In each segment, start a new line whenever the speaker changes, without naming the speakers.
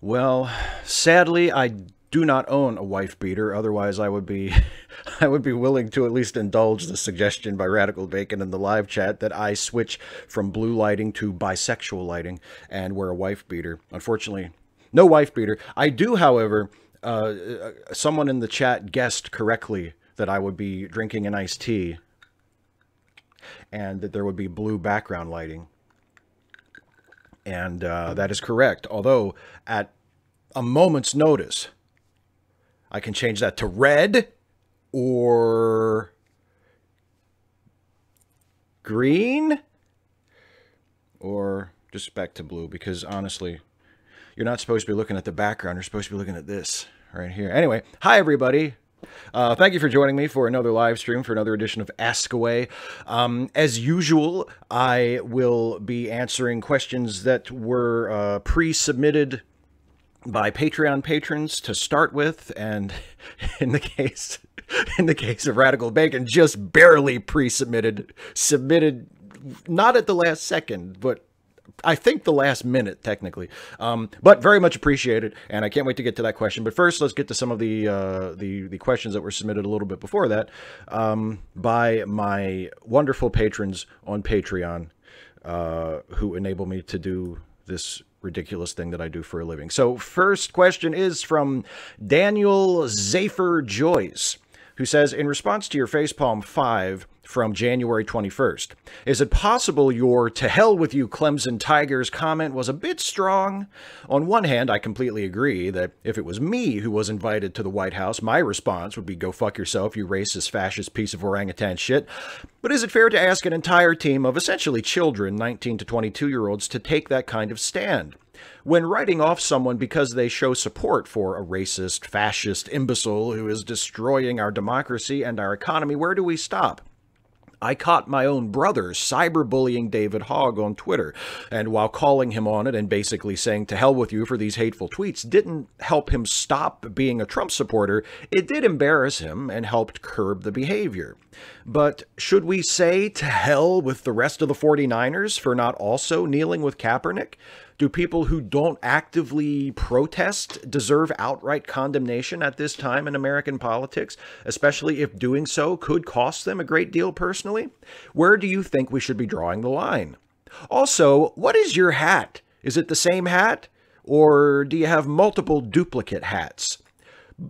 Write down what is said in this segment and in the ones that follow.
Well, sadly, I do not own a wife beater. Otherwise, I would be, I would be willing to at least indulge the suggestion by Radical Bacon in the live chat that I switch from blue lighting to bisexual lighting and wear a wife beater. Unfortunately, no wife beater. I do, however, someone in the chat guessed correctly that I would be drinking an iced tea and that there would be blue background lighting. And that is correct. Although, at a moment's notice, I can change that to red or green or just back to blue, because honestly, you're not supposed to be looking at the background. You're supposed to be looking at this right here. Anyway, hi, everybody. Thank you for joining me for another live stream, for another edition of Ask Away. As usual, I will be answering questions that were pre-submitted by Patreon patrons to start with, and in the case of Radical Bacon, just barely pre-submitted, submitted not at the last second, but I think the last minute, technically, but very much appreciated, and I can't wait to get to that question. But first, let's get to some of the questions that were submitted a little bit before that by my wonderful patrons on Patreon who enable me to do this ridiculous thing that I do for a living. So, first question is from Daniel Zafer Joyce, who says, in response to your Facepalm 5 from January 21st, is it possible your "to hell with you Clemson Tigers" comment was a bit strong? On one hand, I completely agree that if it was me who was invited to the White House, my response would be, go fuck yourself, you racist, fascist piece of orangutan shit. But is it fair to ask an entire team of essentially children, 19 to 22-year-olds, to take that kind of stand? When writing off someone because they show support for a racist, fascist imbecile who is destroying our democracy and our economy, where do we stop? I caught my own brother cyberbullying David Hogg on Twitter, and while calling him on it and basically saying to hell with you for these hateful tweets didn't help him stop being a Trump supporter, it did embarrass him and helped curb the behavior. But should we say to hell with the rest of the 49ers for not also kneeling with Kaepernick? Do people who don't actively protest deserve outright condemnation at this time in American politics, especially if doing so could cost them a great deal personally? Where do you think we should be drawing the line? Also, what is your hat? Is it the same hat, or do you have multiple duplicate hats?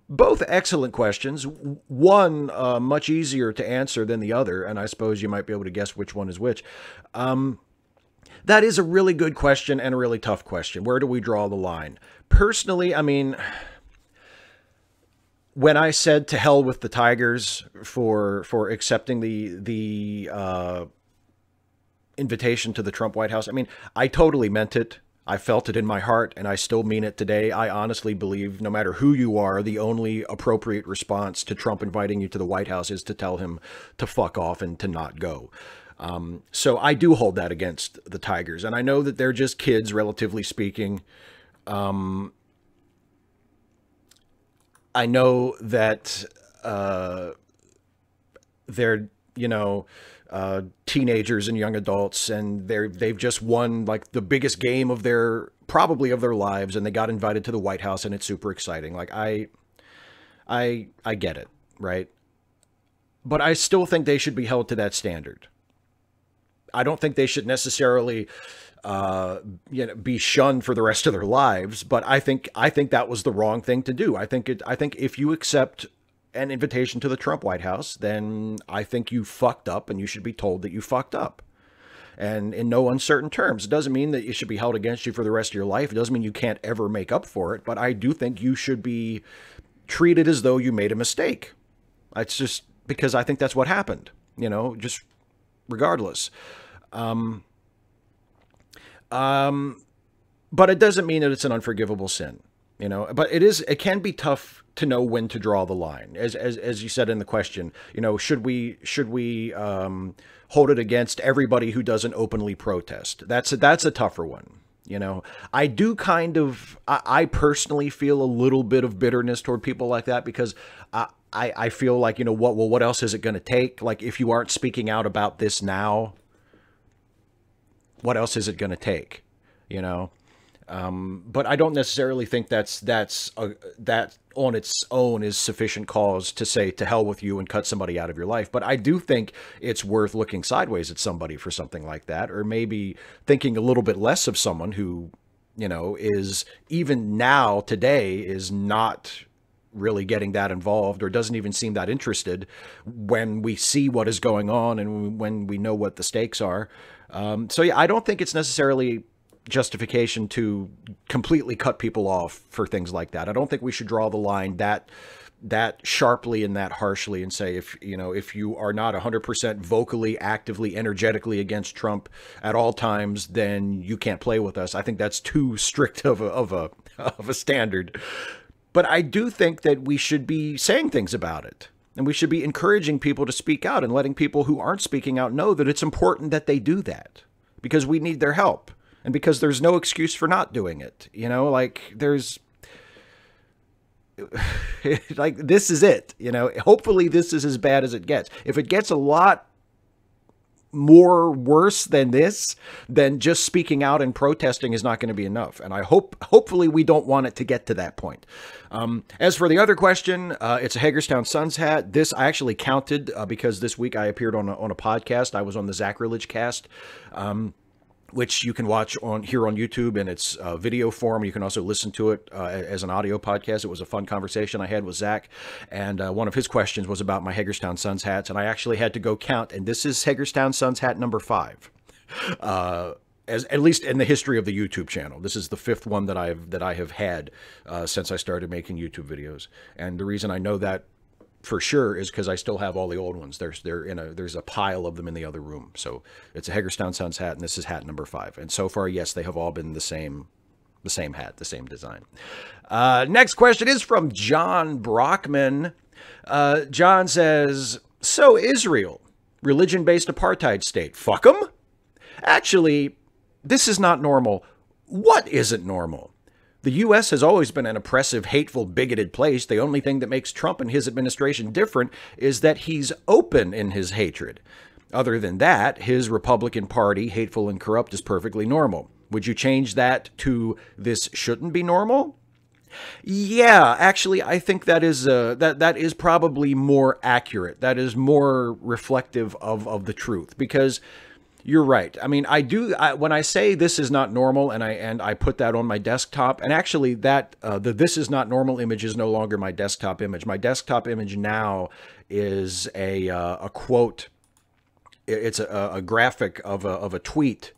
Both excellent questions. One much easier to answer than the other, and I suppose you might be able to guess which one is which. That is a really good question and a really tough question. Where do we draw the line? Personally, I mean, when I said to hell with the Tigers for accepting the invitation to the Trump White House, I mean, I totally meant it. I felt it in my heart, and I still mean it today. I honestly believe no matter who you are, the only appropriate response to Trump inviting you to the White House is to tell him to fuck off and to not go. So I do hold that against the Tigers, and I know that they're just kids, relatively speaking. I know that they're, you know, teenagers and young adults, and they've just won like the biggest game of probably of their lives, and they got invited to the White House, and it's super exciting. Like I get it, right? But I still think they should be held to that standard. I don't think they should necessarily, be shunned for the rest of their lives. But I think that was the wrong thing to do. I think if you accept an invitation to the Trump White House, then I think you fucked up, and you should be told that you fucked up, and in no uncertain terms. It doesn't mean that it should be held against you for the rest of your life. It doesn't mean you can't ever make up for it. But I do think you should be treated as though you made a mistake. It's just because I think that's what happened. You know, just regardless. But it doesn't mean that it's an unforgivable sin, you know, but it can be tough to know when to draw the line. As you said in the question, you know, should we hold it against everybody who doesn't openly protest? That's a tougher one. You know, I personally feel a little bit of bitterness toward people like that, because I feel like, you know, what else is it going to take? Like, if you aren't speaking out about this now, what else is it going to take? You know, But I don't necessarily think that on its own is sufficient cause to say to hell with you and cut somebody out of your life. But I do think it's worth looking sideways at somebody for something like that, or maybe thinking a little bit less of someone who, you know, is even now today is not really getting that involved or doesn't even seem that interested when we see what is going on and when we know what the stakes are. So yeah, I don't think it's necessarily justification to completely cut people off for things like that. I don't think we should draw the line that sharply and that harshly and say, if you are not 100% vocally, actively, energetically against Trump at all times, then you can't play with us. I think that's too strict of a standard. But I do think that we should be saying things about it. And we should be encouraging people to speak out and letting people who aren't speaking out know that it's important that they do that, because we need their help. And because there's no excuse for not doing it, you know, like there's like, this is it, you know, hopefully this is as bad as it gets. If it gets a lot more worse than this, then just speaking out and protesting is not going to be enough. And I hopefully we don't want it to get to that point. As for the other question, it's a Hagerstown Suns hat. This I actually counted because this week I appeared on a podcast. I was on the Sacrilege cast, which you can watch here on YouTube in its video form. You can also listen to it as an audio podcast. It was a fun conversation I had with Zach, and one of his questions was about my Hagerstown Suns hats, and I actually had to go count, and this is Hagerstown Suns hat number 5, as at least in the history of the YouTube channel. This is the 5th one that I have had since I started making YouTube videos, and the reason I know that for sure is because I still have all the old ones. There's a pile of them in the other room. So it's a Hagerstown Suns hat, and this is hat number 5. And so far, yes, they have all been the same hat, the same design. Next question is from John Brockman. John says, so Israel, religion-based apartheid state, fuck 'em? Actually, this is not normal. What isn't normal? The U.S. has always been an oppressive, hateful, bigoted place. The only thing that makes Trump and his administration different is that he's open in his hatred. Other than that, his Republican Party, hateful and corrupt, is perfectly normal. Would you change that to this shouldn't be normal? Yeah, actually, I think that is that is probably more accurate. That is more reflective of the truth, because you're right. I mean, when I say this is not normal, and I put that on my desktop, and actually that the this is not normal image is no longer my desktop image. My desktop image now is a quote. It's a graphic of a tweet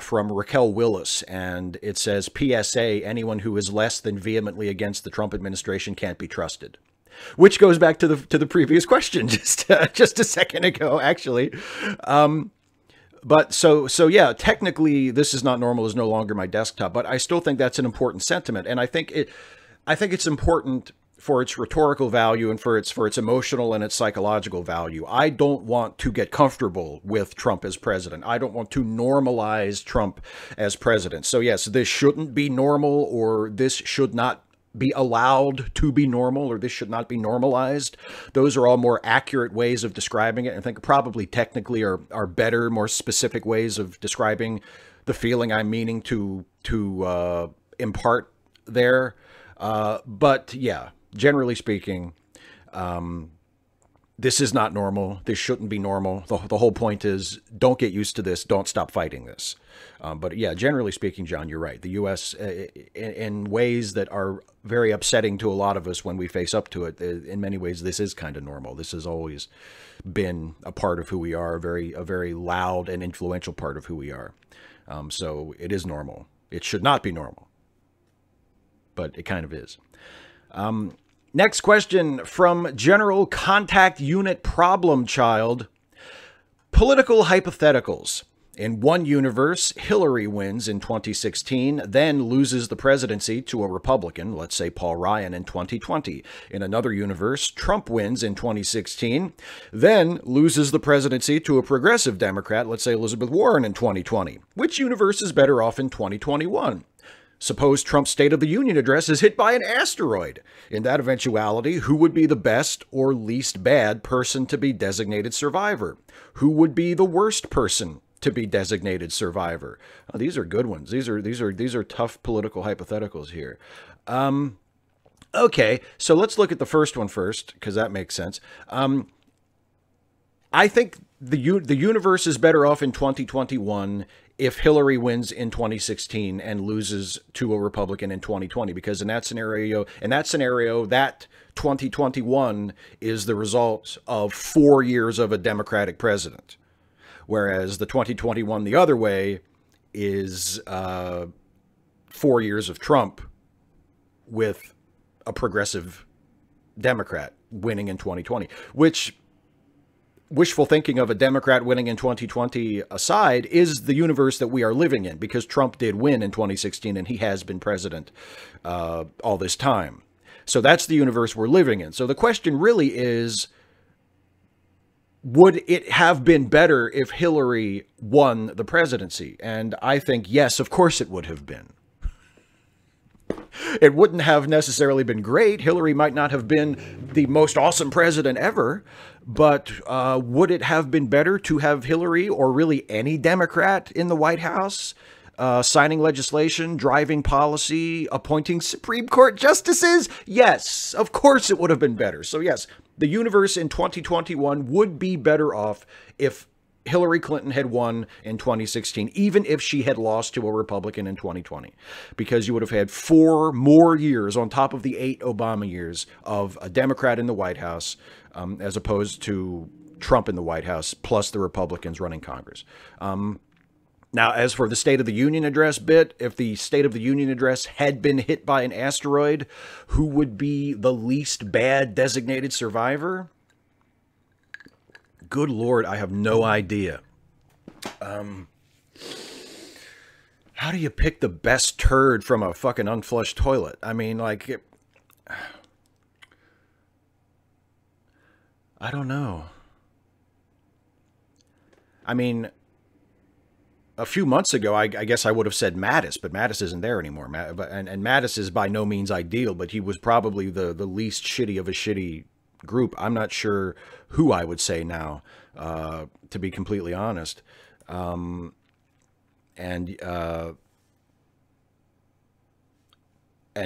from Raquel Willis, and it says, PSA, anyone who is less than vehemently against the Trump administration can't be trusted. Which goes back to the previous question just a second ago, actually. But so yeah, technically this is not normal is no longer my desktop, but I still think that's an important sentiment. And I think it's important for its rhetorical value and for its emotional and its psychological value. I don't want to get comfortable with Trump as president. I don't want to normalize Trump as president. So yes, this shouldn't be normal, or this should not be allowed to be normal, or this should not be normalized. Those are all more accurate ways of describing it. I think probably technically are better, more specific ways of describing the feeling I'm meaning to impart there. But yeah, generally speaking, this is not normal. This shouldn't be normal. The whole point is, don't get used to this. Don't stop fighting this. But yeah, generally speaking, John, you're right. The U.S., in ways that are very upsetting to a lot of us when we face up to it, in many ways, this is kind of normal. This has always been a part of who we are, a very loud and influential part of who we are. So it is normal. It should not be normal, but it kind of is. Next question from General Contact Unit Problem Child. Political hypotheticals. In one universe, Hillary wins in 2016, then loses the presidency to a Republican, let's say Paul Ryan, in 2020. In another universe, Trump wins in 2016, then loses the presidency to a progressive Democrat, let's say Elizabeth Warren, in 2020. Which universe is better off in 2021? Suppose Trump's State of the Union address is hit by an asteroid. In that eventuality, who would be the best or least bad person to be designated survivor? Who would be the worst person to be designated survivor. Oh, these are good ones. These are tough political hypotheticals here. Okay, so let's look at the first one first, because that makes sense. I think the universe is better off in 2021 if Hillary wins in 2016 and loses to a Republican in 2020, because in that scenario, that 2021 is the result of 4 years of a Democratic president, whereas the 2021 the other way is 4 years of Trump with a progressive Democrat winning in 2020, which, wishful thinking of a Democrat winning in 2020 aside, is the universe that we are living in, because Trump did win in 2016 and he has been president all this time. So that's the universe we're living in. So the question really is, would it have been better if Hillary won the presidency? And I think, yes, of course it would have been. It wouldn't have necessarily been great. Hillary might not have been the most awesome president ever, but would it have been better to have Hillary, or really any Democrat, in the White House, signing legislation, driving policy, appointing Supreme Court justices? Yes, of course it would have been better. So yes, the universe in 2021 would be better off if Hillary Clinton had won in 2016, even if she had lost to a Republican in 2020, because you would have had 4 more years on top of the 8 Obama years of a Democrat in the White House, as opposed to Trump in the White House, plus the Republicans running Congress. Now, as for the State of the Union address bit, if the State of the Union address had been hit by an asteroid, who would be the least bad designated survivor? Good Lord, I have no idea. How do you pick the best turd from a fucking unflushed toilet? I mean, like, I don't know. I mean, a few months ago, I guess I would have said Mattis, but Mattis isn't there anymore. And Mattis is by no means ideal, but he was probably the least shitty of a shitty group. I'm not sure who I would say now, to be completely honest. And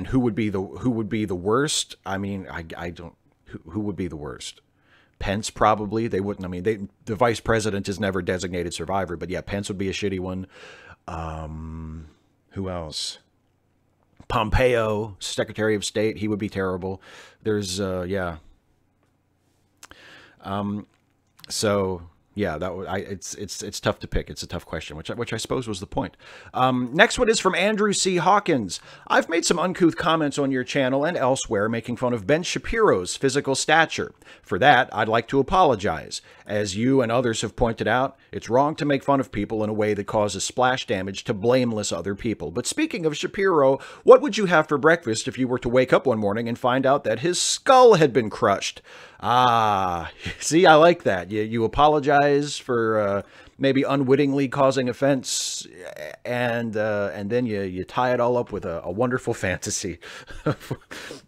who would be the worst? I mean, I don't. Who would be the worst? Pence, probably. They wouldn't. I mean, the vice president is never designated survivor, but yeah, Pence would be a shitty one. Who else? Pompeo, Secretary of State, he would be terrible. There's yeah. So yeah, it's tough to pick. It's a tough question, which I suppose was the point. Next one is from Andrew C. Hawkins. I've made some uncouth comments on your channel and elsewhere making fun of Ben Shapiro's physical stature. For that, I'd like to apologize. As you and others have pointed out, it's wrong to make fun of people in a way that causes splash damage to blameless other people. But speaking of Shapiro, what would you have for breakfast if you were to wake up one morning and find out that his skull had been crushed? Ah, see, I like that. You apologize for maybe unwittingly causing offense, and then you tie it all up with a wonderful fantasy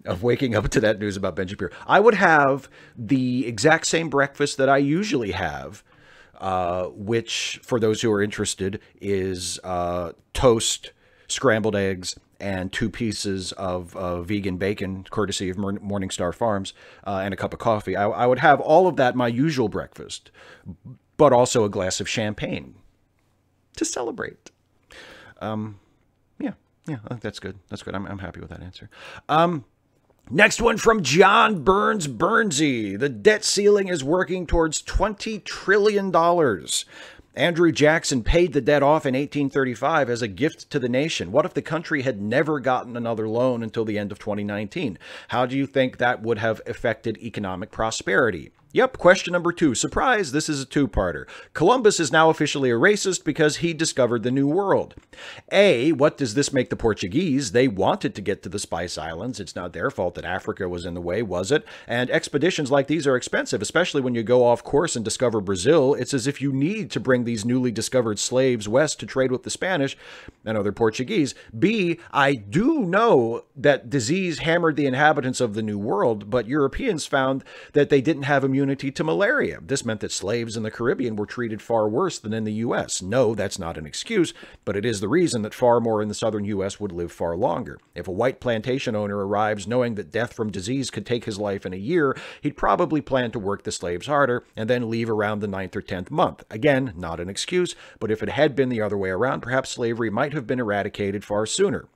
of waking up to that news about Ben Shapiro. I would have the exact same breakfast that I usually have, which, for those who are interested, is toast, scrambled eggs, and 2 pieces of vegan bacon, courtesy of Morningstar Farms, and a cup of coffee. I would have all of that my usual breakfast, but also a glass of champagne to celebrate. Yeah, I think that's good. That's good. I'm happy with that answer. Next one from John Burns Burnsy. The debt ceiling is working towards $20 trillion. Andrew Jackson paid the debt off in 1835 as a gift to the nation. What if the country had never gotten another loan until the end of 2019? How do you think that would have affected economic prosperity? Yep, question number 2. Surprise, this is a 2-parter. Columbus is now officially a racist because he discovered the New World. A, what does this make the Portuguese? They wanted to get to the Spice Islands. It's not their fault that Africa was in the way, was it? And expeditions like these are expensive, especially when you go off course and discover Brazil. It's as if you need to bring these newly discovered slaves west to trade with the Spanish and other Portuguese. B, I do know that disease hammered the inhabitants of the New World, but Europeans found that they didn't have immunity immunity to malaria. This meant that slaves in the Caribbean were treated far worse than in the U.S. No, that's not an excuse, but it is the reason that far more in the southern U.S. would live far longer. If a white plantation owner arrives knowing that death from disease could take his life in a year, he'd probably plan to work the slaves harder and then leave around the 9th or 10th month. Again, not an excuse, but if it had been the other way around, perhaps slavery might have been eradicated far sooner.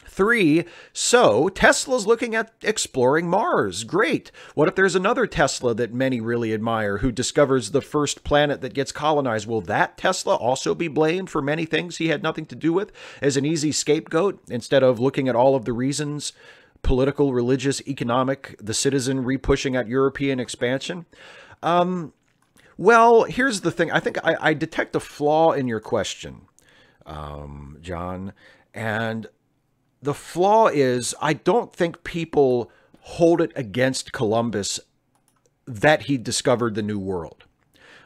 3, so Tesla's looking at exploring Mars. Great. What if there's another Tesla that many really admire who discovers the first planet that gets colonized? Will that Tesla also be blamed for many things he had nothing to do with as an easy scapegoat instead of looking at all of the reasons, political, religious, economic, the citizen re-pushing at European expansion? Well, here's the thing. I think I detect a flaw in your question, John, and the flaw is I don't think people hold it against Columbus that he discovered the New World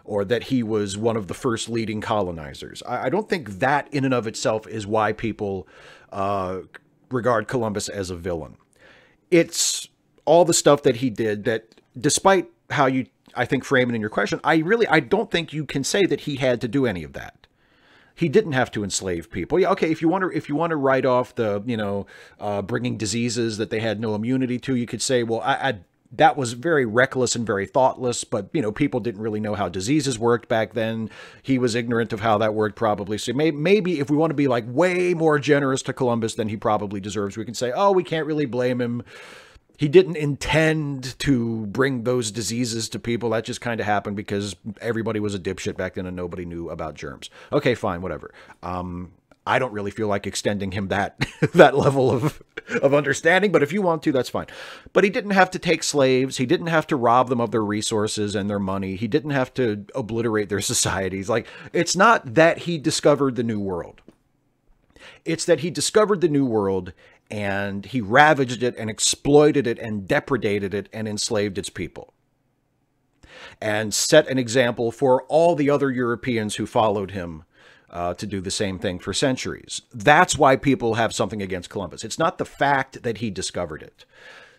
or that he was one of the first leading colonizers. I don't think that in and of itself is why people regard Columbus as a villain. It's all the stuff that he did that, despite how you, I think, frame it in your question, I don't think you can say that he had to do any of that. He didn't have to enslave people. Yeah, okay, if you want to write off the, bringing diseases that they had no immunity to, you could say, well, that was very reckless and very thoughtless, but, people didn't really know how diseases worked back then. He was ignorant of how that worked, probably. So maybe if we want to be like way more generous to Columbus than he probably deserves, we can say, oh, we can't really blame him. He didn't intend to bring those diseases to people. That just kind of happened because everybody was a dipshit back then and nobody knew about germs. Okay, fine, whatever. I don't really feel like extending him that level of understanding, but if you want to, that's fine. But he didn't have to take slaves. He didn't have to rob them of their resources and their money. He didn't have to obliterate their societies. Like, it's not that he discovered the New World. It's that he discovered the New World and he ravaged it and exploited it and depredated it and enslaved its people. And set an example for all the other Europeans who followed him to do the same thing for centuries. That's why people have something against Columbus. It's not the fact that he discovered it.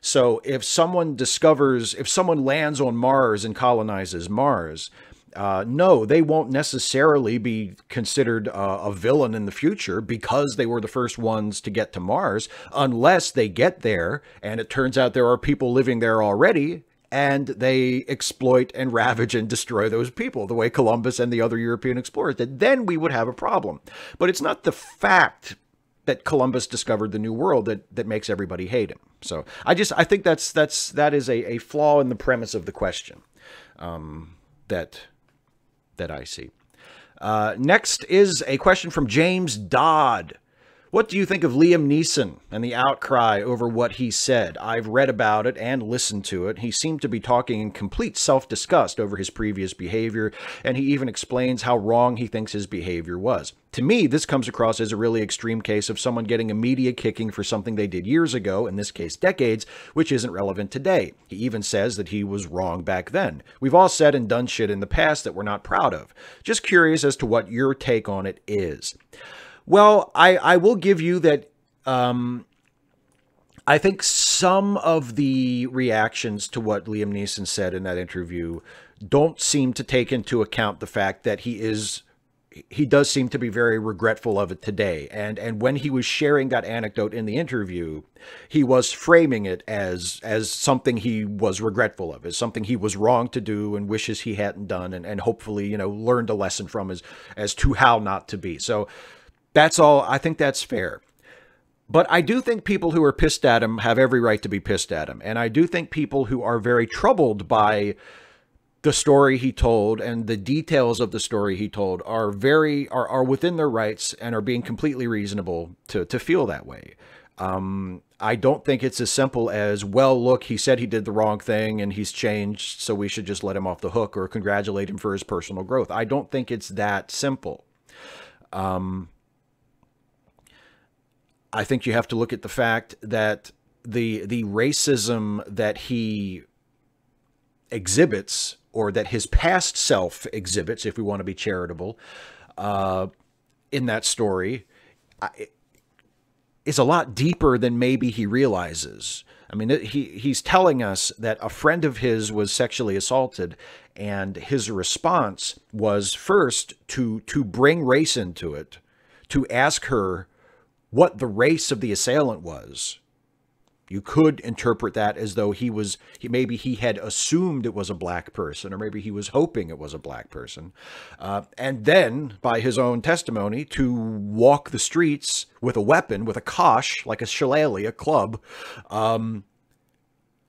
So if someone lands on Mars and colonizes Mars, no, they won't necessarily be considered a villain in the future because they were the first ones to get to Mars, unless they get there and it turns out there are people living there already and they exploit and ravage and destroy those people the way Columbus and the other European explorers did. Then we would have a problem. But it's not the fact that Columbus discovered the New World that makes everybody hate him. So I think that is a flaw in the premise of the question that I see. Next is a question from James Dodd. What do you think of Liam Neeson and the outcry over what he said? I've read about it and listened to it. He seemed to be talking in complete self-disgust over his previous behavior, and he even explains how wrong he thinks his behavior was. To me, this comes across as a really extreme case of someone getting a media kicking for something they did years ago, in this case decades, which isn't relevant today. He even says that he was wrong back then. We've all said and done shit in the past that we're not proud of. Just curious as to what your take on it is. Well, I will give you that I think some of the reactions to what Liam Neeson said in that interview don't seem to take into account the fact that he does seem to be very regretful of it today. And when he was sharing that anecdote in the interview, he was framing it as something he was regretful of, as something he was wrong to do and wishes he hadn't done, and hopefully, learned a lesson from as to how not to be. So that's all. I think that's fair. But I do think people who are pissed at him have every right to be pissed at him. And I do think people who are very troubled by the story he told and the details of the story he told are within their rights and are being completely reasonable to feel that way. I don't think it's as simple as, well, look, he said he did the wrong thing and he's changed, so we should just let him off the hook or congratulate him for his personal growth. I don't think it's that simple. I think you have to look at the fact that the racism that he exhibits, or that his past self exhibits, if we want to be charitable, in that story, is a lot deeper than maybe he realizes. I mean, he's telling us that a friend of his was sexually assaulted, and his response was first to bring race into it, to ask her what the race of the assailant was. You could interpret that as though maybe he had assumed it was a black person, or maybe he was hoping it was a black person. And then, by his own testimony, to walk the streets with a weapon, with a kosh, like a shillelagh, a club,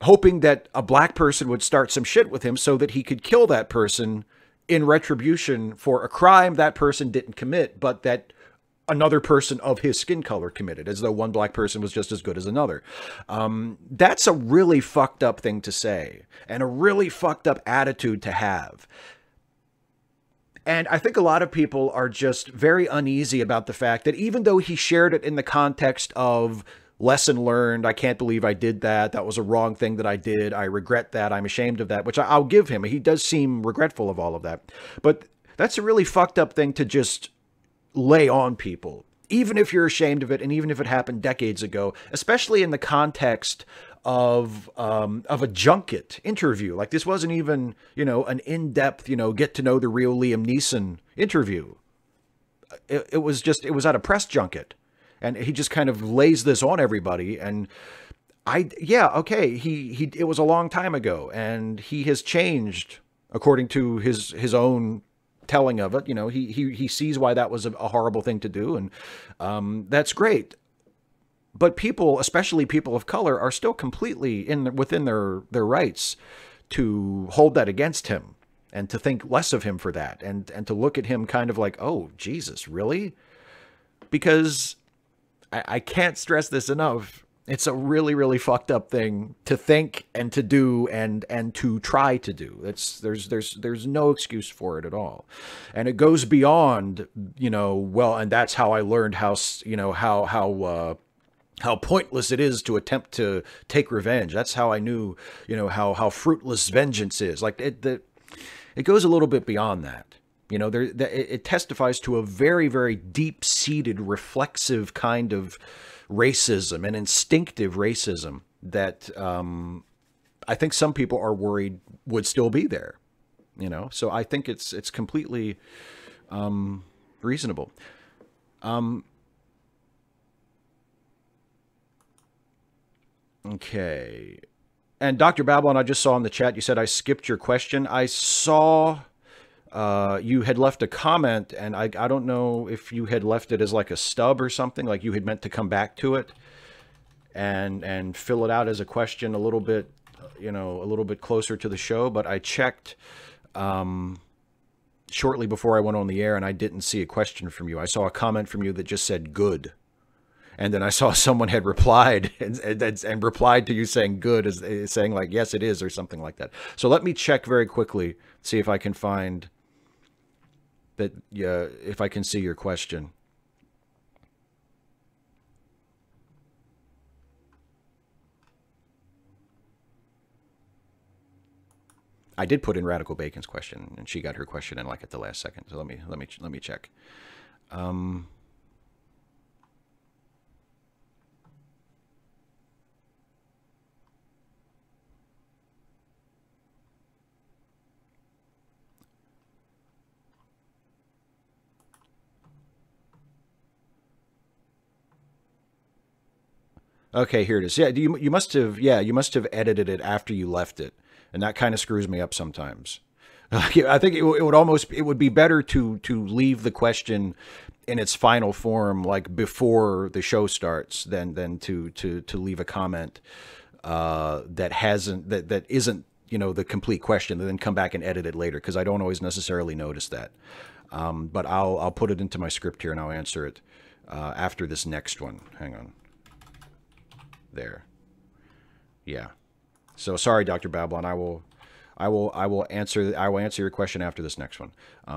hoping that a black person would start some shit with him so that he could kill that person in retribution for a crime that person didn't commit, but that another person of his skin color committed, as though one black person was just as good as another. That's a really fucked up thing to say, and a really fucked up attitude to have. And I think a lot of people are just very uneasy about the fact that even though he shared it in the context of lesson learned, I can't believe I did that, that was a wrong thing that I did, I regret that, I'm ashamed of that, which I'll give him. He does seem regretful of all of that. But that's a really fucked up thing to just lay on people, even if you're ashamed of it, and even if it happened decades ago, especially in the context of a junket interview. Like, this wasn't even, an in-depth, get to know the real Liam Neeson interview. It was at a press junket, and he just kind of lays this on everybody. And it was a long time ago, and he has changed according to his own telling of it. He sees why that was a horrible thing to do, and that's great. But people, especially people of color, are still completely within their rights to hold that against him, and to think less of him for that, and to look at him kind of like, oh, Jesus, really? Because I can't stress this enough. It's a really, really fucked up thing to think and to do and to try to do. There's no excuse for it at all. And it goes beyond, and that's how I learned how pointless it is to attempt to take revenge. That's how I knew, how fruitless vengeance is. Like, it goes a little bit beyond that. It testifies to a very, very deep-seated, reflexive kind of racism and instinctive racism that I think some people are worried would still be there. So I think it's completely reasonable. Okay. And Dr. Babylon, I just saw in the chat, you said I skipped your question. I saw you had left a comment, and I don't know if you had left it as like a stub or something, like you had meant to come back to it and fill it out as a question a little bit, a little bit closer to the show. But I checked shortly before I went on the air, and I didn't see a question from you. I saw a comment from you that just said good. And then I saw someone had replied and replied to you saying good, as saying like, yes, it is, or something like that. So let me check very quickly, see if I can find that, if I can see your question. I did put in Radical Bacon's question, and she got her question in like at the last second. So let me check. Okay, here it is. Yeah, you must have edited it after you left it, and that kind of screws me up sometimes. I think it would be better to leave the question in its final form, like before the show starts, than to leave a comment that isn't the complete question, and then come back and edit it later, because I don't always necessarily notice that. But I'll put it into my script here, and I'll answer it after this next one. Hang on. There. Yeah. So sorry, Dr. Babylon. I will answer your question after this next one.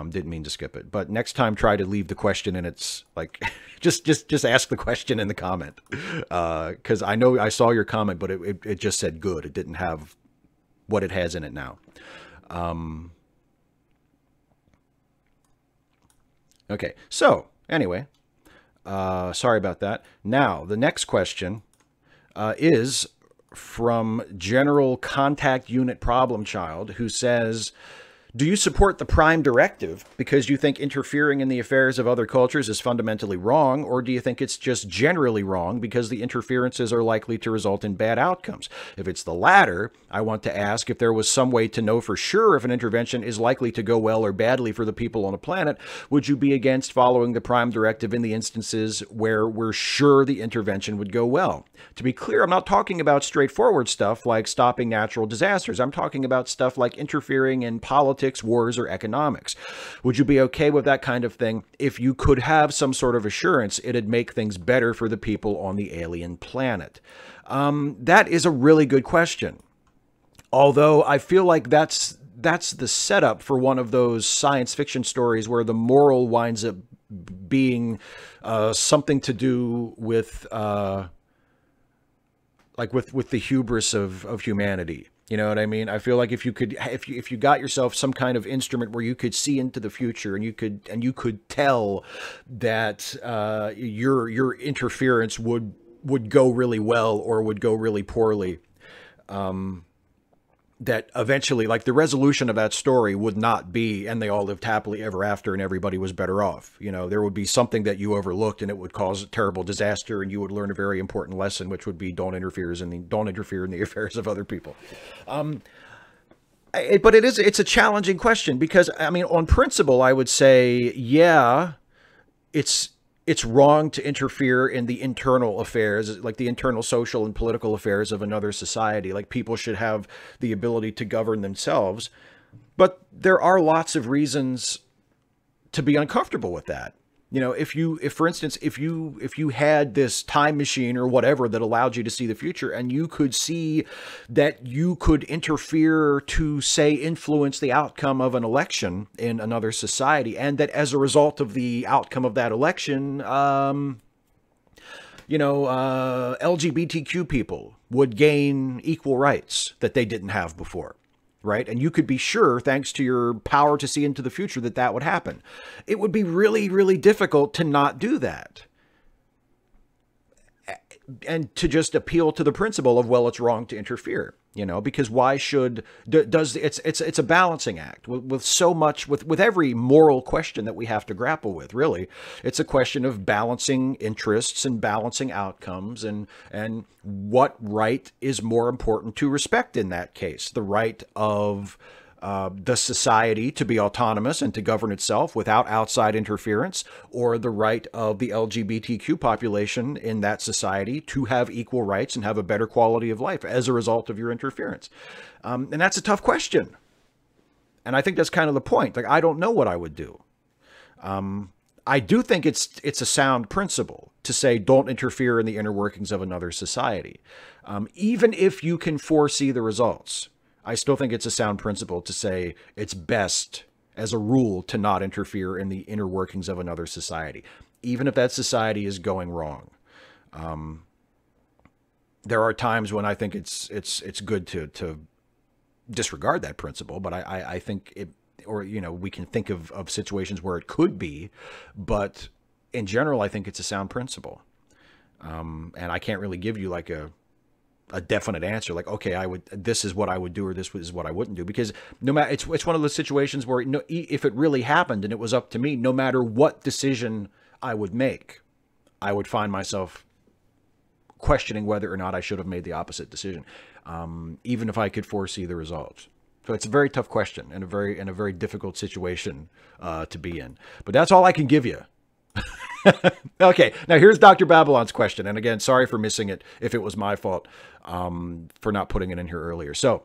Didn't mean to skip it, but next time try to leave the question in its like just ask the question in the comment, because I know I saw your comment, but it just said good. It didn't have what it has in it now. Okay. So anyway, sorry about that. Now the next question is from General Contact Unit Problem Child, who says, do you support the Prime Directive because you think interfering in the affairs of other cultures is fundamentally wrong, or do you think it's just generally wrong because the interferences are likely to result in bad outcomes? If it's the latter, I want to ask if there was some way to know for sure if an intervention is likely to go well or badly for the people on a planet, would you be against following the Prime Directive in the instances where we're sure the intervention would go well? To be clear, I'm not talking about straightforward stuff like stopping natural disasters. I'm talking about stuff like interfering in politics, wars, or economics. Would you be okay with that kind of thing if you could have some sort of assurance it'd make things better for the people on the alien planet? That is a really good question. Although I feel like that's the setup for one of those science fiction stories where the moral winds up being something to do with with the hubris of humanity. You know what I mean? I feel like if you got yourself some kind of instrument where you could see into the future and you could tell that your interference would go really well or would go really poorly, that eventually, like, the resolution of that story would not be, and they all lived happily ever after and everybody was better off. You know, there would be something that you overlooked and it would cause a terrible disaster, and you would learn a very important lesson, which would be don't interfere in the affairs of other people. But it's a challenging question because, I mean, on principle, I would say, yeah, it's wrong to interfere in the internal affairs, like the internal social and political affairs of another society. Like, people should have the ability to govern themselves. But there are lots of reasons to be uncomfortable with that. You know, if for instance, if you had this time machine or whatever that allowed you to see the future, and you could see that you could interfere to, say, influence the outcome of an election in another society, and that as a result of the outcome of that election, LGBTQ people would gain equal rights that they didn't have before. Right? And you could be sure, thanks to your power to see into the future, that that would happen. It would be really, really difficult to not do that. And to just appeal to the principle of, well, it's wrong to interfere, you know, because why should, it's a balancing act with so much, with every moral question that we have to grapple with, really. It's a question of balancing interests and balancing outcomes, and what right is more important to respect in that case. The right of the society to be autonomous and to govern itself without outside interference, or the right of the LGBTQ population in that society to have equal rights and have a better quality of life as a result of your interference. And that's a tough question. And I think that's kind of the point. Like, I don't know what I would do. I do think it's a sound principle to say don't interfere in the inner workings of another society. Even if you can foresee the results, I still think it's a sound principle to say it's best, as a rule, to not interfere in the inner workings of another society, even if that society is going wrong. There are times when I think it's good to disregard that principle, but I think it, or, you know, we can think of situations where it could be, but in general, I think it's a sound principle. And I can't really give you like a definite answer, like, okay, this is what I would do, or this is what I wouldn't do, because no matter, it's one of those situations where, no, if it really happened and it was up to me, no matter what decision I would make, I would find myself questioning whether or not I should have made the opposite decision, even if I could foresee the results. So it's a very tough question and a very difficult situation to be in. But that's all I can give you. Okay, now here's Dr. Babylon's question. And again, sorry for missing it if it was my fault for not putting it in here earlier. So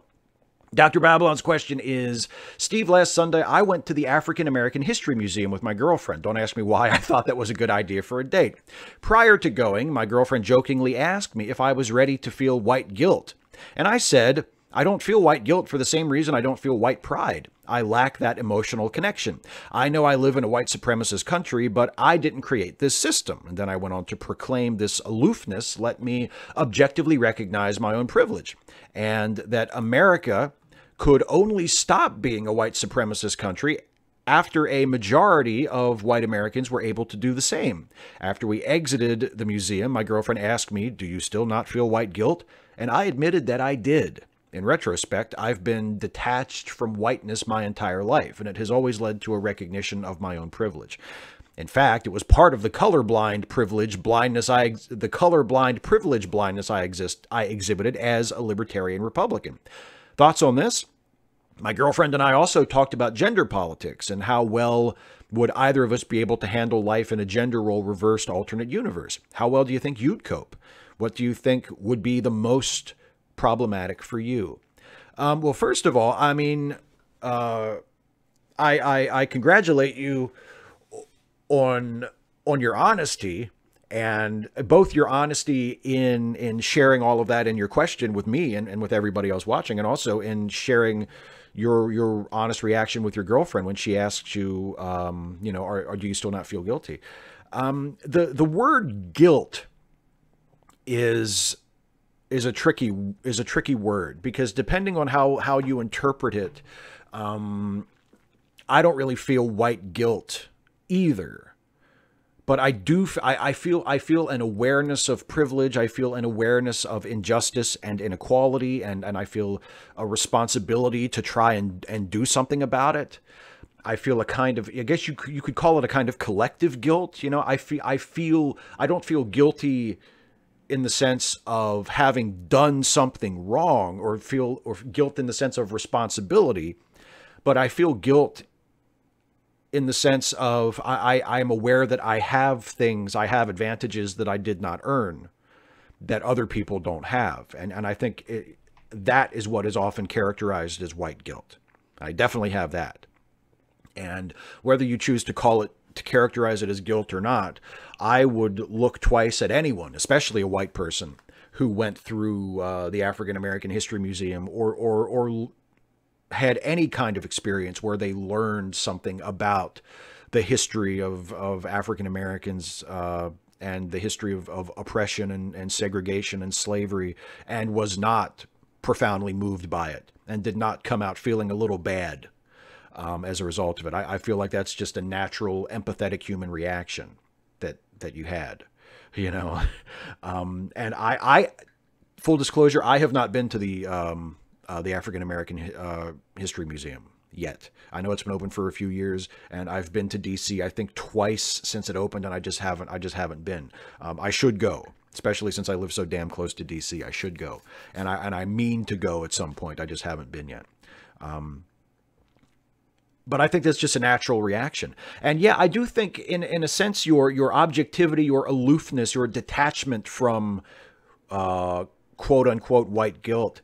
Dr. Babylon's question is, Steve, last Sunday, I went to the African American History Museum with my girlfriend. Don't ask me why I thought that was a good idea for a date. Prior to going, my girlfriend jokingly asked me if I was ready to feel white guilt. And I said, I don't feel white guilt for the same reason I don't feel white pride. I lack that emotional connection. I know I live in a white supremacist country, but I didn't create this system. And then I went on to proclaim this aloofness let me objectively recognize my own privilege, and that America could only stop being a white supremacist country after a majority of white Americans were able to do the same. After we exited the museum, my girlfriend asked me, "Do you still not feel white guilt?" And I admitted that I did. In retrospect, I've been detached from whiteness my entire life, and it has always led to a recognition of my own privilege. In fact, it was part of the colorblind privilege blindness I exhibited as a libertarian Republican. Thoughts on this? My girlfriend and I also talked about gender politics and how well would either of us be able to handle life in a gender role reversed alternate universe. How well do you think you'd cope? What do you think would be the most problematic for you? Well, first of all, I mean, I congratulate you on your honesty, and both your honesty in sharing all of that in your question with me and with everybody else watching, and also in sharing your honest reaction with your girlfriend when she asks you, you know, or do you still not feel guilty? The word guilt is a tricky word, because depending on how you interpret it, I don't really feel white guilt either. But I feel an awareness of privilege. I feel an awareness of injustice and inequality, and I feel a responsibility to try and do something about it. I feel a kind of, I guess you could call it a kind of collective guilt. You know, I don't feel guilty in the sense of having done something wrong, or guilt in the sense of responsibility, but I feel guilt in the sense of I'm aware that I have advantages that I did not earn, that other people don't have. And I think that is what is often characterized as white guilt. I definitely have that. And whether you choose to characterize it as guilt or not, I would look twice at anyone, especially a white person, who went through the African American History Museum or had any kind of experience where they learned something about the history of African Americans and the history of oppression and segregation and slavery, and was not profoundly moved by it and did not come out feeling a little bad as a result of it. I feel like that's just a natural, empathetic human reaction that you had, you know. And I full disclosure, I have not been to the African American History Museum yet. I know it's been open for a few years, and I've been to DC, I think twice since it opened, and I just haven't been. I should go, especially since I live so damn close to DC. I should go, and I mean to go at some point. I just haven't been yet. But I think that's just a natural reaction. And yeah, I do think in a sense your objectivity, your aloofness, your detachment from quote unquote white guilt,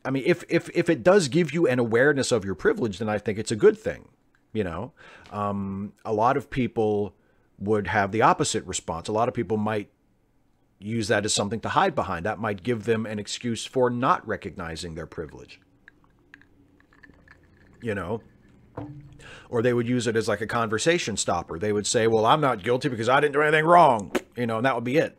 I mean, if it does give you an awareness of your privilege, then I think it's a good thing. You know, a lot of people would have the opposite response. A lot of people might use that as something to hide behind. That might give them an excuse for not recognizing their privilege. You know, or they would use it as like a conversation stopper. They would say, well, I'm not guilty because I didn't do anything wrong, you know, and that would be it.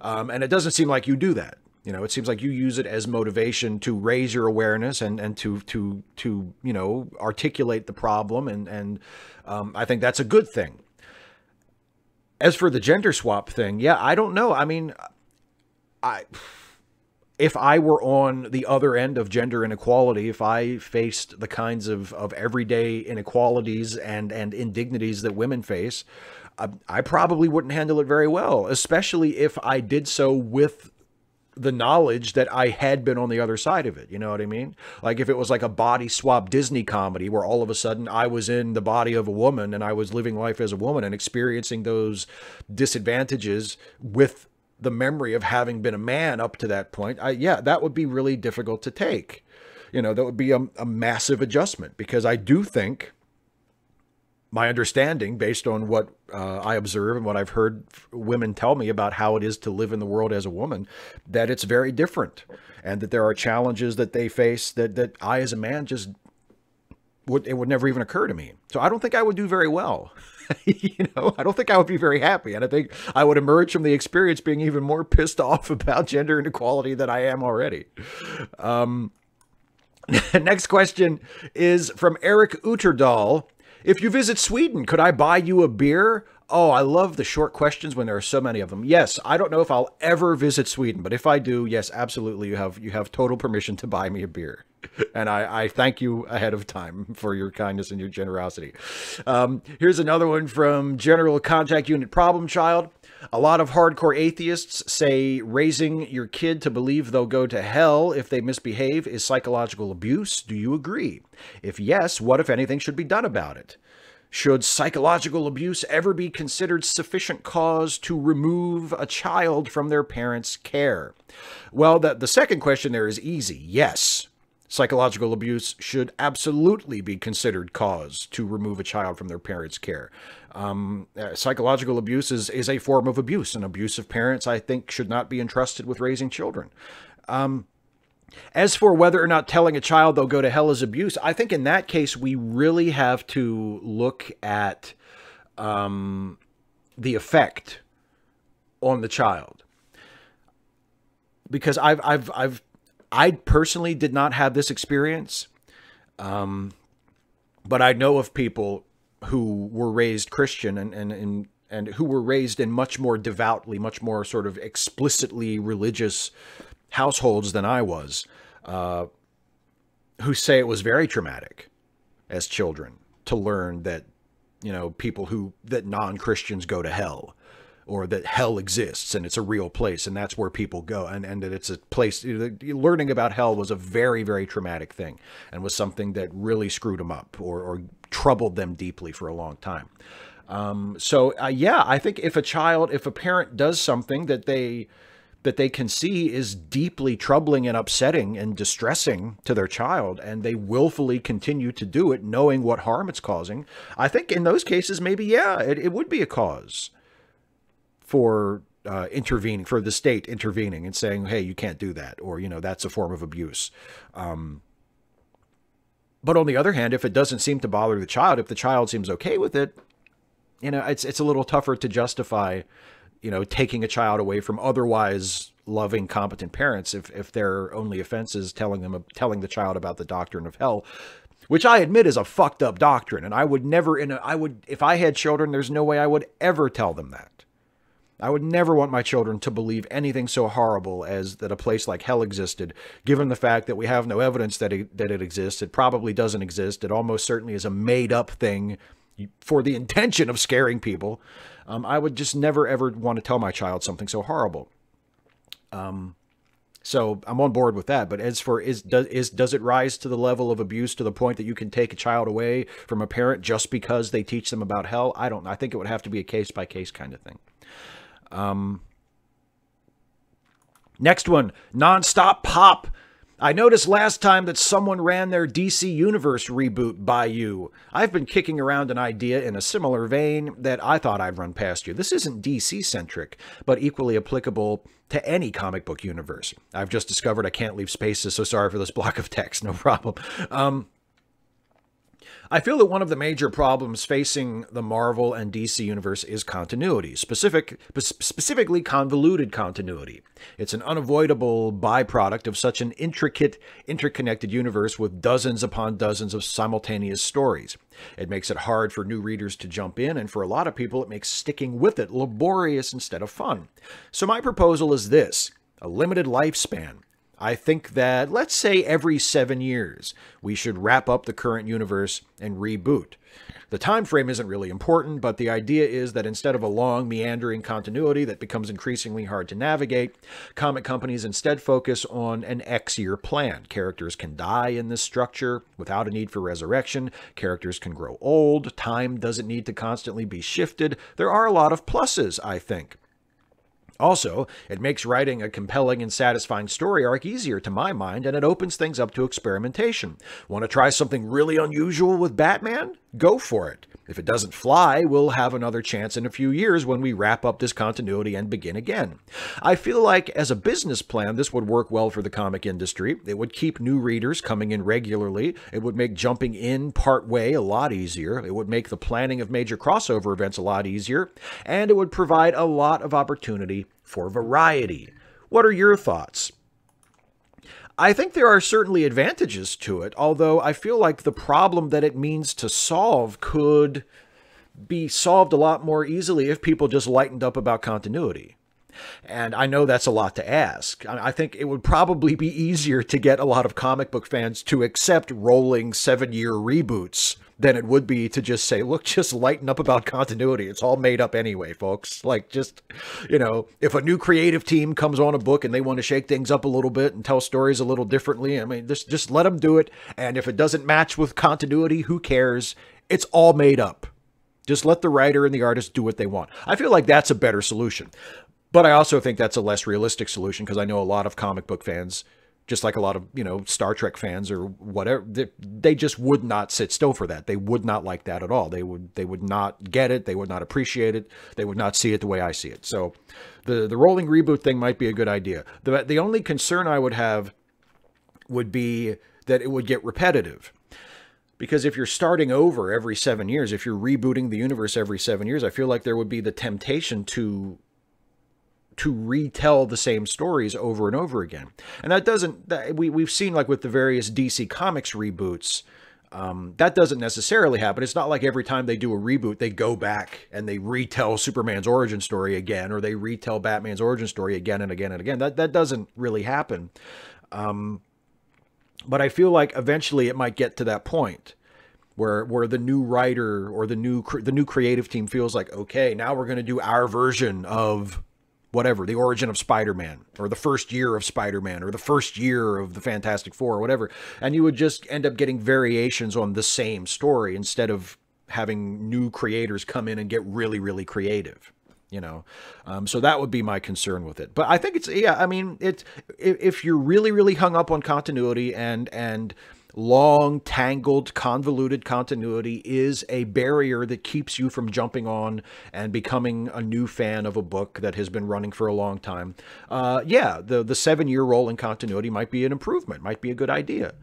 And it doesn't seem like you do that. You know, it seems like you use it as motivation to raise your awareness and to you know, articulate the problem. And I think that's a good thing. As for the gender swap thing, yeah, I don't know. I mean, if I were on the other end of gender inequality, if I faced the kinds of everyday inequalities and indignities that women face, I probably wouldn't handle it very well, especially if I did so with the knowledge that I had been on the other side of it. You know what I mean? Like if it was like a body swap Disney comedy where all of a sudden I was in the body of a woman and I was living life as a woman and experiencing those disadvantages with the memory of having been a man up to that point, yeah, that would be really difficult to take. You know, that would be a massive adjustment, because I do think my understanding, based on what I observe and what I've heard women tell me about how it is to live in the world as a woman, that it's very different, and that there are challenges that they face that I as a man just it would never even occur to me. So I don't think I would do very well. You know, I don't think I would be very happy. And I think I would emerge from the experience being even more pissed off about gender inequality than I am already. Next question is from Eric Uterdahl. If you visit Sweden, could I buy you a beer? Oh, I love the short questions when there are so many of them. Yes, I don't know if I'll ever visit Sweden, but if I do, yes, absolutely, you have total permission to buy me a beer. And I thank you ahead of time for your kindness and your generosity. Here's another one from General Contact Unit Problem Child. A lot of hardcore atheists say raising your kid to believe they'll go to hell if they misbehave is psychological abuse. Do you agree? If yes, what, if anything, should be done about it? Should psychological abuse ever be considered sufficient cause to remove a child from their parents' care? Well, the second question there is easy. Yes, psychological abuse should absolutely be considered cause to remove a child from their parents' care. Psychological abuse is a form of abuse, and abusive parents, I think, should not be entrusted with raising children. As for whether or not telling a child they'll go to hell is abuse, I think in that case, we really have to look at the effect on the child. Because I personally did not have this experience, but I know of people who were raised Christian and who were raised in much more devoutly, much more sort of explicitly religious households than I was, who say it was very traumatic as children to learn that, you know, that non-Christians go to hell, or that hell exists and it's a real place and that's where people go, and that it's a place. Learning about hell was a very, very traumatic thing and was something that really screwed them up or troubled them deeply for a long time. Yeah, I think if a parent does something that they can see is deeply troubling and upsetting and distressing to their child, and they willfully continue to do it knowing what harm it's causing, I think in those cases, maybe, yeah, it would be a cause for intervening, for the state intervening and saying, hey, you can't do that, or, you know, that's a form of abuse. But on the other hand, if it doesn't seem to bother the child, if the child seems okay with it, you know, it's a little tougher to justify, you know, taking a child away from otherwise loving, competent parents if their only offense is telling the child about the doctrine of hell, which I admit is a fucked up doctrine. And I would never, if I had children, there's no way I would ever tell them that. I would never want my children to believe anything so horrible as that a place like hell existed, given the fact that we have no evidence that it exists. It probably doesn't exist. It almost certainly is a made-up thing for the intention of scaring people. I would just never, ever want to tell my child something so horrible. So I'm on board with that. But as for does it rise to the level of abuse to the point that you can take a child away from a parent just because they teach them about hell? I don't know. I think it would have to be a case-by-case kind of thing. Next one, Nonstop Pop. I noticed last time that someone ran their DC Universe Reboot by you. I've been kicking around an idea in a similar vein that I thought I'd run past you. This isn't DC-centric, but equally applicable to any comic book universe. I've just discovered I can't leave spaces, so sorry for this block of text. No problem. I feel that one of the major problems facing the Marvel and DC universe is continuity, specifically convoluted continuity. It's an unavoidable byproduct of such an intricate, interconnected universe with dozens upon dozens of simultaneous stories. It makes it hard for new readers to jump in, and for a lot of people, it makes sticking with it laborious instead of fun. So my proposal is this: a limited lifespan. I think that, let's say every 7 years, we should wrap up the current universe and reboot. The time frame isn't really important, but the idea is that instead of a long, meandering continuity that becomes increasingly hard to navigate, comic companies instead focus on an X-year plan. Characters can die in this structure without a need for resurrection. Characters can grow old. Time doesn't need to constantly be shifted. There are a lot of pluses, I think. Also, it makes writing a compelling and satisfying story arc easier to my mind, and it opens things up to experimentation. Want to try something really unusual with Batman? Go for it. If it doesn't fly, we'll have another chance in a few years when we wrap up this continuity and begin again. I feel like, as a business plan, this would work well for the comic industry. It would keep new readers coming in regularly. It would make jumping in part way a lot easier. It would make the planning of major crossover events a lot easier. And it would provide a lot of opportunity for variety. What are your thoughts? I think there are certainly advantages to it, although I feel like the problem that it means to solve could be solved a lot more easily if people just lightened up about continuity. And I know that's a lot to ask. I think it would probably be easier to get a lot of comic book fans to accept rolling 7-year reboots than it would be to just say, look, just lighten up about continuity. It's all made up anyway, folks. Like, just, you know, if a new creative team comes on a book and they want to shake things up a little bit and tell stories a little differently, I mean, just let them do it. And if it doesn't match with continuity, who cares? It's all made up. Just let the writer and the artist do what they want. I feel like that's a better solution. But I also think that's a less realistic solution, because I know a lot of comic book fans, just like a lot of, you know, Star Trek fans or whatever, they just would not sit still for that. They would not like that at all. They would not get it. They would not appreciate it. They would not see it the way I see it. So the rolling reboot thing might be a good idea. The only concern I would have would be that it would get repetitive. Because if you're starting over every 7 years, if you're rebooting the universe every 7 years, I feel like there would be the temptation to retell the same stories over and over again. And that doesn't, we've seen, like with the various DC Comics reboots, that doesn't necessarily happen. It's not like every time they do a reboot, they go back and they retell Superman's origin story again, or they retell Batman's origin story again and again and again. That doesn't really happen. But I feel like eventually it might get to that point where the new writer or the new creative team feels like, okay, now we're going to do our version of whatever, the origin of Spider-Man, or the first year of Spider-Man, or the first year of the Fantastic Four, or whatever. And you would just end up getting variations on the same story instead of having new creators come in and get really, really creative, you know? So that would be my concern with it. But I think it's, yeah, I mean, if you're really, really hung up on continuity, and long, tangled, convoluted continuity is a barrier that keeps you from jumping on and becoming a new fan of a book that has been running for a long time. Yeah, the 7-year rolling continuity might be an improvement, might be a good idea.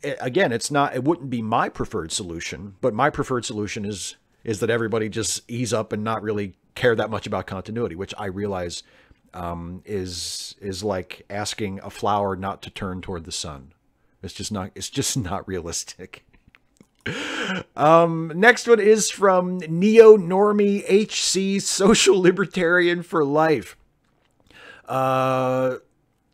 Again, it wouldn't be my preferred solution, but my preferred solution is that everybody just ease up and not really care that much about continuity, which I realize is like asking a flower not to turn toward the sun. It's just not realistic. Next one is from Neo Normie HC, Social Libertarian for Life.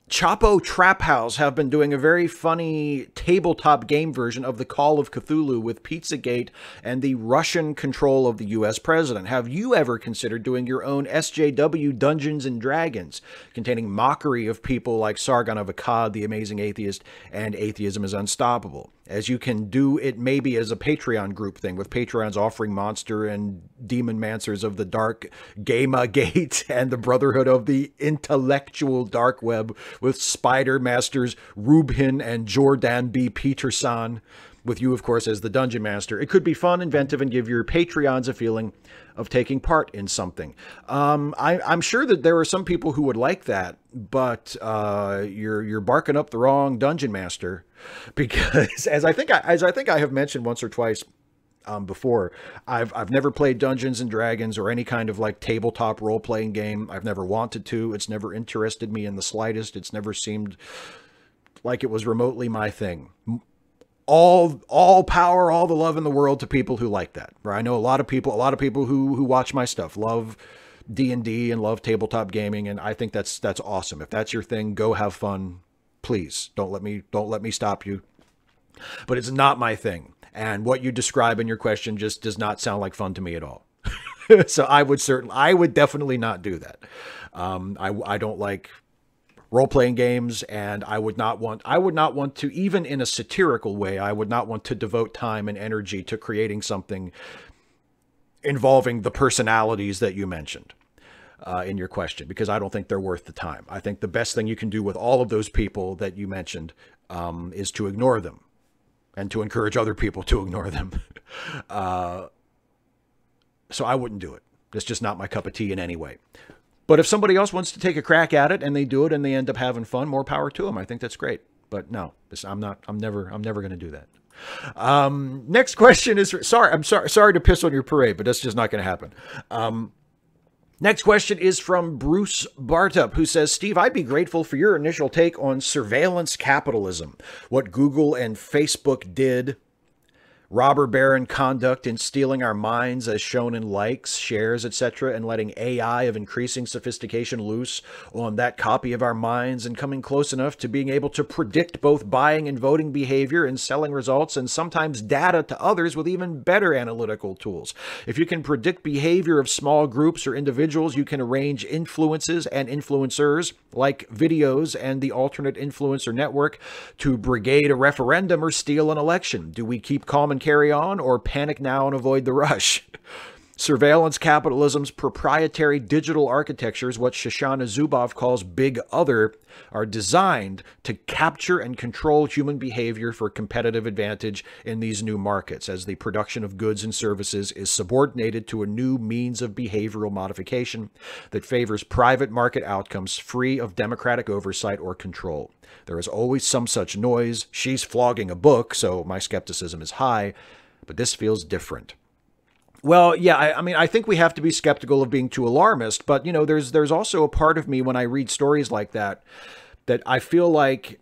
Chapo Trap House have been doing a very funny tabletop game version of the Call of Cthulhu with Pizzagate and the Russian control of the U.S. president. Have you ever considered doing your own SJW Dungeons and Dragons, containing mockery of people like Sargon of Akkad, the Amazing Atheist, and Atheism is Unstoppable? As you can do it maybe as a Patreon group thing, with Patreons offering Monster and Demon Mancers of the Dark Gama Gate and the Brotherhood of the Intellectual Dark Web, with Spider Masters Rubin and Jordan B. Peterson, with you, of course, as the Dungeon Master. It could be fun, inventive, and give your Patreons a feeling of taking part in something. I'm sure that there are some people who would like that, but you're barking up the wrong Dungeon Master, because as I think I have mentioned once or twice before, I've never played Dungeons and Dragons or any kind of like tabletop role-playing game. I've never wanted to. It's never interested me in the slightest. It's never seemed like it was remotely my thing. All power, all the love in the world to people who like that. Right? I know a lot of people who watch my stuff love D&D and love tabletop gaming, and I think that's awesome. If that's your thing, go have fun. Please don't let me stop you. But it's not my thing. And what you describe in your question just does not sound like fun to me at all. So I would definitely not do that. I don't like role-playing games, and I would not want to, even in a satirical way, I would not want to devote time and energy to creating something involving the personalities that you mentioned in your question, because I don't think they're worth the time. I think the best thing you can do with all of those people that you mentioned is to ignore them, and to encourage other people to ignore them. So I wouldn't do it. It's just not my cup of tea in any way. But if somebody else wants to take a crack at it and they do it and they end up having fun, more power to them. I think that's great. But no, I'm never going to do that. Next question is, sorry to piss on your parade, but that's just not going to happen. Next question is from Bruce Bartup, who says, Steve, I'd be grateful for your initial take on surveillance capitalism, what Google and Facebook did, robber baron conduct in stealing our minds as shown in likes, shares, etc., and letting AI of increasing sophistication loose on that copy of our minds and coming close enough to being able to predict both buying and voting behavior and selling results and sometimes data to others with even better analytical tools. If you can predict behavior of small groups or individuals, you can arrange influences and influencers like videos and the alternate influencer network to brigade a referendum or steal an election. Do we keep calm and carry on, or panic now and avoid the rush? Surveillance capitalism's proprietary digital architectures, what Shoshana Zuboff calls Big Other, are designed to capture and control human behavior for competitive advantage in these new markets, as the production of goods and services is subordinated to a new means of behavioral modification that favors private market outcomes free of democratic oversight or control. There is always some such noise. She's flogging a book, so my skepticism is high, but this feels different. Well, yeah, I mean, I think we have to be skeptical of being too alarmist, but, you know, there's also a part of me when I read stories like that, that I feel like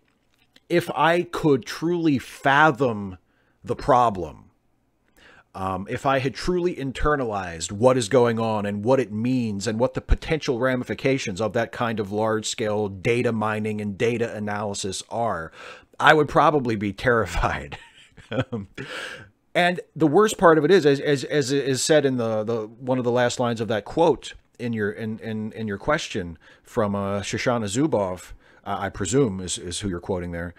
if I could truly fathom the problem, if I had truly internalized what is going on and what it means and what the potential ramifications of that kind of large-scale data mining and data analysis are, I would probably be terrified. And the worst part of it is, as is said in the one of the last lines of that quote in your question from Shoshana Zuboff, I presume is who you're quoting there.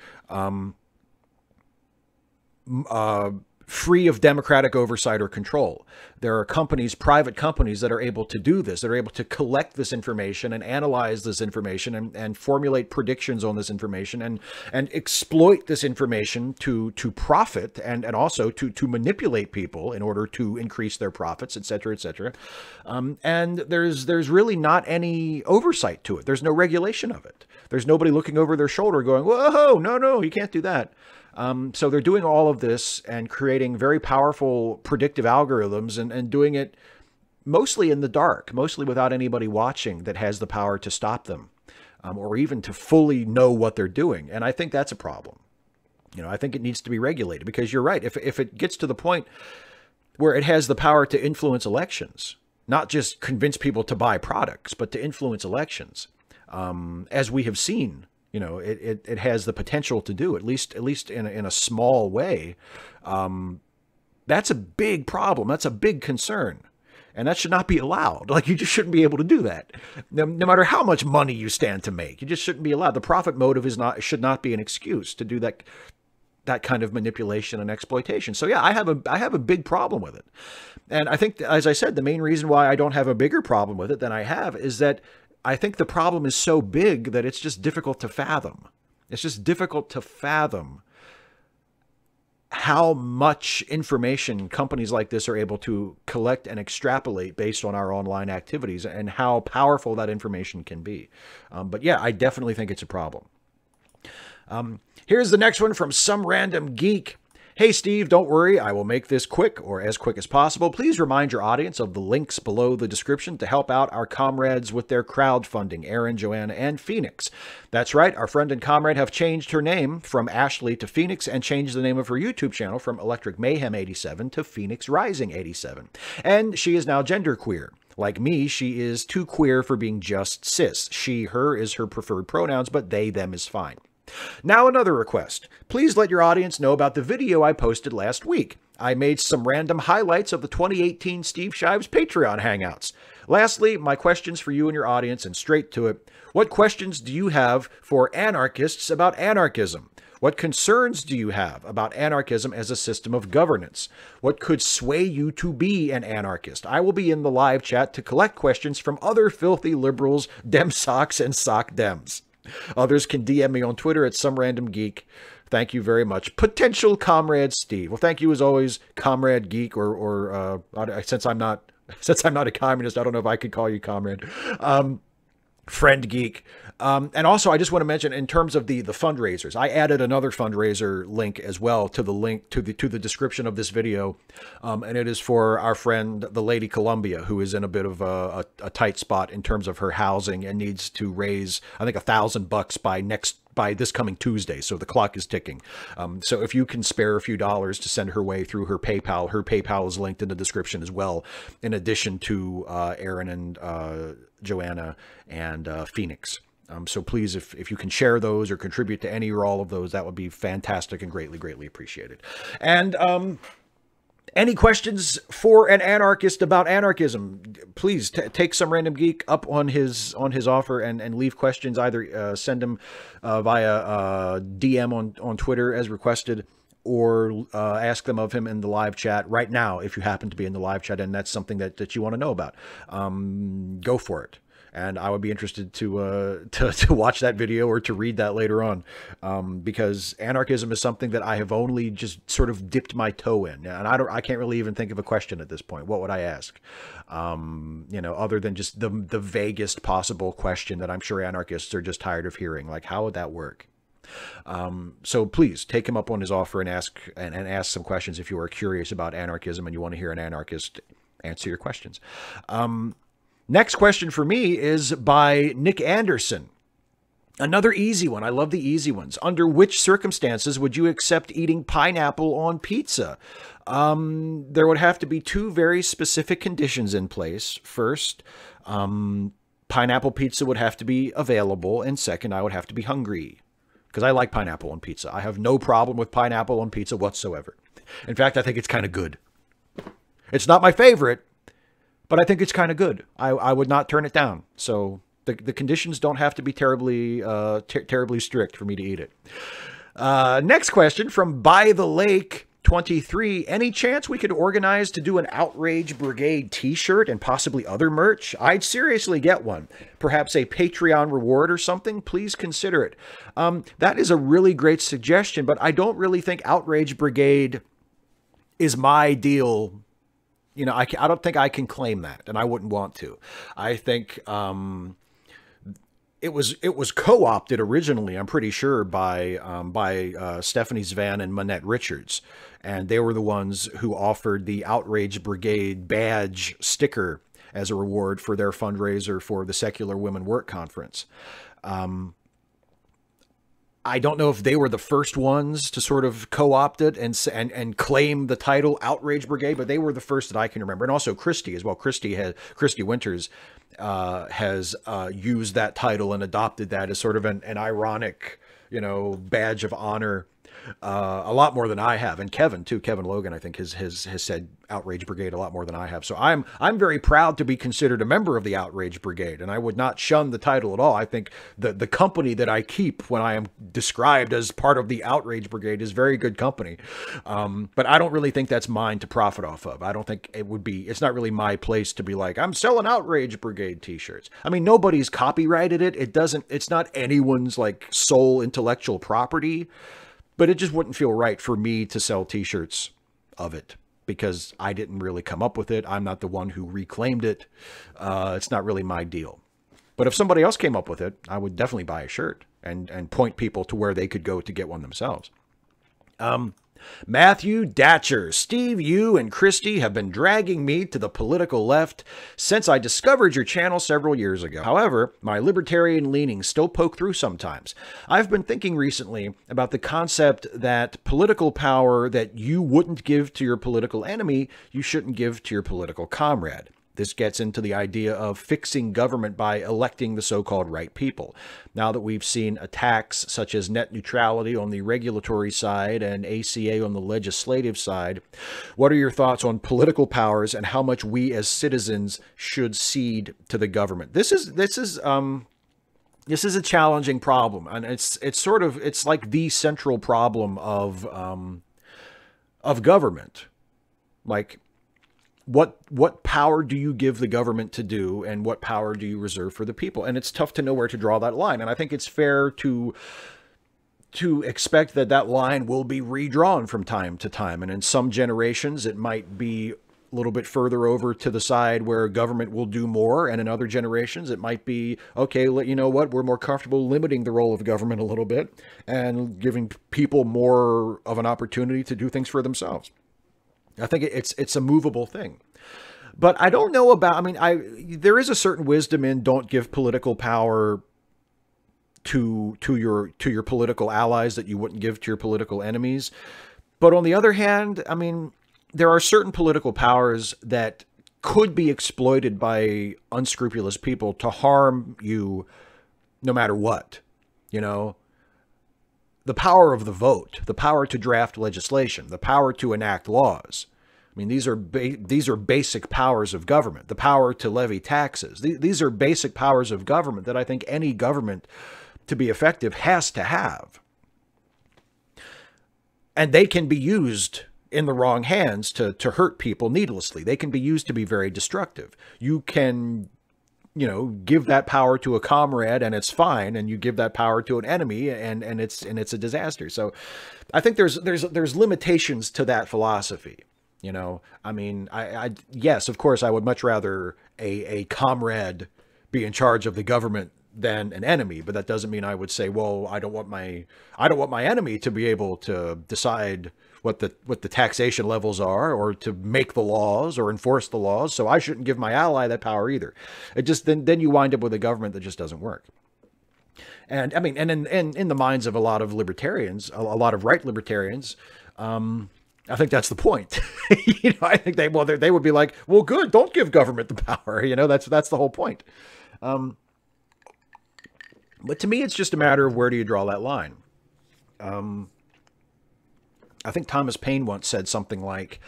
Free of democratic oversight or control. There are companies, private companies, that are able to do this. They're able to collect this information and analyze this information and formulate predictions on this information and exploit this information to profit and also to manipulate people in order to increase their profits, et cetera, et cetera. And there's really not any oversight to it. There's no regulation of it. There's nobody looking over their shoulder going, whoa, no, you can't do that. So they're doing all of this and creating very powerful predictive algorithms and doing it mostly in the dark, mostly without anybody watching that has the power to stop them or even to fully know what they're doing. And I think that's a problem. You know, I think it needs to be regulated because you're right. If it gets to the point where it has the power to influence elections, not just convince people to buy products, but to influence elections, as we have seen. You know, it has the potential to do, at least in a small way. That's a big problem. That's a big concern. And that should not be allowed. Like, you just shouldn't be able to do that. No matter how much money you stand to make, you just shouldn't be allowed. The profit motive should not be an excuse to do that kind of manipulation and exploitation. So yeah, I have a big problem with it. And I think, as I said, the main reason why I don't have a bigger problem with it than I have is that I think the problem is so big that it's just difficult to fathom. It's just difficult to fathom how much information companies like this are able to collect and extrapolate based on our online activities and how powerful that information can be. But yeah, I definitely think it's a problem. Here's the next one from some random geek. Hey, Steve, don't worry. I will make this quick or as quick as possible. Please remind your audience of the links below the description to help out our comrades with their crowdfunding, Aaron, Joanne, and Phoenix. That's right. Our friend and comrade have changed her name from Ashley to Phoenix and changed the name of her YouTube channel from Electric Mayhem 87 to Phoenix Rising 87. And she is now genderqueer. Like me, she is too queer for being just cis. She, her is her preferred pronouns, but they, them is fine. Now another request. Please let your audience know about the video I posted last week. I made some random highlights of the 2018 Steve Shives Patreon Hangouts. Lastly, my questions for you and your audience, and straight to it. What questions do you have for anarchists about anarchism? What concerns do you have about anarchism as a system of governance? What could sway you to be an anarchist? I will be in the live chat to collect questions from other filthy liberals, dem socks, and sock dems. Others can DM me on Twitter at somerandomgeek. Thank you very much. Potential Comrade Steve. Well, thank you as always, Comrade Geek, or since I'm not a communist, I don't know if I could call you comrade. Friend Geek. And also, I just want to mention, in terms of the fundraisers, I added another fundraiser link as well to the link to the description of this video, and it is for our friend, the Lady Columbia, who is in a bit of a tight spot in terms of her housing and needs to raise, I think, $1,000 by this coming Tuesday. So the clock is ticking. So if you can spare a few dollars to send her way through her PayPal is linked in the description as well, in addition to Aaron and Joanna and Phoenix. So please, if you can share those or contribute to any or all of those, that would be fantastic and greatly, greatly appreciated. And any questions for an anarchist about anarchism, please take some random geek up on his offer and leave questions. Either send them via DM on Twitter as requested, or ask them of him in the live chat right now if you happen to be in the live chat and that's something that you want to know about. Go for it. And I would be interested to watch that video or to read that later on, because anarchism is something that I have only just sort of dipped my toe in, and I can't really even think of a question at this point. What would I ask? You know, other than just the vaguest possible question that I'm sure anarchists are just tired of hearing, like how would that work? So please take him up on his offer and ask some questions if you are curious about anarchism and you want to hear an anarchist answer your questions. Next question for me is by Nick Anderson. Another easy one. I love the easy ones. Under which circumstances would you accept eating pineapple on pizza? There would have to be two very specific conditions in place. First, pineapple pizza would have to be available. And second, I would have to be hungry, because I like pineapple on pizza. I have no problem with pineapple on pizza whatsoever. In fact, I think it's kind of good. It's not my favorite, but I think it's kind of good. I would not turn it down. So the conditions don't have to be terribly strict for me to eat it. Next question from By the Lake 23. Any chance we could organize to do an Outrage Brigade t-shirt and possibly other merch? I'd seriously get one. Perhaps a Patreon reward or something? Please consider it. That is a really great suggestion, but I don't really think Outrage Brigade is my deal. You know, I don't think I can claim that, and I wouldn't want to. I think it was co-opted originally, I'm pretty sure, by Stephanie Zvan and Manette Richards, and they were the ones who offered the Outrage Brigade badge sticker as a reward for their fundraiser for the Secular Women Work Conference. I don't know if they were the first ones to sort of co-opt it and claim the title Outrage Brigade, but they were the first that I can remember. And also Christie as well. Christie Winters has used that title and adopted that as sort of an ironic, you know, badge of honor, a lot more than I have. And Kevin too, Kevin Logan, I think has said Outrage Brigade a lot more than I have. So I'm very proud to be considered a member of the Outrage Brigade, and I would not shun the title at all. I think the company that I keep when I am described as part of the Outrage Brigade is very good company. But I don't really think that's mine to profit off of. I don't think it's not really my place to be like, I'm selling Outrage Brigade t-shirts. I mean, nobody's copyrighted it. It's not anyone's like sole intellectual property. But it just wouldn't feel right for me to sell t-shirts of it, because I didn't really come up with it. I'm not the one who reclaimed it. It's not really my deal. But if somebody else came up with it, I would definitely buy a shirt and point people to where they could go to get one themselves. Matthew Datcher. Steve, you and Christy have been dragging me to the political left since I discovered your channel several years ago. However, my libertarian leanings still poke through sometimes. I've been thinking recently about the concept that political power that you wouldn't give to your political enemy, you shouldn't give to your political comrade. This gets into the idea of fixing government by electing the so-called right people. Now that we've seen attacks such as net neutrality on the regulatory side and ACA on the legislative side, what are your thoughts on political powers and how much we as citizens should cede to the government? This is a challenging problem, and it's like the central problem of government. Like, what power do you give the government to do, and what power do you reserve for the people? And it's tough to know where to draw that line. And I think it's fair to expect that line will be redrawn from time to time. And in some generations, it might be a little bit further over to the side where government will do more, and in other generations it might be, okay, you know what, we're more comfortable limiting the role of government a little bit and giving people more of an opportunity to do things for themselves. I think it's a movable thing. But I don't know about, I mean, there is a certain wisdom in don't give political power to your political allies that you wouldn't give to your political enemies. But on the other hand, I mean, there are certain political powers that could be exploited by unscrupulous people to harm you no matter what. You know, the power of the vote, the power to draft legislation, the power to enact laws. I mean, these are basic powers of government. The power to levy taxes. These are basic powers of government that I think any government, to be effective, has to have. And they can be used in the wrong hands to hurt people needlessly. They can be used to be very destructive. You can, you know, give that power to a comrade and it's fine, and you give that power to an enemy and it's a disaster. So I think there's limitations to that philosophy. You know, I mean, yes, of course, I would much rather a comrade be in charge of the government than an enemy, but that doesn't mean I would say, well, I don't want my enemy to be able to decide what the taxation levels are, or to make the laws or enforce the laws. So I shouldn't give my ally that power either. It just, then you wind up with a government that just doesn't work. And I mean, and in the minds of a lot of libertarians, a lot of right libertarians, I think that's the point. You know, I think they would be like, well, good, don't give government the power. You know, that's the whole point. But to me, it's just a matter of where do you draw that line. I think Thomas Paine once said something like,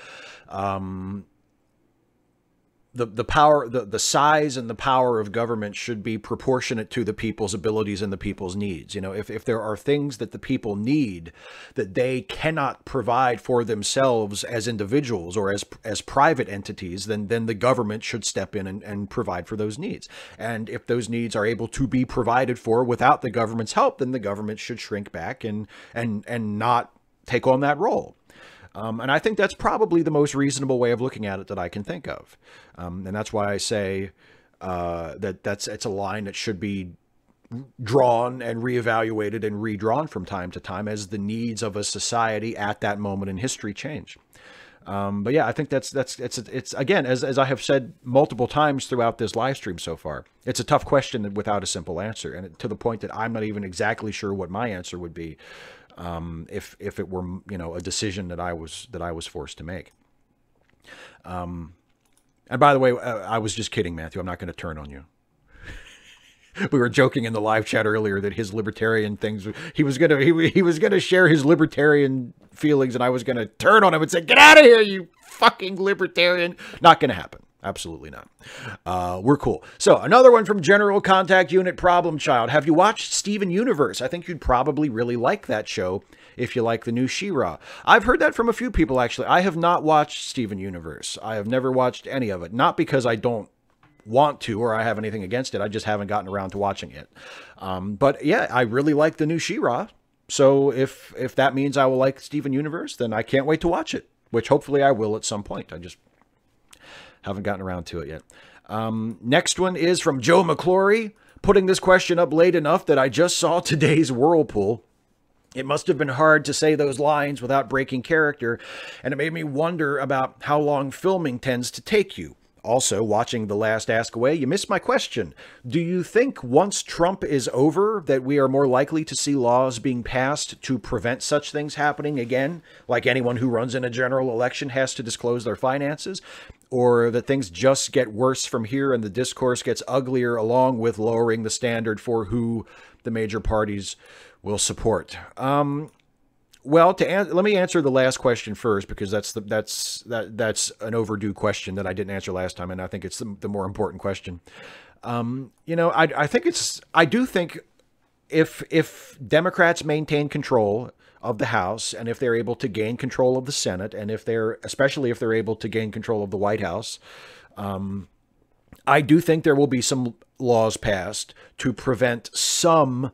the power, the size and the power of government should be proportionate to the people's abilities and the people's needs. You know, if there are things that the people need that they cannot provide for themselves as individuals or as private entities, then the government should step in and provide for those needs. And if those needs are able to be provided for without the government's help, then the government should shrink back and not take on that role. And I think that's probably the most reasonable way of looking at it that I can think of. And that's why I say it's a line that should be drawn and reevaluated and redrawn from time to time as the needs of a society at that moment in history change. But yeah, I think it's again, as I have said multiple times throughout this live stream so far, it's a tough question without a simple answer, and to the point that I'm not even exactly sure what my answer would be. If it were, you know, a decision that I was forced to make. And by the way, I was just kidding, Matthew. I'm not going to turn on you. We were joking in the live chat earlier that his libertarian things, he was gonna share his libertarian feelings, and I was gonna turn on him and say, "Get out of here, you fucking libertarian!" Not gonna happen. Absolutely not. We're cool. So another one from General Contact Unit Problem Child. Have you watched Steven Universe? I think you'd probably really like that show if you like the new She-Ra. I've heard that from a few people, actually. I have not watched Steven Universe. I have never watched any of it. Not because I don't want to or I have anything against it. I just haven't gotten around to watching it. But yeah, I really like the new She-Ra. So if that means I will like Steven Universe, then I can't wait to watch it, which hopefully I will at some point. I just haven't gotten around to it yet. Next one is from Joe McLaury, putting this question up late enough that I just saw today's Whirlpool. It must have been hard to say those lines without breaking character, and it made me wonder about how long filming tends to take you. Also, watching the last Ask Away, you missed my question. Do you think once Trump is over that we are more likely to see laws being passed to prevent such things happening again? Like anyone who runs in a general election has to disclose their finances? Or that things just get worse from here and the discourse gets uglier along with lowering the standard for who the major parties will support? Well, let me answer the last question first, because that's an overdue question that I didn't answer last time, and I think it's the more important question. You know, I do think if Democrats maintain control of the House, and if they're able to gain control of the Senate, and especially if they're able to gain control of the White House, I do think there will be some laws passed to prevent some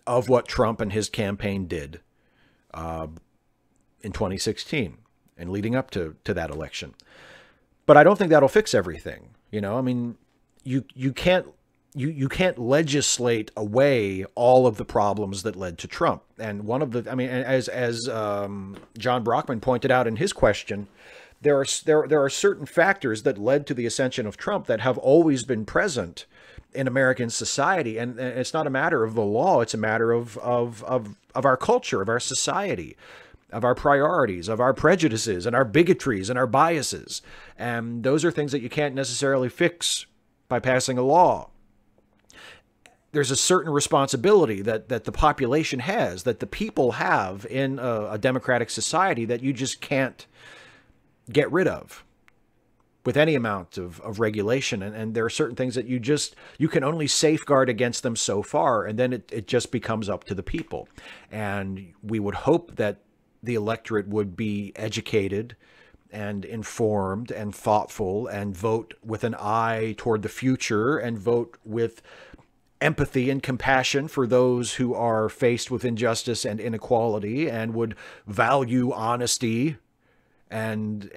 of what Trump and his campaign did in 2016 and leading up to that election. But I don't think that'll fix everything. You know, I mean, you can't legislate away all of the problems that led to Trump. And one of the, I mean, as John Brockman pointed out in his question, there are certain factors that led to the ascension of Trump that have always been present in American society, and it's not a matter of the law; it's a matter of our culture, of our society, of our priorities, of our prejudices, and our bigotries and our biases. And those are things that you can't necessarily fix by passing a law. There's a certain responsibility that the population has, that the people have in a democratic society, that you just can't get rid of with any amount of regulation. And there are certain things that you can only safeguard against them so far, and then it just becomes up to the people. And we would hope that the electorate would be educated and informed and thoughtful and vote with an eye toward the future and vote with empathy and compassion for those who are faced with injustice and inequality, and would value honesty and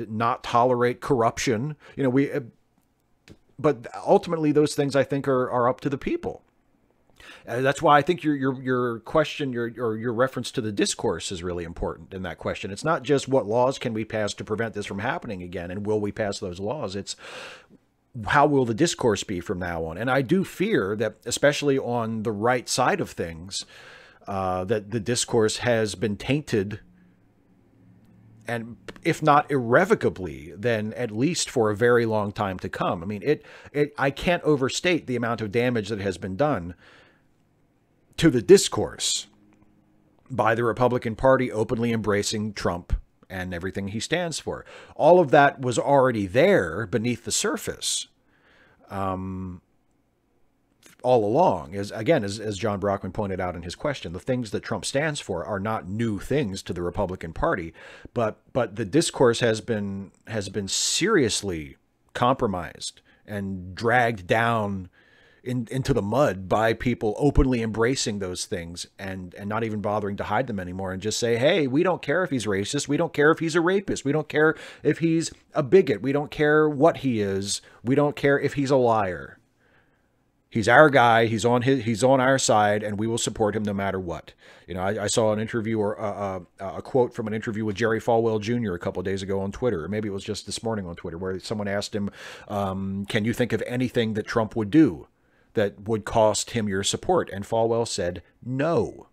not tolerate corruption. You know, but ultimately those things I think are up to the people. That's why I think your question, your reference to the discourse is really important in that question. It's not just what laws can we pass to prevent this from happening again, and will we pass those laws? It's how will the discourse be from now on? And I do fear that, especially on the right side of things, that the discourse has been tainted, and if not irrevocably, then at least for a very long time to come. I mean, I can't overstate the amount of damage that has been done to the discourse by the Republican Party openly embracing Trump and everything he stands for. All of that was already there beneath the surface all along. As John Brockman pointed out in his question, the things that Trump stands for are not new things to the Republican Party, but the discourse has been seriously compromised and dragged down into the mud by people openly embracing those things and not even bothering to hide them anymore, and just say, hey, we don't care if he's racist. We don't care if he's a rapist. We don't care if he's a bigot. We don't care what he is. We don't care if he's a liar. He's our guy. He's on our side, and we will support him no matter what. You know, I saw an interview or a quote from an interview with Jerry Falwell Jr. a couple of days ago on Twitter, or maybe it was just this morning on Twitter, where someone asked him, can you think of anything that Trump would do that would cost him your support? And Falwell said, no.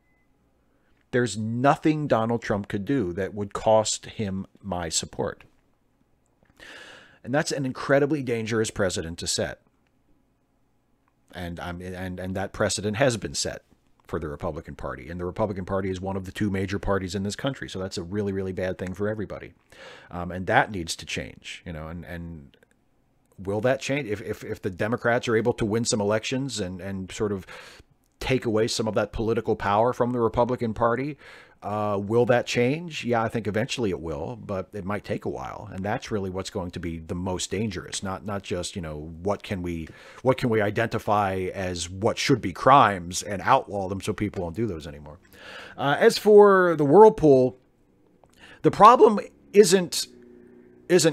There's nothing Donald Trump could do that would cost him my support. And that's an incredibly dangerous precedent to set. And that precedent has been set for the Republican Party. And the Republican Party is one of the two major parties in this country. So that's a really, really bad thing for everybody. And that needs to change, you know, and will that change? If the Democrats are able to win some elections and sort of take away some of that political power from the Republican Party, will that change? Yeah, I think eventually it will, but it might take a while. And that's really what's going to be the most dangerous. Not just, you know, what can we identify as what should be crimes and outlaw them so people won't do those anymore. As for the whirlpool, the problem isn't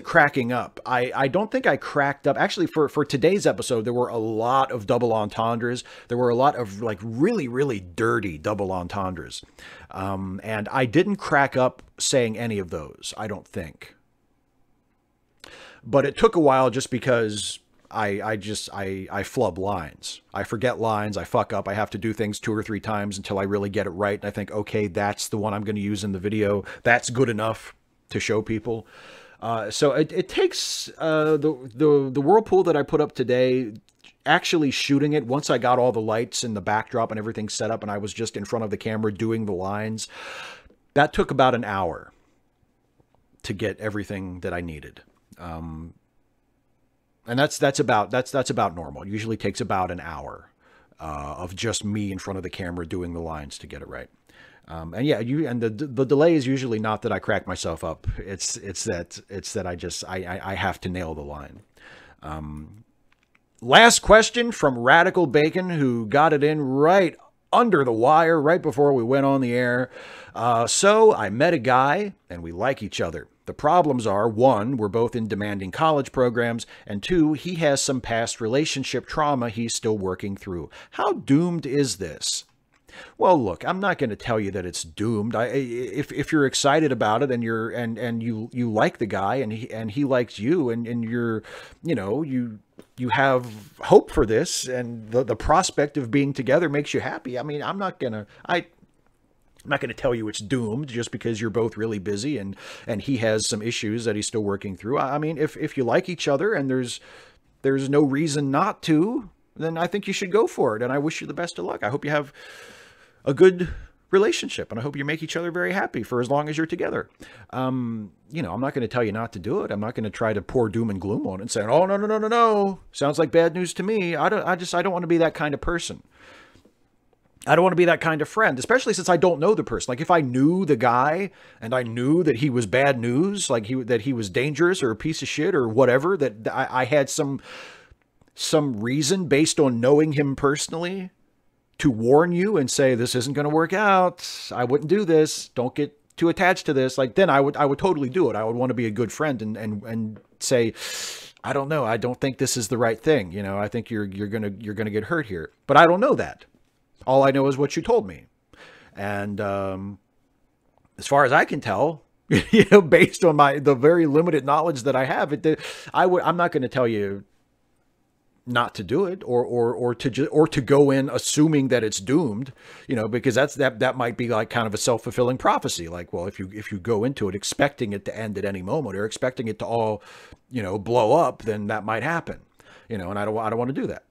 cracking up. I don't think I cracked up. Actually, for today's episode, there were a lot of double entendres. There were a lot of like really, really dirty double entendres. And I didn't crack up saying any of those, I don't think. But it took a while just because I flub lines. I forget lines. I fuck up. I have to do things 2 or 3 times until I really get it right. And I think, okay, that's the one I'm going to use in the video. That's good enough to show people. So it takes the whirlpool that I put up today, actually shooting it, once I got all the lights and the backdrop and everything set up and I was just in front of the camera doing the lines, that took about an hour to get everything that I needed. And that's about normal. It usually takes about an hour of just me in front of the camera doing the lines to get it right. And yeah, the delay is usually not that I crack myself up. It's that I have to nail the line. Last question from Radical Bacon, who got it in right under the wire, right before we went on the air. So I met a guy and we like each other. The problems are, one, we're both in demanding college programs, and two, he has some past relationship trauma he's still working through. How doomed is this? Well, look, I'm not going to tell you that it's doomed. If you're excited about it and you like the guy and he likes you and you're, you have hope for this and the prospect of being together makes you happy. I mean, I'm not going to tell you it's doomed just because you're both really busy and he has some issues that he's still working through. I mean, if you like each other and there's no reason not to, then I think you should go for it. And I wish you the best of luck. I hope you have a good relationship and I hope you make each other very happy for as long as you're together. I'm not going to tell you not to do it. I'm not going to try to pour doom and gloom on it and say, oh, no. Sounds like bad news to me. I don't want to be that kind of person. I don't want to be that kind of friend, especially since I don't know the person. Like if I knew the guy and I knew that he was bad news, like that he was dangerous or a piece of shit or whatever, that I had some reason based on knowing him personally to warn you and say, this isn't going to work out. I wouldn't do this. Don't get too attached to this. Like then I would totally do it. I would want to be a good friend and say, I don't know. I don't think this is the right thing. I think you're going to get hurt here, but I don't know that. All I know is what you told me. And as far as I can tell, based on the very limited knowledge that I have, I'm not going to tell you not to do it or to go in assuming that it's doomed, because that might be like kind of a self-fulfilling prophecy. Like, well, if you go into it expecting it to end at any moment or expecting it to all, blow up, then that might happen, and I don't want to do that.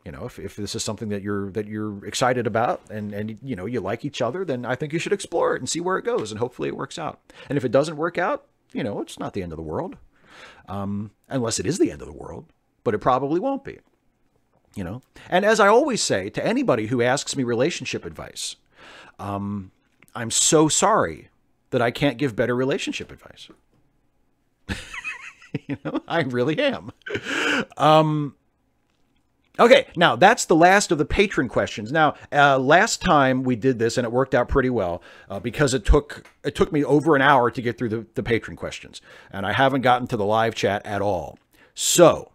If this is something that you're excited about and you like each other, then I think you should explore it and see where it goes. And hopefully it works out. And if it doesn't work out, it's not the end of the world, unless it is the end of the world, but it probably won't be, And as I always say to anybody who asks me relationship advice, I'm so sorry that I can't give better relationship advice. I really am. Okay, now that's the last of the patron questions. Now, last time we did this and it worked out pretty well because it took me over an hour to get through the patron questions, and I haven't gotten to the live chat at all. So,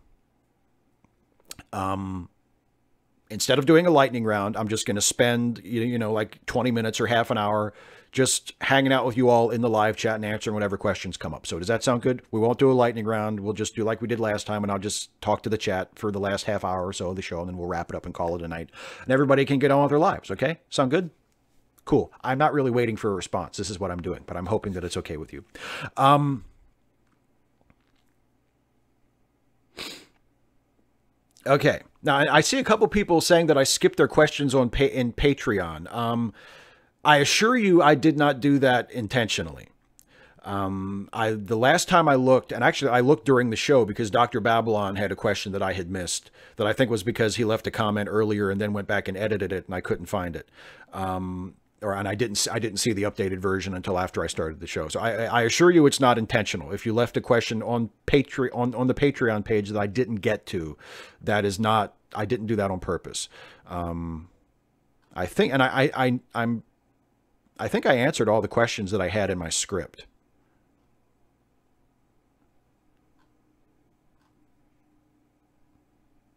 instead of doing a lightning round, I'm just going to spend like 20 minutes or half an hour just hanging out with you all in the live chat and answering whatever questions come up. So does that sound good? We won't do a lightning round. We'll just do like we did last time, and I'll just talk to the chat for the last half hour or so of the show, and then we'll wrap it up and call it a night. And everybody can get on with their lives, okay? Sound good? Cool. I'm not really waiting for a response. This is what I'm doing, but I'm hoping that it's okay with you. Okay. Now, I see a couple people saying that I skipped their questions in Patreon. I assure you I did not do that intentionally. The last time I looked, and actually I looked during the show because Dr. Babylon had a question that I had missed that I think was because he left a comment earlier and then went back and edited it and I couldn't find it. And I didn't see the updated version until after I started the show. So I assure you it's not intentional. If you left a question on Patreon, on the Patreon page that I didn't get to, that is not, I didn't do that on purpose. I think, and I think I answered all the questions that I had in my script.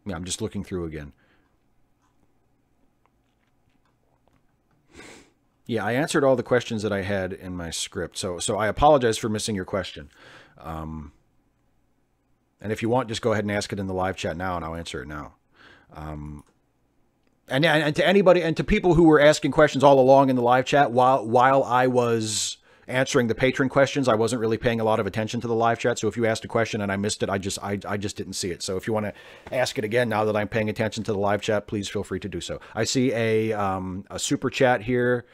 Yeah, I'm just looking through again. Yeah, I answered all the questions that I had in my script. So I apologize for missing your question. And if you want, just go ahead and ask it in the live chat now, and I'll answer it now. And to anybody and to people who were asking questions all along in the live chat while I was answering the patron questions, I wasn't really paying a lot of attention to the live chat. So if you asked a question and I missed it, I just didn't see it. So if you want to ask it again now that I'm paying attention to the live chat, please feel free to do so. I see a super chat here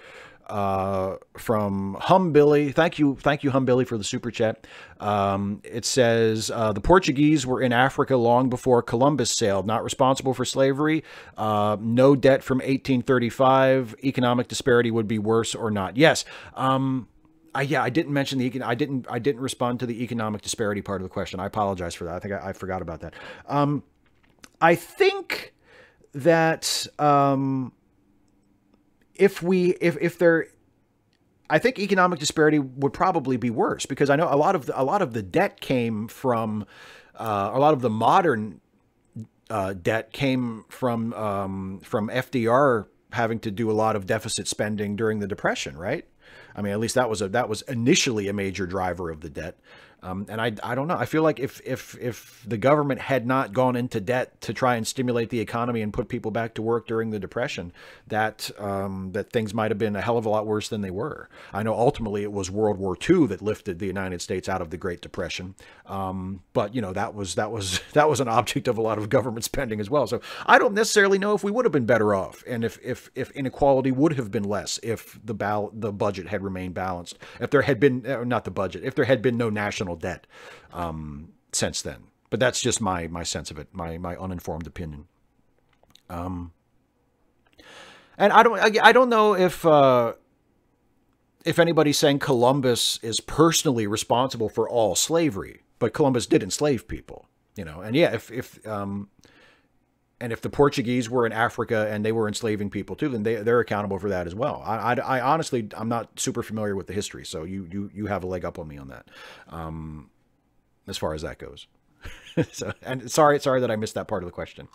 from Humbilly. Thank you, Humbilly, for the super chat. It says, the Portuguese were in Africa long before Columbus sailed, not responsible for slavery, no debt from 1835, economic disparity would be worse or not. Yes. Yeah, I didn't mention I didn't respond to the economic disparity part of the question. I apologize for that. I think I forgot about that. I think that, I think economic disparity would probably be worse, because I know a lot of the debt came from a lot of the modern debt came from FDR having to do a lot of deficit spending during the Depression, right? I mean, at least that was initially a major driver of the debt. And I don't know. I feel like if the government had not gone into debt to try and stimulate the economy and put people back to work during the Depression, that things might have been a hell of a lot worse than they were. I know ultimately it was World War II that lifted the United States out of the Great Depression. But you know, that was an object of a lot of government spending as well. So I don't necessarily know if we would have been better off, and if inequality would have been less if the budget had remained balanced. If there had been not the budget, if there had been no national debt since then. But that's just my sense of it, my uninformed opinion. And I don't know if anybody's saying Columbus is personally responsible for all slavery, but Columbus did enslave people, you know. And yeah, if the Portuguese were in Africa and they were enslaving people too, then they're accountable for that as well. I honestly, I'm not super familiar with the history, so you have a leg up on me on that, as far as that goes. So, and sorry that I missed that part of the question.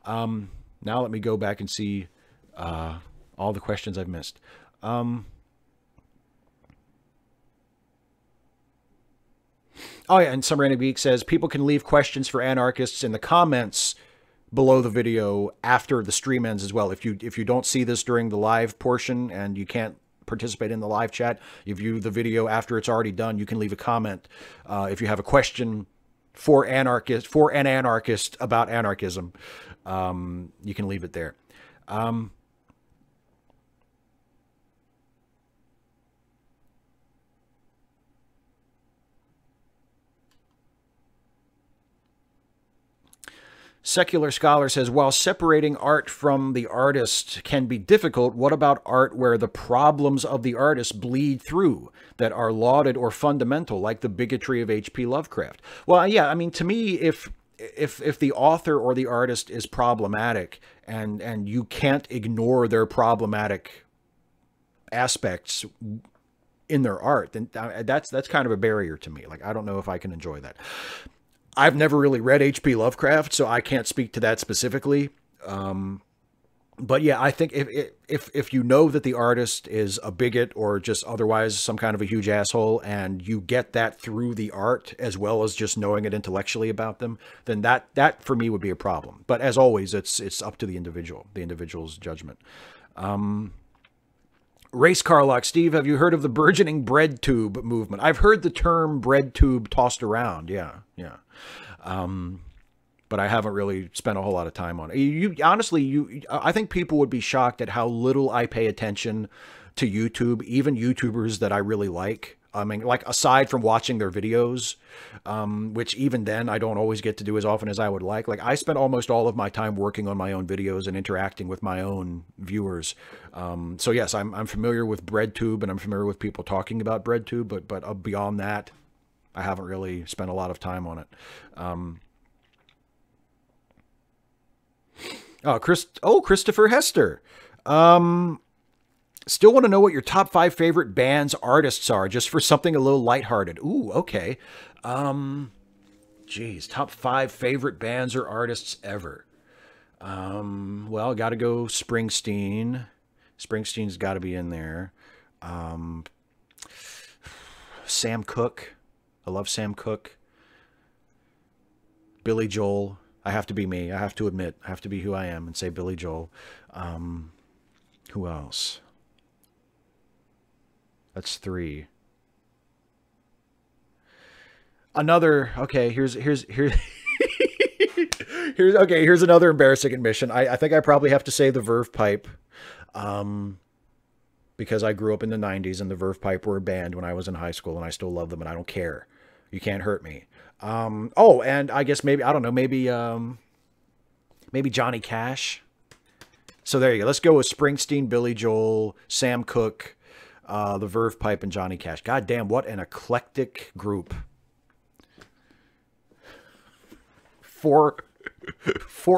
Now let me go back and see all the questions I've missed. Oh yeah, and Some Random Geek says people can leave questions for anarchists in the comments below the video after the stream ends as well. If you don't see this during the live portion and you can't participate in the live chat, you view the video after it's already done, you can leave a comment if you have a question for an anarchist about anarchism. You can leave it there. Secular Scholar says, while separating art from the artist can be difficult, what about art where the problems of the artist bleed through, that are lauded or fundamental, like the bigotry of H.P. Lovecraft? Well, yeah, I mean, to me, if the author or the artist is problematic and you can't ignore their problematic aspects in their art, then that's kind of a barrier to me. Like, I don't know if I can enjoy that. I've never really read H.P. Lovecraft, so I can't speak to that specifically. But yeah, I think if you know that the artist is a bigot or just otherwise some kind of a huge asshole, and you get that through the art as well as just knowing it intellectually about them, then that for me would be a problem. But as always, it's up to the individual's judgment. Race Carlock, Steve, have you heard of the burgeoning bread tube movement? I've heard the term bread tube tossed around. Yeah. But I haven't really spent a whole lot of time on it. Honestly, I think people would be shocked at how little I pay attention to YouTube, even YouTubers that I really like. I mean, like, aside from watching their videos, which even then I don't always get to do as often as I would like. Like, I spend almost all of my time working on my own videos and interacting with my own viewers. So yes, I'm familiar with BreadTube, and I'm familiar with people talking about BreadTube, but beyond that, I haven't really spent a lot of time on it. Christopher Hester. Still want to know what your top 5 favorite bands, artists are, just for something a little lighthearted. Ooh, okay. Geez, top 5 favorite bands or artists ever. Well, got to go Springsteen. Springsteen's got to be in there. Sam Cooke. I love Sam Cooke. Billy Joel. I have to be me. I have to admit. I have to be who I am and say Billy Joel. Who else? That's 3. Another. Okay, here's here's another embarrassing admission. I think I probably have to say the Verve Pipe. Because I grew up in the 90s and the Verve Pipe were a band when I was in high school, and I still love them and I don't care. You can't hurt me. And I guess maybe, I don't know, maybe Johnny Cash. So there you go. Let's go with Springsteen, Billy Joel, Sam Cooke, the Verve Pipe, and Johnny Cash. God damn, what an eclectic group. Four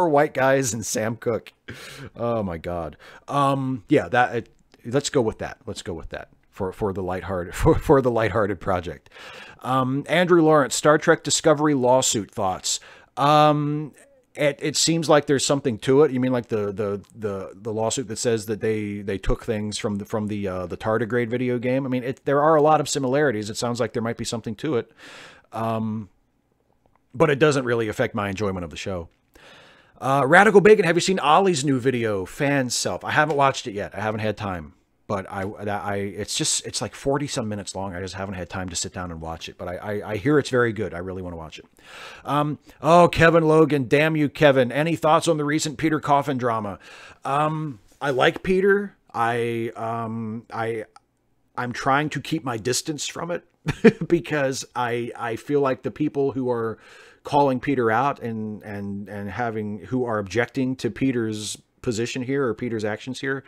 white guys and Sam Cooke. Oh my God. Yeah, let's go with that. for the lighthearted for the lighthearted project. Andrew Lawrence, Star Trek Discovery lawsuit thoughts. It seems like there's something to it. You mean like the lawsuit that says that they took things from the tardigrade video game? I mean, there are a lot of similarities. It sounds like there might be something to it, but it doesn't really affect my enjoyment of the show. Radical Bacon, have you seen Ollie's new video, Fan Self? I haven't watched it yet. I haven't had time. But it's like 40 some minutes long. I just haven't had time to sit down and watch it. But I hear it's very good. I really want to watch it. Oh, Kevin Logan, damn you, Kevin. Any thoughts on the recent Peter Coffin drama? I like Peter. I'm trying to keep my distance from it because I feel like the people who are calling Peter out and who are objecting to Peter's position here or Peter's actions here,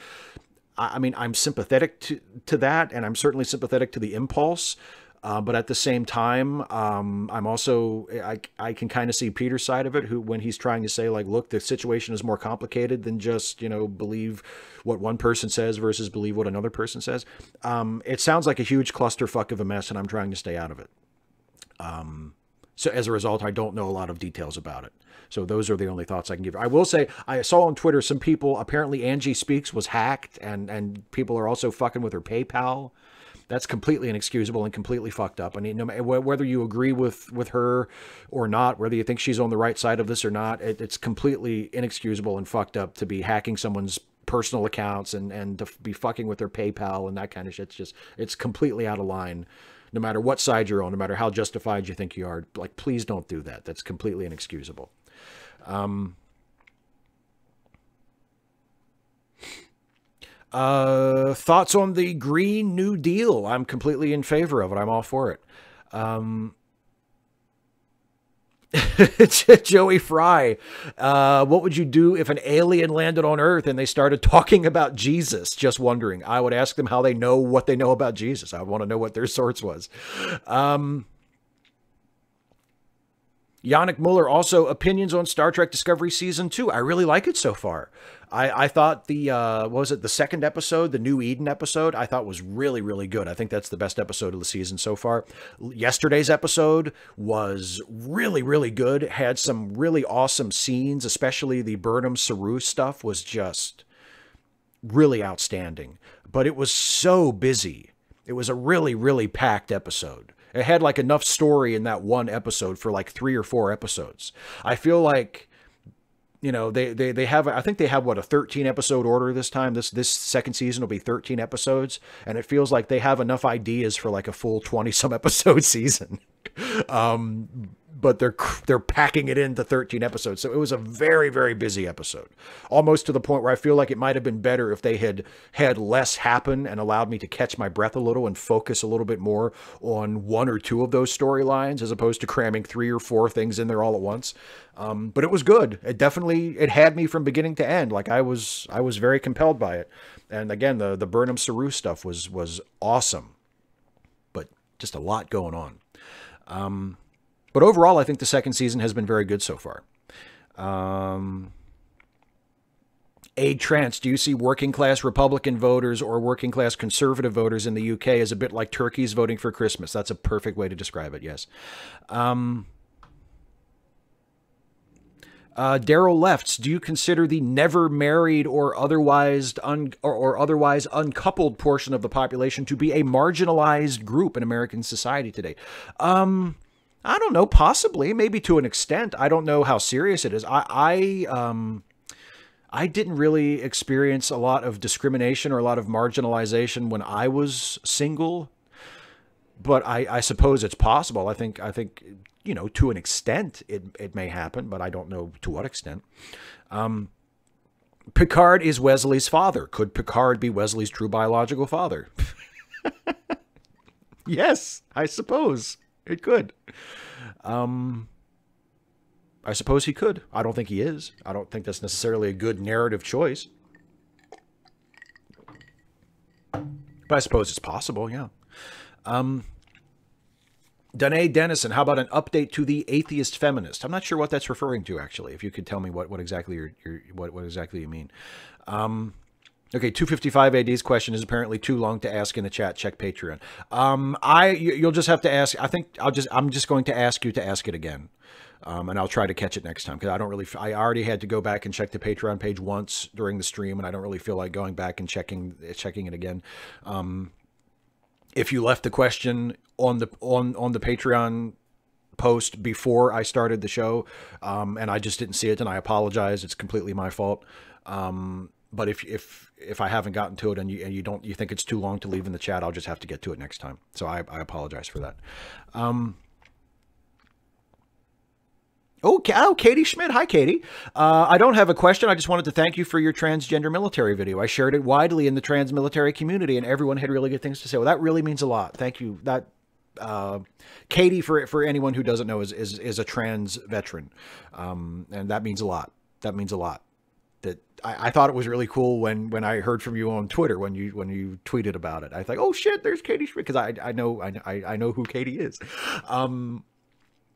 I mean, I'm sympathetic to that, and I'm certainly sympathetic to the impulse. But at the same time, I'm also, I can kind of see Peter's side of it, when he's trying to say, like, look, the situation is more complicated than just, believe what one person says versus believe what another person says. It sounds like a huge clusterfuck of a mess, and I'm trying to stay out of it. So as a result, I don't know a lot of details about it. So those are the only thoughts I can give. I will say, I saw on Twitter some people, apparently Angie Speaks was hacked, and people are also fucking with her PayPal. That's completely inexcusable and completely fucked up. I mean, no matter whether you agree with her or not, whether you think she's on the right side of this or not, it's completely inexcusable and fucked up to be hacking someone's personal accounts and to be fucking with their PayPal and that kind of shit. It's completely out of line. No matter what side you're on, no matter how justified you think you are, like, please don't do that. That's completely inexcusable. Thoughts on the Green New Deal? I'm completely in favor of it. I'm all for it. Joey Fry, what would you do if an alien landed on Earth and they started talking about Jesus? Just wondering. I would ask them how they know what they know about Jesus. I would want to know what their source was. Yannick Muller, also opinions on Star Trek Discovery Season 2. I really like it so far. I thought the second episode, the New Eden episode, I thought was really, really good. I think that's the best episode of the season so far. Yesterday's episode was really, really good. Had some really awesome scenes, especially the Burnham Saru stuff was just really outstanding. But it was so busy. It was a really, really packed episode. It had like enough story in that one episode for like 3 or 4 episodes. I feel like, they have, I think they have what, a 13 episode order this time. This second season will be 13 episodes. And it feels like they have enough ideas for like a full 20 some episode season. But they're packing it into 13 episodes. So it was a very, very busy episode, almost to the point where I feel like it might have been better if they had less happen and allowed me to catch my breath a little and focus a little bit more on 1 or 2 of those storylines, as opposed to cramming 3 or 4 things in there all at once. But it was good. It had me from beginning to end. Like I was very compelled by it. And again, the Burnham Saru stuff was awesome, but just a lot going on. But overall, I think the second season has been very good so far. Aid Trance, do you see working class Republican voters or working class conservative voters in the UK as a bit like turkeys voting for Christmas? That's a perfect way to describe it, yes. Daryl Lefts, do you consider the never married or otherwise uncoupled portion of the population to be a marginalized group in American society today? I don't know, possibly, maybe to an extent. I don't know how serious it is. I didn't really experience a lot of discrimination or a lot of marginalization when I was single, but I suppose it's possible. I think to an extent it may happen, but I don't know to what extent. Picard is Wesley's father. Could Picard be Wesley's true biological father? Yes, I suppose. It could. I suppose he could. I don't think he is. I don't think that's necessarily a good narrative choice. But I suppose it's possible, yeah. Danae Dennison, how about an update to the atheist feminist? I'm not sure what that's referring to, actually. If you could tell me what exactly what exactly you mean. Okay, 255 AD's question is apparently too long to ask in the chat. Check Patreon. You'll just have to ask. I'm just going to ask you to ask it again. And I'll try to catch it next time, because I already had to go back and check the Patreon page once during the stream, and I don't really feel like going back and checking it again. If you left the question on the Patreon post before I started the show, and I just didn't see it, and I apologize. It's completely my fault. But if I haven't gotten to it and you think it's too long to leave in the chat, I'll just have to get to it next time. So I apologize for that. Oh, Katie Schmidt. Hi, Katie. I don't have a question. I just wanted to thank you for your transgender military video. I shared it widely in the trans military community, and everyone had really good things to say. Well, that really means a lot. Thank you. That Katie, for anyone who doesn't know, is a trans veteran, and that means a lot. That means a lot. That I thought it was really cool when I heard from you on Twitter when you tweeted about it. I thought, oh shit, there's Katie Schmidt, because I know who Katie is.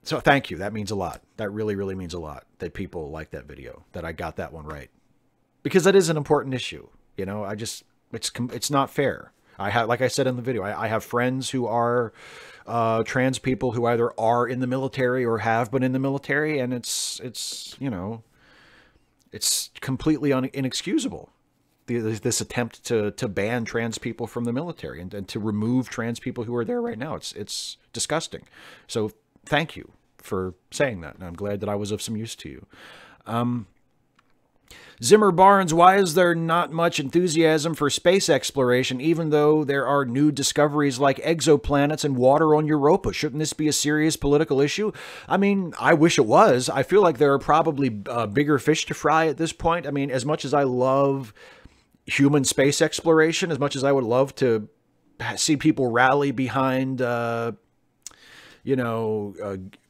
So thank you. That means a lot. That really, really means a lot that people like that video, that I got that one right, because that is an important issue. You know, it's not fair. Like I said in the video, I have friends who are trans people who either are in the military or have been in the military, and it's you know, it's completely inexcusable. This attempt to ban trans people from the military and to remove trans people who are there right now. It's disgusting. So thank you for saying that, and I'm glad that I was of some use to you. Zimmer Barnes, why is there not much enthusiasm for space exploration, even though there are new discoveries like exoplanets and water on Europa? Shouldn't this be a serious political issue? I mean, I wish it was. I feel like there are probably bigger fish to fry at this point. I mean, as much as I love human space exploration, as much as I would love to see people rally behind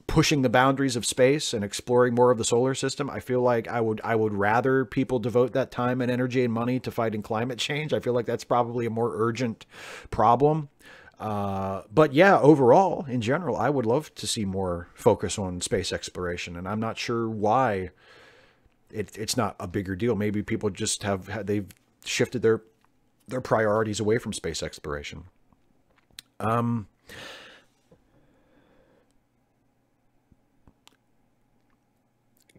pushing the boundaries of space and exploring more of the solar system, I feel like I would rather people devote that time and energy and money to fighting climate change. I feel like that's probably a more urgent problem. But yeah, overall, in general, I would love to see more focus on space exploration, and I'm not sure why it's not a bigger deal. Maybe people just they've shifted their priorities away from space exploration.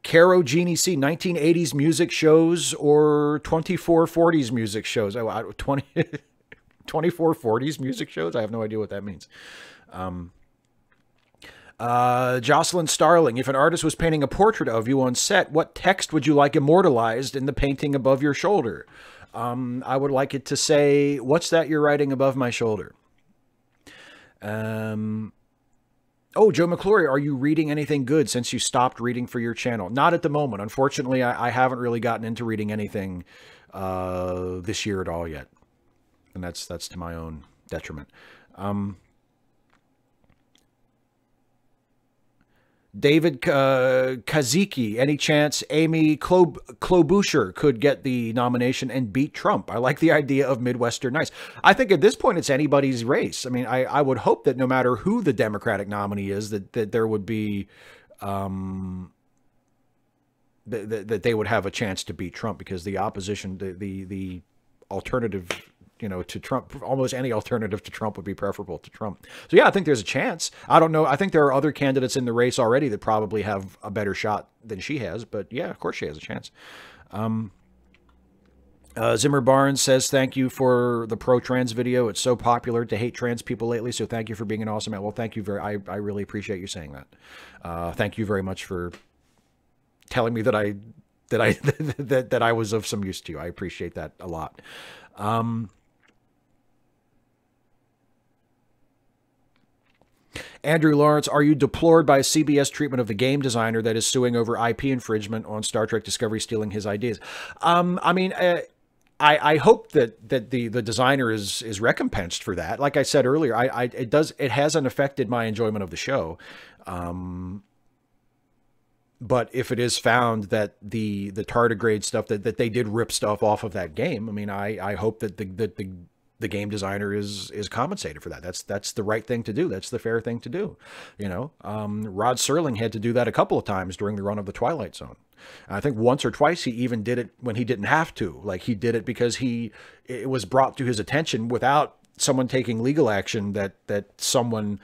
Caro Genie C, 1980s music shows or 2440s music shows? 2440s music shows? I have no idea what that means. Jocelyn Starling, if an artist was painting a portrait of you on set, what text would you like immortalized in the painting above your shoulder? I would like it to say, "What's that you're writing above my shoulder?" Oh, Joe McLaury, are you reading anything good since you stopped reading for your channel? Not at the moment. Unfortunately, I haven't really gotten into reading anything this year at all yet. And that's to my own detriment. David Kaziki, any chance Amy Klobuchar could get the nomination and beat Trump? I like the idea of Midwestern nice. I think at this point it's anybody's race. I mean, I would hope that no matter who the Democratic nominee is, that there would be that they would have a chance to beat Trump, because the opposition, the alternative, to Trump, almost any alternative to Trump would be preferable to Trump. So yeah, I think there's a chance. I don't know. I think there are other candidates in the race already that probably have a better shot than she has, but yeah, of course she has a chance. Zimmer Barnes says, thank you for the pro-trans video. It's so popular to hate trans people lately, so thank you for being an awesome man. Well, thank you I really appreciate you saying that. Thank you very much for telling me that I was of some use to you. I appreciate that a lot. Andrew Lawrence, are you deplored by CBS treatment of the game designer that is suing over IP infringement on Star Trek Discovery stealing his ideas? I mean, I hope that the designer is recompensed for that. Like I said earlier, it hasn't affected my enjoyment of the show. But if it is found that the tardigrade stuff, that they did rip stuff off of that game, I mean, I hope that the the game designer is compensated for that. That's the right thing to do. That's the fair thing to do. You know, Rod Serling had to do that a couple of times during the run of the Twilight Zone. And I think once or twice he even did it when he didn't have to. Like, he did it because it was brought to his attention without someone taking legal action that someone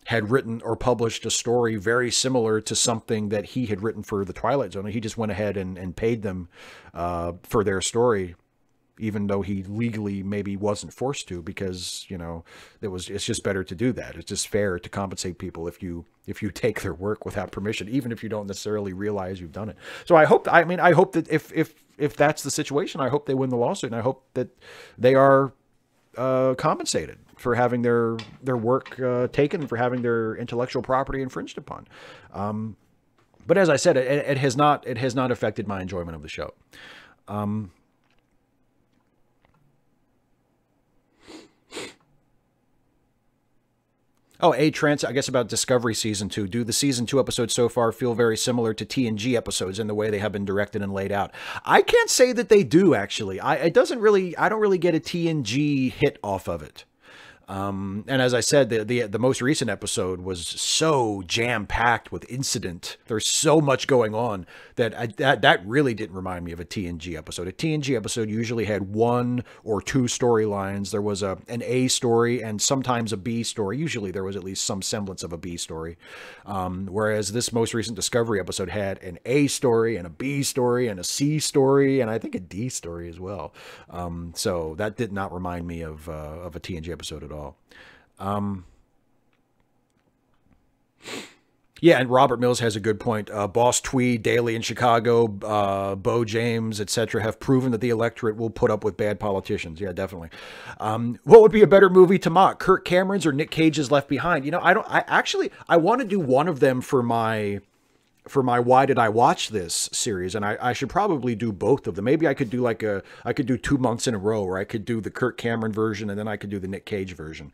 had written or published a story very similar to something that he had written for the Twilight Zone. He just went ahead and paid them for their story, even though he legally maybe wasn't forced to, because, you know, it's just better to do that. It's just fair to compensate people if you take their work without permission, even if you don't necessarily realize you've done it. So I hope that if that's the situation, I hope they win the lawsuit, and I hope that they are compensated for having their work taken, for having their intellectual property infringed upon. But as I said, it has not affected my enjoyment of the show. Oh, Trance, I guess about Discovery Season 2. Do the Season 2 episodes so far feel very similar to TNG episodes in the way they have been directed and laid out? I can't say that they do, actually. I don't really get a TNG hit off of it. And as I said, the most recent episode was so jam-packed with incident. There's so much going on that really didn't remind me of a TNG episode. A TNG episode usually had 1 or 2 storylines. There was an A story and sometimes a B story. Usually there was at least some semblance of a B story. Whereas this most recent Discovery episode had an A story and a B story and a C story and I think a D story as well. So that did not remind me of a TNG episode at all. Yeah, and Robert Mills has a good point. Boss Tweed, Daley in Chicago, Bo James, etc. have proven that the electorate will put up with bad politicians. Yeah, definitely. What would be a better movie to mock, Kirk Cameron's or Nick Cage's Left Behind? You know, I want to do one of them for my Why Did I Watch This series, and I should probably do both of them. Maybe I could do I could do 2 months in a row, where I could do the Kirk Cameron version and then I could do the Nick Cage version.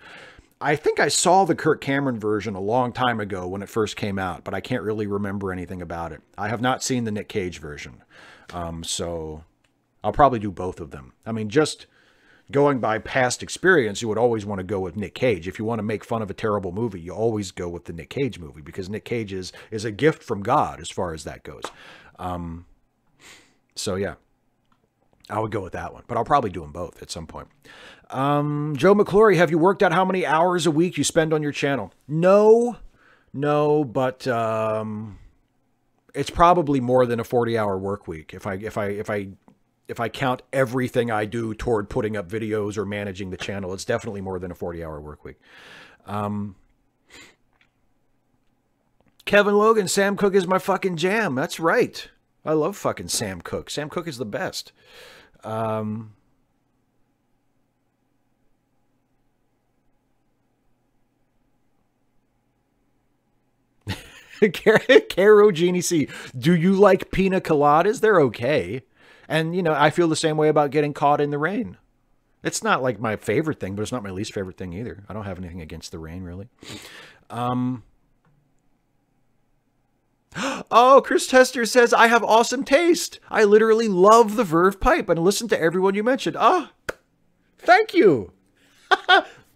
I think I saw the Kirk Cameron version a long time ago when it first came out, but I can't really remember anything about it. I have not seen the Nick Cage version, so I'll probably do both of them. I mean, just going by past experience, you would always want to go with Nick Cage. If you want to make fun of a terrible movie, you always go with the Nick Cage movie, because Nick Cage is a gift from God as far as that goes. So yeah, I would go with that one, but I'll probably do them both at some point. Joe McLaury, have you worked out how many hours a week you spend on your channel? No, but it's probably more than a 40-hour work week. If I count everything I do toward putting up videos or managing the channel, it's definitely more than a 40-hour work week. Kevin Logan, Sam Cooke is my fucking jam. That's right. I love fucking Sam Cooke. Sam Cooke is the best. Caro Genie C, do you like pina coladas? They're okay. And, you know, I feel the same way about getting caught in the rain. It's not like my favorite thing, but it's not my least favorite thing either. I don't have anything against the rain, really. Oh, Chris Tester says, I have awesome taste. I literally love the Verve pipe and listen to everyone you mentioned. Ah, thank you.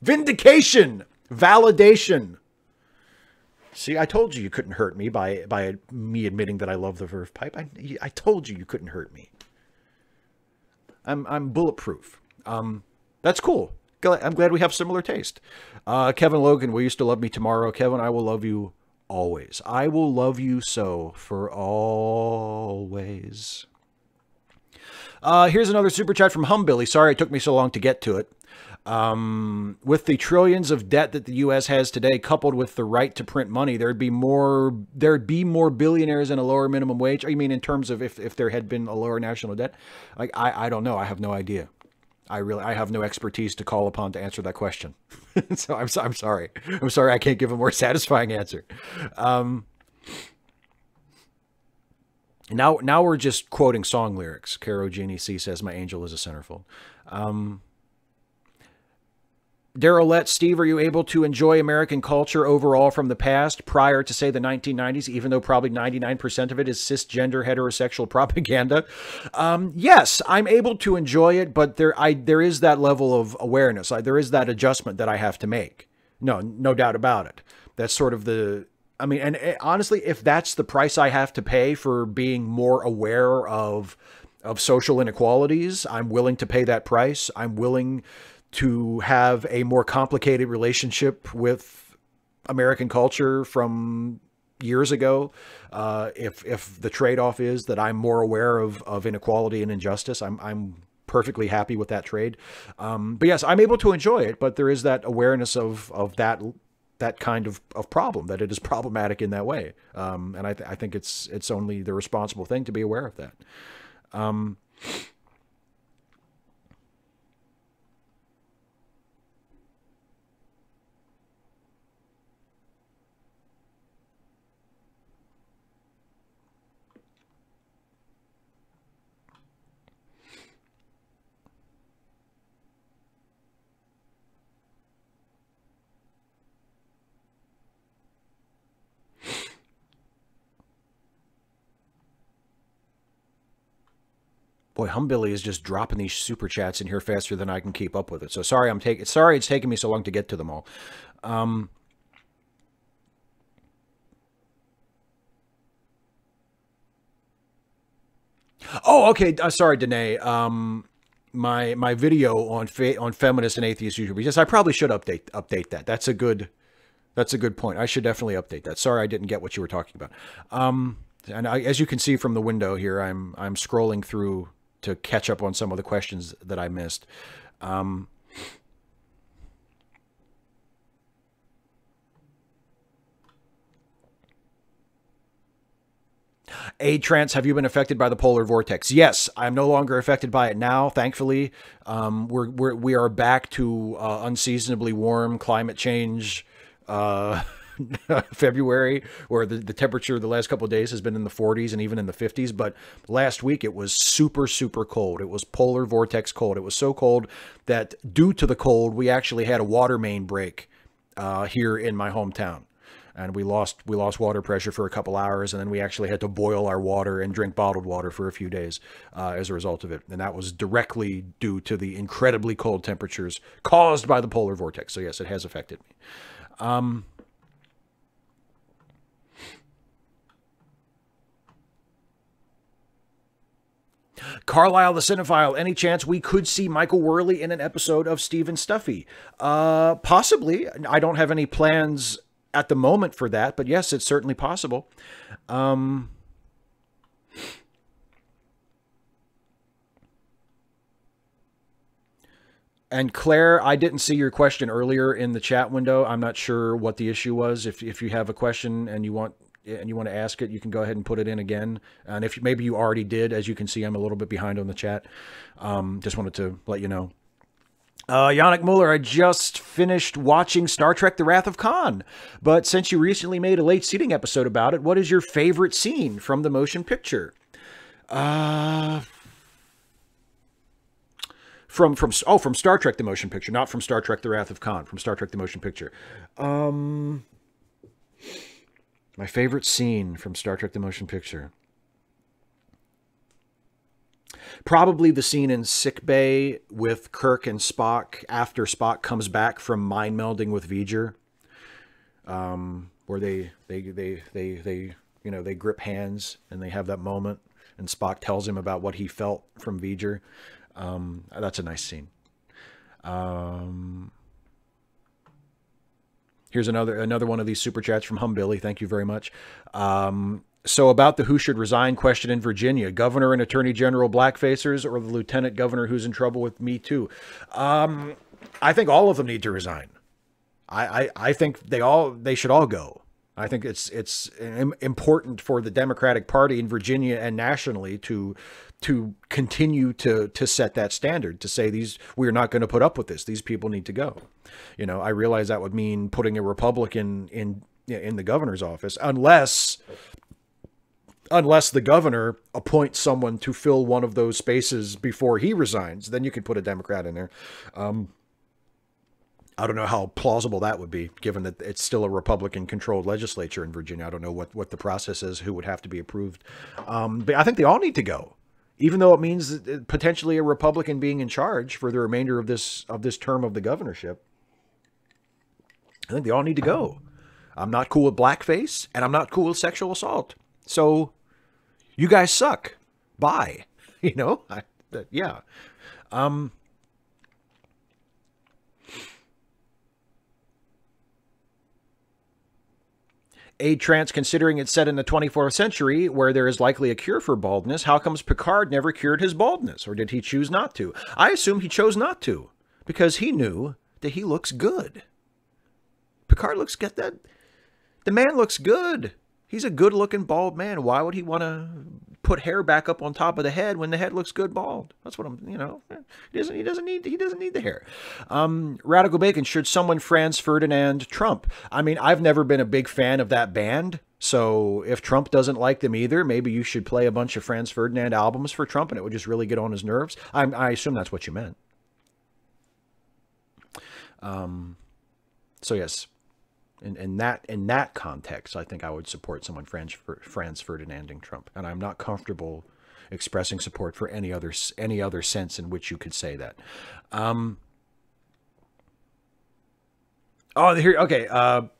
Vindication. Validation. See, I told you couldn't hurt me by me admitting that I love the Verve pipe. I told you couldn't hurt me. I'm bulletproof. That's cool. I'm glad we have similar taste. Kevin Logan, will you still love me tomorrow? Kevin, I will love you always. I will love you so for always. Here's another super chat from Humbilly. Sorry it took me so long to get to it. With the trillions of debt that the U.S. has today, coupled with the right to print money, there'd be more billionaires and a lower minimum wage. I mean, in terms of if there had been a lower national debt, like I don't know. I have no idea. I have no expertise to call upon to answer that question. So I'm sorry. I'm sorry. I can't give a more satisfying answer. Now we're just quoting song lyrics. Caro Genie C says, my angel is a centerfold. Darylette, Steve, are you able to enjoy American culture overall from the past prior to, say, the 1990s, even though probably 99% of it is cisgender heterosexual propaganda? Yes, I'm able to enjoy it, but there is that level of awareness. There is that adjustment that I have to make. No doubt about it. That's sort of I mean, and honestly, if that's the price I have to pay for being more aware of social inequalities, I'm willing to pay that price. I'm willing to have a more complicated relationship with American culture from years ago. If the trade-off is that I'm more aware of inequality and injustice, I'm perfectly happy with that trade. But yes, I'm able to enjoy it, but there is that awareness of that kind of problem, that it is problematic in that way. And I think it's only the responsible thing to be aware of that. Boy, Humbilly is just dropping these super chats in here faster than I can keep up with it. So sorry, sorry it's taking me so long to get to them all. Oh, okay. Sorry, Danae. My video on feminist and atheist YouTubers. Yes, I probably should update that. That's a good point. I should definitely update that. Sorry, I didn't get what you were talking about. And as you can see from the window here, I'm scrolling through to catch up on some of the questions that I missed. Trance, have you been affected by the polar vortex? Yes, I'm no longer affected by it now, thankfully. We are back to unseasonably warm climate change February, where the temperature the last couple of days has been in the 40s and even in the 50s. But last week it was super, super cold. It was polar vortex cold. It was so cold that due to the cold, we actually had a water main break here in my hometown. And we lost water pressure for a couple hours, and then we actually had to boil our water and drink bottled water for a few days as a result of it. And that was directly due to the incredibly cold temperatures caused by the polar vortex. So yes, it has affected me. Carlisle the Cinephile, any chance we could see Michael Worley in an episode of Stephen Stuffy? Possibly. I don't have any plans at the moment for that, but yes, it's certainly possible. And Claire, I didn't see your question earlier in the chat window. I'm not sure what the issue was. If you have a question and you want to ask it, you can go ahead and put it in again. And if maybe you already did, as you can see, I'm a little bit behind on the chat. Just wanted to let you know. Yannick Muller, I just finished watching Star Trek The Wrath of Khan, but since you recently made a late seating episode about it, what is your favorite scene from the motion picture? From Star Trek The Motion Picture, not from Star Trek The Wrath of Khan, from Star Trek The Motion Picture. My favorite scene from Star Trek The Motion Picture. Probably the scene in sickbay with Kirk and Spock after Spock comes back from mind melding with V'ger, where they grip hands and they have that moment, and Spock tells him about what he felt from V'ger. That's a nice scene. Here's another one of these super chats from Humbilly. Thank you very much. So about the who should resign question in Virginia, governor and attorney general blackfacers, or the lieutenant governor who's in trouble with Me Too? I think all of them need to resign. I think they should all go. I think it's important for the Democratic Party in Virginia and nationally to continue to set that standard, to say we're not going to put up with this. These people need to go. I realize that would mean putting a Republican in the governor's office, unless the governor appoints someone to fill one of those spaces before he resigns. Then you could put a Democrat in there. I don't know how plausible that would be, given that it's still a Republican-controlled legislature in Virginia. I don't know what the process is, who would have to be approved. But I think they all need to go, even though it means potentially a Republican being in charge for the remainder of this term of the governorship. I think they all need to go. I'm not cool with blackface, and I'm not cool with sexual assault. So you guys suck. Bye. You know? Yeah. A trans, considering it's set in the 24th century where there is likely a cure for baldness, how comes Picard never cured his baldness? Or did he choose not to? I assume he chose not to because he knew that he looks good. Picard looks good. The man looks good. He's a good-looking bald man. Why would he want to put hair back up on top of the head when the head looks good bald? That's what I'm, you know. He doesn't need the hair. Radical Bacon, should someone Franz Ferdinand Trump? I mean, I've never been a big fan of that band. So if Trump doesn't like them either, maybe you should play a bunch of Franz Ferdinand albums for Trump, and it would just really get on his nerves. I assume that's what you meant. So yes. In that context, I think I would support someone Franz Ferdinanding Trump, and I'm not comfortable expressing support for any other sense in which you could say that.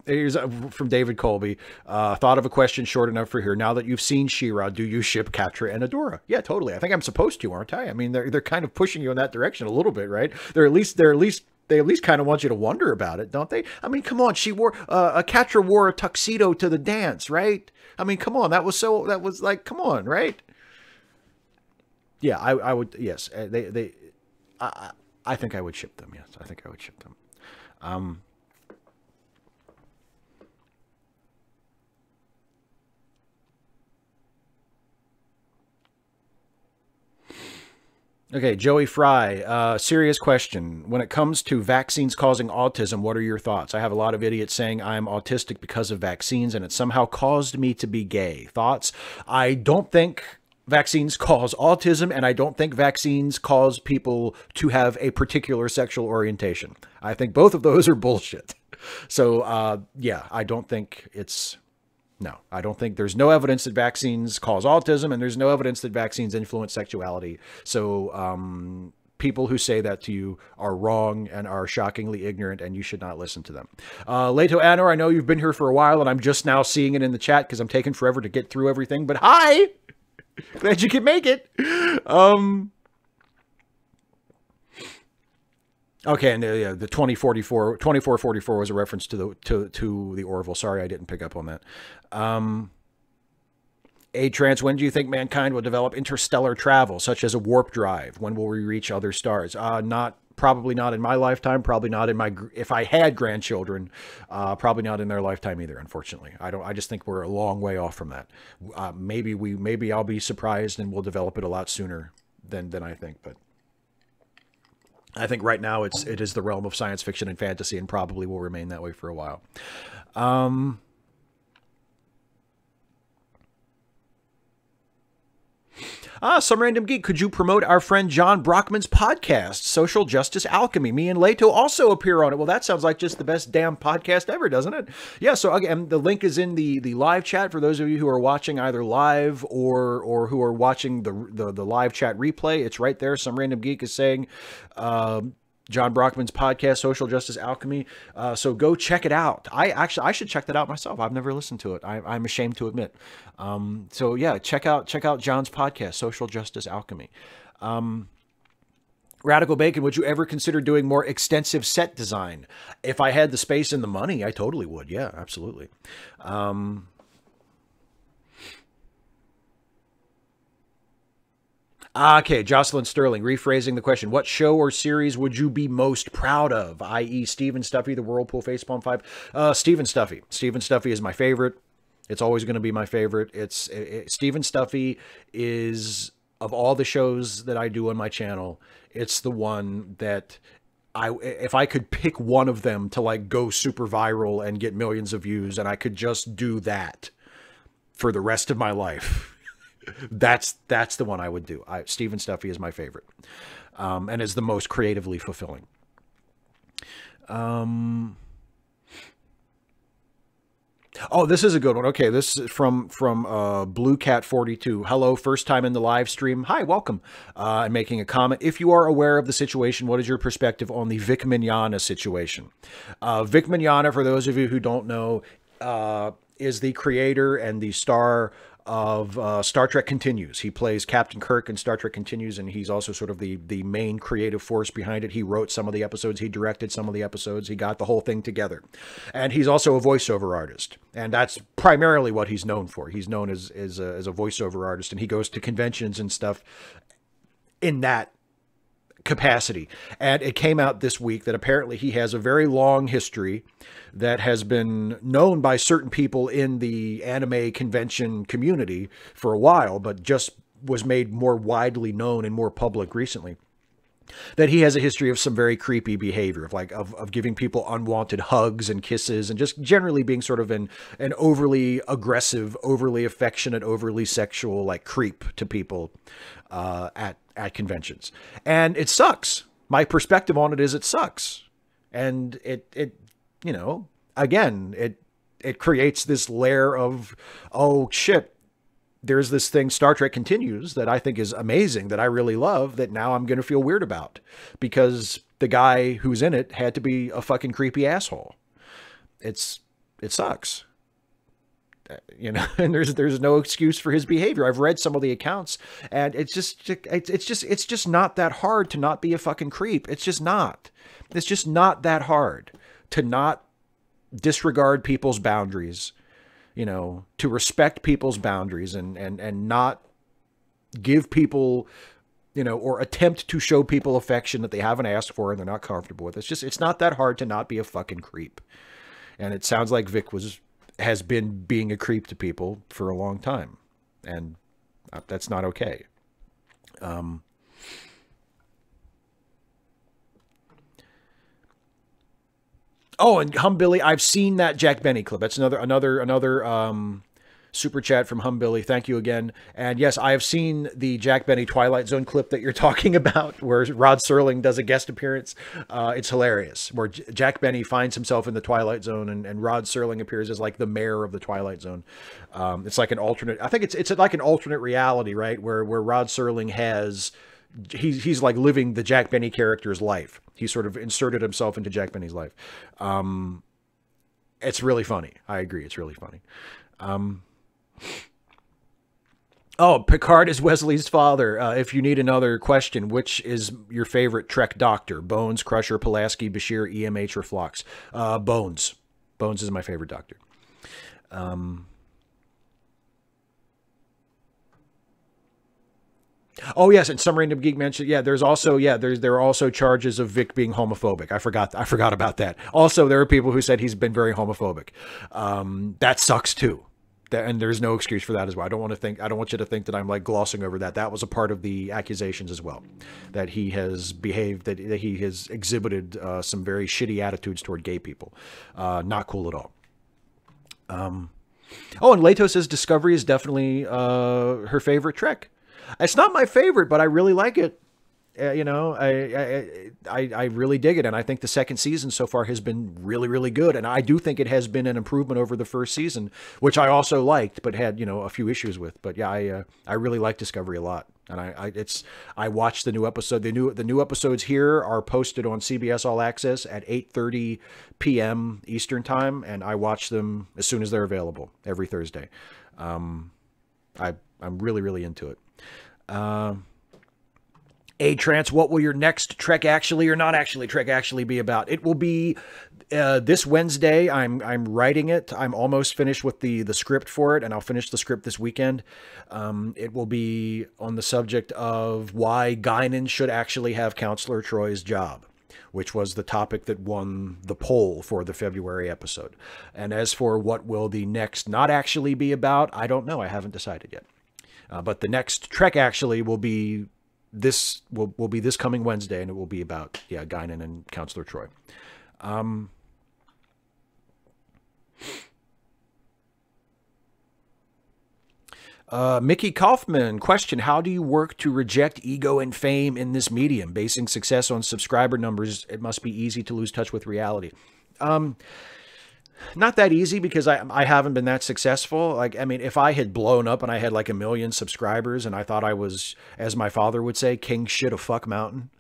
Here's from David Colby. Thought of a question short enough for here. Now that you've seen She-Ra, do you ship Catra and Adora? Yeah, totally. I think I'm supposed to, aren't I? I mean, they're kind of pushing you in that direction a little bit, right? They at least kind of want you to wonder about it, don't they? I mean, come on. She wore Catra wore a tuxedo to the dance, right? I mean, come on. That was like, come on, right? Yeah, I would. Yes, I think I would ship them. Yes, I think I would ship them. Okay, Joey Fry, serious question. When it comes to vaccines causing autism, what are your thoughts? I have a lot of idiots saying I'm autistic because of vaccines and it somehow caused me to be gay. Thoughts? I don't think vaccines cause autism, and I don't think vaccines cause people to have a particular sexual orientation. I think both of those are bullshit. So, yeah, I don't think it's... No, I don't think there's no evidence that vaccines cause autism, and there's no evidence that vaccines influence sexuality. So people who say that to you are wrong and are shockingly ignorant, and you should not listen to them. Leto Anor, I know you've been here for a while, and I'm just now seeing it in the chat because I'm taking forever to get through everything. But hi! Glad you could make it. Okay, and the 2444 was a reference to the Orville. Sorry, I didn't pick up on that. A-Trans, when do you think mankind will develop interstellar travel, such as a warp drive? When will we reach other stars? Probably not in my lifetime. Probably not in my, if I had grandchildren, probably not in their lifetime either. Unfortunately, I just think we're a long way off from that. Maybe I'll be surprised and we'll develop it a lot sooner than I think, but. I think right now it is the realm of science fiction and fantasy, and probably will remain that way for a while. Some random geek. Could you promote our friend John Brockman's podcast, Social Justice Alchemy? Me and Leto also appear on it. Well, that sounds like just the best damn podcast ever, doesn't it? Yeah, so again, the link is in the live chat for those of you who are watching either live or who are watching the live chat replay. It's right there. Some random geek is saying John Brockman's podcast, Social Justice Alchemy. So go check it out. I should check that out myself. I've never listened to it. I'm ashamed to admit. So yeah, check out John's podcast, Social Justice Alchemy. Radical Bacon, would you ever consider doing more extensive set design? If I had the space and the money, I totally would. Yeah, absolutely. Okay, Jocelyn Sterling, rephrasing the question. What show or series would you be most proud of? I.e. Stephen Stuffy, The Whirlpool Facepalm 5. Stephen Stuffy. Stephen Stuffy is my favorite. It's always going to be my favorite. Stephen Stuffy is, of all the shows that I do on my channel, it's the one that if I could pick one of them to like go super viral and get millions of views, and I could just do that for the rest of my life, that's the one I would do. Stephen Stuffy is my favorite, and is the most creatively fulfilling. Oh, this is a good one. Okay, this is from Blue Cat 42. Hello, first time in the live stream. Hi, welcome. I'm making a comment. If you are aware of the situation, what is your perspective on the Vic Mignogna situation? Vic Mignogna, for those of you who don't know, is the creator and the star of Star Trek Continues. He plays Captain Kirk in Star Trek Continues, and he's also sort of the main creative force behind it. He wrote some of the episodes, he directed some of the episodes, he got the whole thing together. And he's also a voiceover artist, and that's primarily what he's known for. He's known as a voiceover artist, and he goes to conventions and stuff in that capacity. And it came out this week that apparently he has a very long history that has been known by certain people in the anime convention community for a while, but just was made more widely known and more public recently. That he has a history of some very creepy behavior, of giving people unwanted hugs and kisses, and just generally being sort of an overly aggressive, overly affectionate, overly sexual like creep to people at conventions. And it sucks. My perspective on it is it sucks. And it you know, again, it creates this layer of, oh shit, there's this thing, Star Trek Continues, that I think is amazing, that I really love, that now I'm going to feel weird about because the guy who's in it had to be a fucking creepy asshole. It sucks. You know, and there's no excuse for his behavior. I've read some of the accounts, and it's just not that hard to not be a fucking creep. It's just not that hard to not disregard people's boundaries, you know, to respect people's boundaries and not give people, you know, or attempt to show people affection that they haven't asked for and they're not comfortable with. It's not that hard to not be a fucking creep. And it sounds like Vic has been being a creep to people for a long time, and that's not okay. Oh, and Humbilly, I've seen that Jack Benny clip. That's another super chat from Humbilly. Thank you again. And yes, I have seen the Jack Benny Twilight Zone clip that you're talking about, where Rod Serling does a guest appearance. It's hilarious, where Jack Benny finds himself in the Twilight Zone, and Rod Serling appears as like the mayor of the Twilight Zone. It's like an alternate. I think it's like an alternate reality, right? Where Rod Serling has. He's like living the Jack Benny character's life. He sort of inserted himself into Jack Benny's life. It's really funny. I agree. It's really funny. Oh, Picard is Wesley's father. If you need another question, which is your favorite Trek doctor? Bones, Crusher, Pulaski, Bashir, EMH, or Phlox? Bones. Bones is my favorite doctor. Oh yes, and some random geek mentioned, yeah, there are also charges of Vic being homophobic. I forgot about that. Also, there are people who said he's been very homophobic. That sucks too. And there's no excuse for that as well. I don't want you to think that I'm like glossing over that. That was a part of the accusations as well, that he has behaved, that he has exhibited some very shitty attitudes toward gay people. Not cool at all. Oh, and Leto says Discovery is definitely her favorite Trek. It's not my favorite, but I really like it. You know, I really dig it, and I think the second season so far has been really, really good. And I do think it has been an improvement over the first season, which I also liked, but had, you know, a few issues with. But yeah, I really like Discovery a lot, and I watched the new episode. The new episodes here are posted on CBS All Access at 8:30 p.m. Eastern time, and I watch them as soon as they're available every Thursday. I'm really, really into it. A-Trance, what will your next Trek Actually or Not Actually Trek Actually be about? It will be this Wednesday. I'm writing it. I'm almost finished with the script for it, and I'll finish the script this weekend. It will be on the subject of why Guinan should actually have Counselor Troy's job, which was the topic that won the poll for the February episode. And as for what will the next not actually be about, I don't know. I haven't decided yet. But the next Trek Actually will be this coming Wednesday, and it will be about Guinan and Counselor Troy. Mickey Kaufman, question, how do you work to reject ego and fame in this medium? Basing success on subscriber numbers, it must be easy to lose touch with reality. Not that easy, because I haven't been that successful. Like, I mean, if I had blown up and I had like 1 million subscribers and I thought I was, as my father would say, king shit of fuck mountain,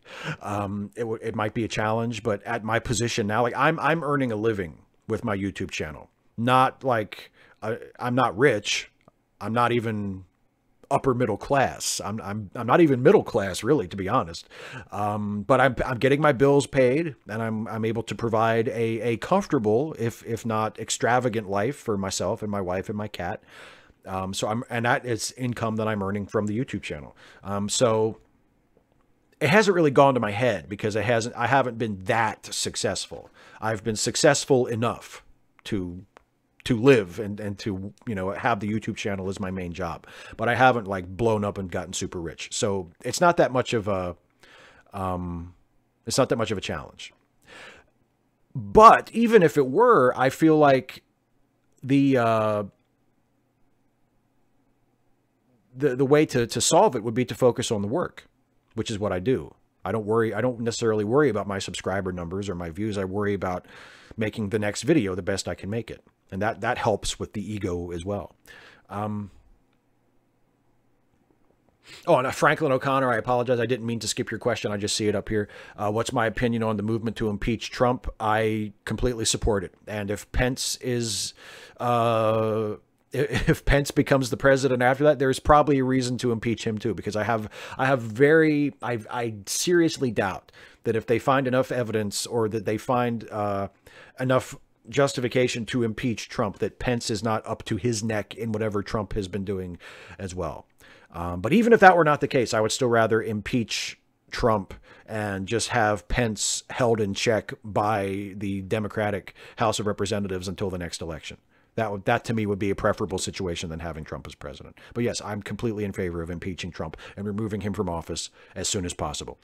it might be a challenge. But at my position now, like I'm earning a living with my YouTube channel. Not like I'm not rich. I'm not even upper middle class. I'm not even middle class, really, to be honest. But I'm getting my bills paid, and I'm able to provide a comfortable, if not extravagant, life for myself and my wife and my cat. And that is income that I'm earning from the YouTube channel. So it hasn't really gone to my head, because I haven't been that successful. I've been successful enough to live and to, you know, have the YouTube channel as my main job, but I haven't like blown up and gotten super rich. So it's not that much of a, challenge. But even if it were, I feel like the way to solve it would be to focus on the work, which is what I do. I don't necessarily worry about my subscriber numbers or my views. I worry about making the next video the best I can make it. And that helps with the ego as well. Oh, and Franklin O'Connor, I apologize. I didn't mean to skip your question. I just see it up here. What's my opinion on the movement to impeach Trump? I completely support it. And if Pence is, if Pence becomes the president after that, there's probably a reason to impeach him too, because I seriously doubt that if they find enough evidence, or that they find enough justification to impeach Trump, that Pence is not up to his neck in whatever Trump has been doing as well. But even if that were not the case, I would still rather impeach Trump and just have Pence held in check by the Democratic House of Representatives until the next election. That to me would be a preferable situation than having Trump as president. But yes, I'm completely in favor of impeaching Trump and removing him from office as soon as possible.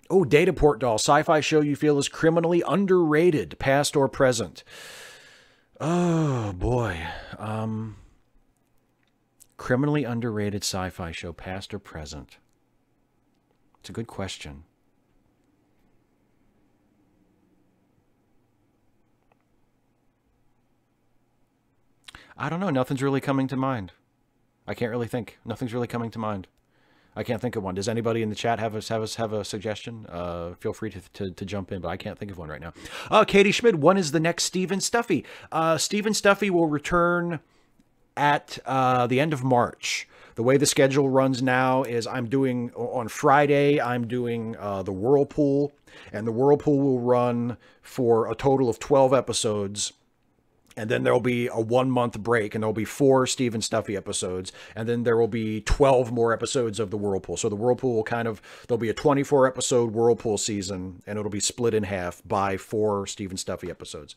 Oh, Dataport Doll, sci-fi show you feel is criminally underrated, past or present? Oh, boy. Criminally underrated sci-fi show, past or present? It's a good question. I don't know. Nothing's really coming to mind. I can't really think. Nothing's really coming to mind. I can't think of one. Does anybody in the chat have a suggestion? Feel free to jump in, but I can't think of one right now. Katie Schmid, when is the next Stephen Stuffy? Stephen Stuffy will return at the end of March. The way the schedule runs now is on Friday, I'm doing the Whirlpool, and the Whirlpool will run for a total of 12 episodes. And then there'll be a 1-month break, and there'll be 4 Stephen Stuffy episodes. And then there will be 12 more episodes of the Whirlpool. So the Whirlpool will there'll be a 24 episode Whirlpool season, and it'll be split in half by 4 Stephen Stuffy episodes.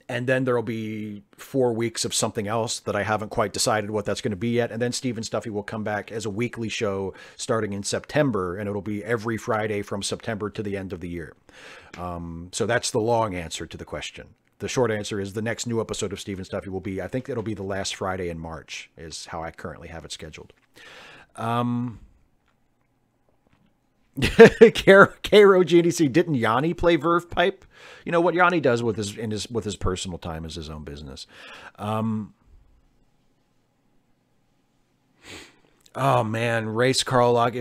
And then there'll be 4 weeks of something else that I haven't quite decided what that's going to be yet. And then Stephen Stuffy will come back as a weekly show starting in September, and it'll be every Friday from September to the end of the year. So that's the long answer to the question. The short answer is the next new episode of Stephen Stuffy will be, I think it'll be the last Friday in March, is how I currently have it scheduled. K-Ro GDC, didn't Yanni play Verve Pipe? You know, what Yanni does with his personal time is his own business. Oh man, Race Carlog,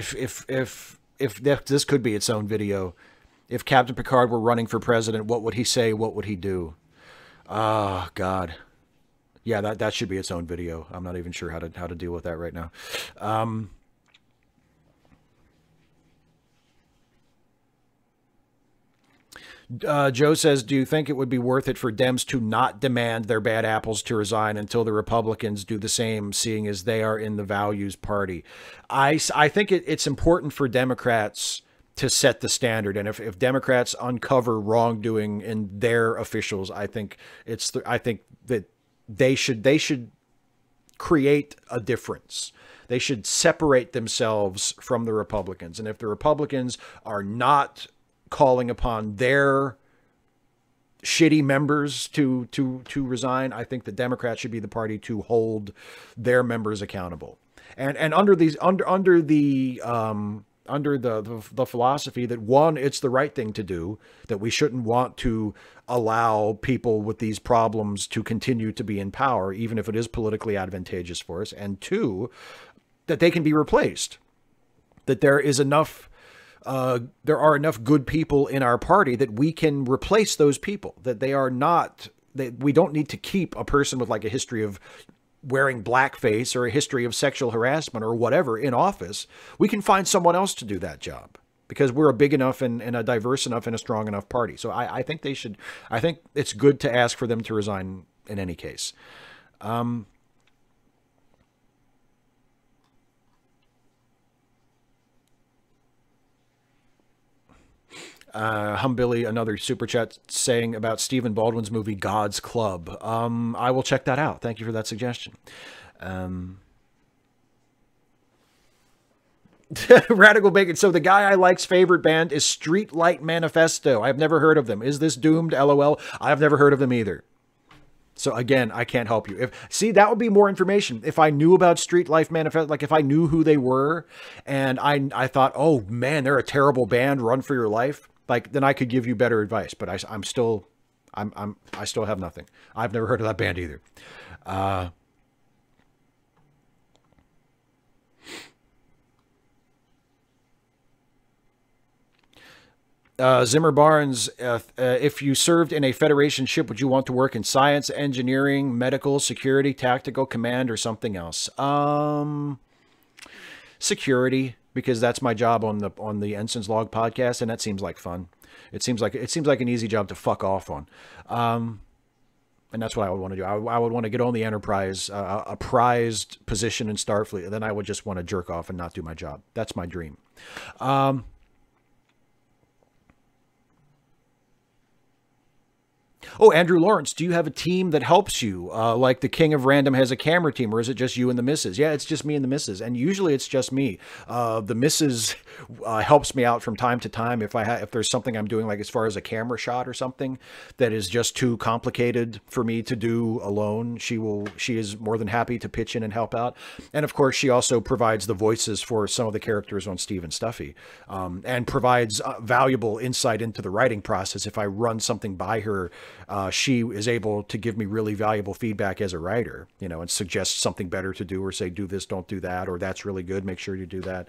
if this could be its own video. If Captain Picard were running for president, what would he say? What would he do? Oh God. Yeah, that should be its own video. I'm not even sure how to deal with that right now. Joe says, do you think it would be worth it for Dems to not demand their bad apples to resign until the Republicans do the same, seeing as they are in the values party? I think it's important for Democrats to set the standard. And if Democrats uncover wrongdoing in their officials, I think that they should create a difference. They should separate themselves from the Republicans. And if the Republicans are not calling upon their shitty members to resign. I think the Democrats should be the party to hold their members accountable. And under the philosophy that, one, it's the right thing to do, that we shouldn't want to allow people with these problems to continue to be in power, even if it is politically advantageous for us. And two, that they can be replaced, that there is enough, there are enough good people in our party that we can replace those people, that they are not, that we don't need to keep a person with like a history of wearing blackface or a history of sexual harassment or whatever in office. We can find someone else to do that job because we're a big enough and a diverse enough and a strong enough party. So I think they should, I think it's good to ask for them to resign in any case. Humbilly, another super chat saying about Stephen Baldwin's movie God's Club. I will check that out. Thank you for that suggestion. Radical Bacon. So the guy I like's favorite band is Streetlight Manifesto. I've never heard of them. Is this doomed? LOL. I've never heard of them either. So again, I can't help you. See, that would be more information. If I knew about Streetlight Manifesto, like if I knew who they were and I thought, oh man, they're a terrible band, run for your life. Like, then I could give you better advice, but I still have nothing. I've never heard of that band either. Zimmer Barnes, if you served in a Federation ship, would you want to work in science, engineering, medical, security, tactical, command, or something else? Security, because that's my job on the Ensign's Log podcast, and that seems like fun. It seems like an easy job to fuck off on. And that's what I would want to do. I would want to get on the Enterprise, a prized position in Starfleet, and then I would just want to jerk off and not do my job. That's my dream. Oh, Andrew Lawrence, do you have a team that helps you? Like the King of Random has a camera team, or is it just you and the missus? Yeah, it's just me and the missus. And usually it's just me. The missus helps me out from time to time. If there's something I'm doing, like as far as a camera shot or something that is just too complicated for me to do alone, she is more than happy to pitch in and help out. And of course, she also provides the voices for some of the characters on Steve and Stuffy, and provides valuable insight into the writing process. If I run something by her, she is able to give me really valuable feedback as a writer, and suggest something better to do, or say, do this, don't do that, or that's really good, make sure you do that.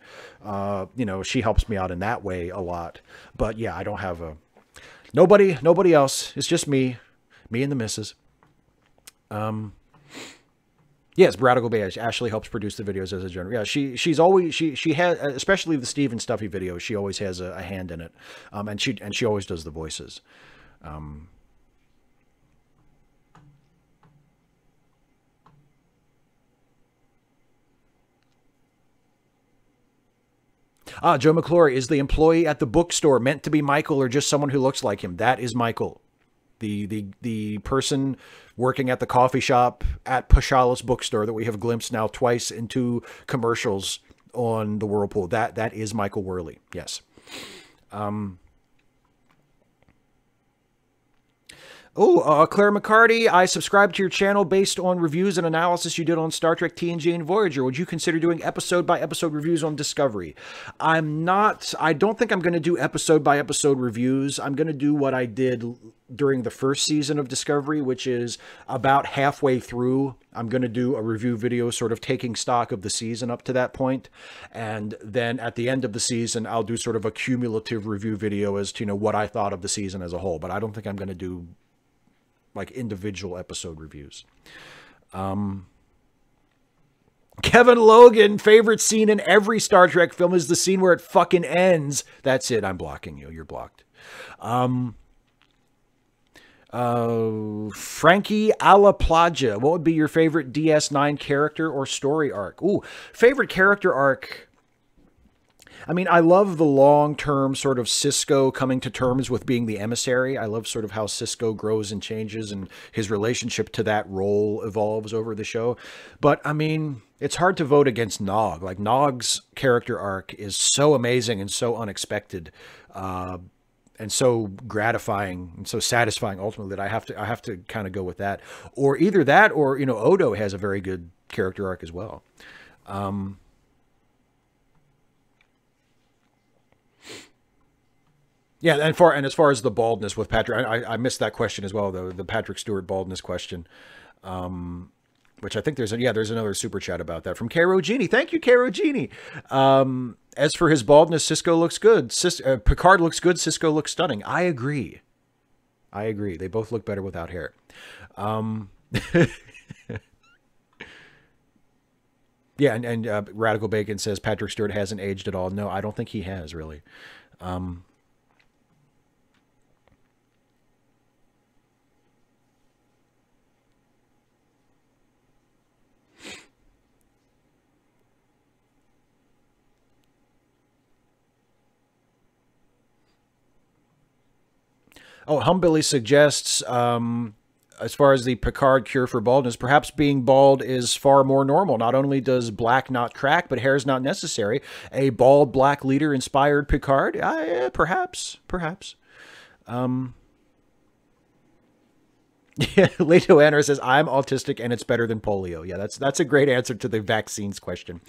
She helps me out in that way a lot. But yeah, I don't have nobody else. It's just me and the missus. Yes, Radical Bay. Ashley helps produce the videos as a general. Yeah, she's always, she has, especially the Steve and Stuffy videos, she always has a hand in it. And she always does the voices. Joe McLaury, is the employee at the bookstore meant to be Michael or just someone who looks like him? That is Michael. The person working at the coffee shop at Pashalis bookstore that we have glimpsed now twice in 2 commercials on the Whirlpool. That is Michael Worley. Yes. Claire McCarty, I subscribe to your channel based on reviews and analysis you did on Star Trek, TNG, and Voyager. Would you consider doing episode-by-episode reviews on Discovery? I don't think I'm going to do episode-by-episode reviews. I'm going to do what I did during the first season of Discovery, which is about halfway through. I'm going to do a review video sort of taking stock of the season up to that point. And then at the end of the season, I'll do sort of a cumulative review video as to, what I thought of the season as a whole. But I don't think I'm going to do like individual episode reviews. Kevin Logan, favorite scene in every Star Trek film is the scene where it fucking ends. That's it. I'm blocking you. You're blocked. Frankie Alla Plaja, what would be your favorite DS9 character or story arc? Ooh, favorite character arc. I mean, I love the long-term sort of Sisko coming to terms with being the emissary. I love sort of how Sisko grows and changes and his relationship to that role evolves over the show. But, I mean, it's hard to vote against Nog. Like, Nog's character arc is so amazing and so unexpected. And and so gratifying and so satisfying ultimately that I have to kind of go with that. Or either that, or, you know, Odo has a very good character arc as well. Yeah, and as far as the baldness with Patrick, I missed that question as well, though, the Patrick Stewart baldness question. Which I think there's another super chat about that from Caro Genie. Thank you, Caro Genie. As for his baldness, Cisco looks good. Picard looks good. Cisco looks stunning. I agree. They both look better without hair. Yeah, and Radical Bacon says Patrick Stewart hasn't aged at all. No, I don't think he has, really. Oh, Humbilly suggests, as far as the Picard cure for baldness, perhaps being bald is far more normal. Not only does black not crack, but hair is not necessary. A bald black leader inspired Picard? Yeah, perhaps. Yeah, Leto Anner says, I'm autistic and it's better than polio. Yeah, that's a great answer to the vaccines question.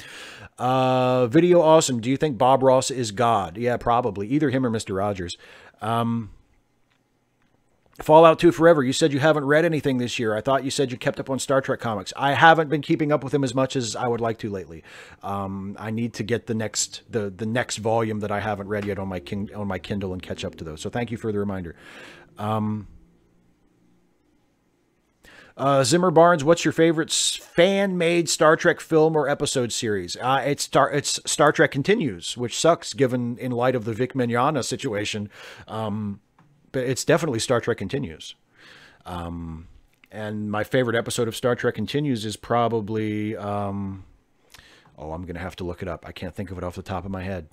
Video Awesome. Do you think Bob Ross is God? Yeah, probably. Either him or Mr. Rogers. Fallout 2 Forever, you said you haven't read anything this year. I thought you said you kept up on Star Trek comics. I haven't been keeping up with them as much as I would like to lately. I need to get the next volume that I haven't read yet on my Kindle and catch up to those. So thank you for the reminder. Zimmer Barnes, what's your favorite fan-made Star Trek film or episode series? It's Star Trek Continues, which sucks given in light of the Vic Mignogna situation. But it's definitely Star Trek Continues. And my favorite episode of Star Trek Continues is probably, I'm going to have to look it up. I can't think of it off the top of my head.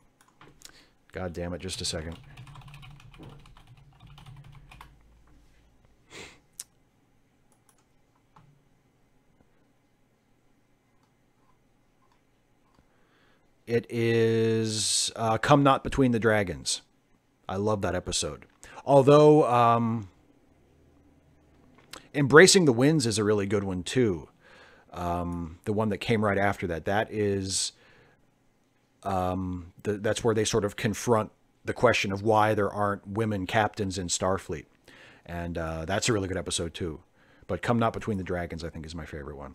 God damn it, just a second. It is Come Not Between the Dragons. I love that episode. Although Embracing the Winds is a really good one too. The one that came right after that. That is that's where they sort of confront the question of why there aren't women captains in Starfleet. And that's a really good episode too. But Come Not Between the Dragons, I think, is my favorite one.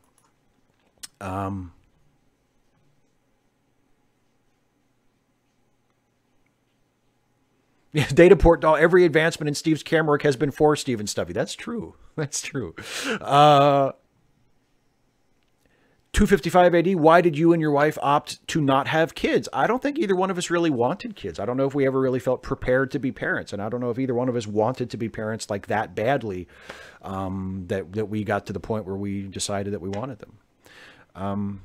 Yeah, Dataport doll. Every advancement in Steve's camera work has been for Steve and Stuffy. That's true. That's true. 255 AD. Why did you and your wife opt to not have kids? I don't think either one of us really wanted kids. I don't know if we ever really felt prepared to be parents, and I don't know if either one of us wanted to be parents like that badly. That we got to the point where we decided that we wanted them.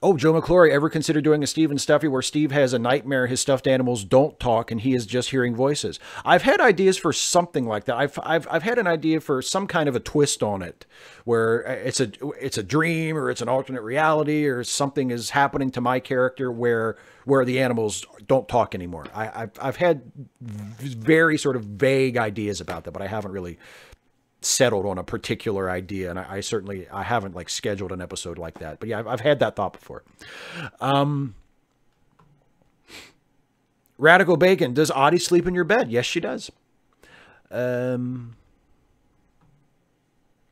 Oh, Joe McLaury, ever consider doing a Steve and Stuffy where Steve has a nightmare his stuffed animals don't talk and he is just hearing voices? I've had ideas for something like that. I've had an idea for some kind of a twist on it, where it's a dream or it's an alternate reality or something is happening to my character where the animals don't talk anymore. I've had very sort of vague ideas about that, but I haven't really settled on a particular idea, and I certainly haven't like scheduled an episode like that. But yeah, I've had that thought before. Radical Bacon, does Audie sleep in your bed? Yes, she does. Yeah,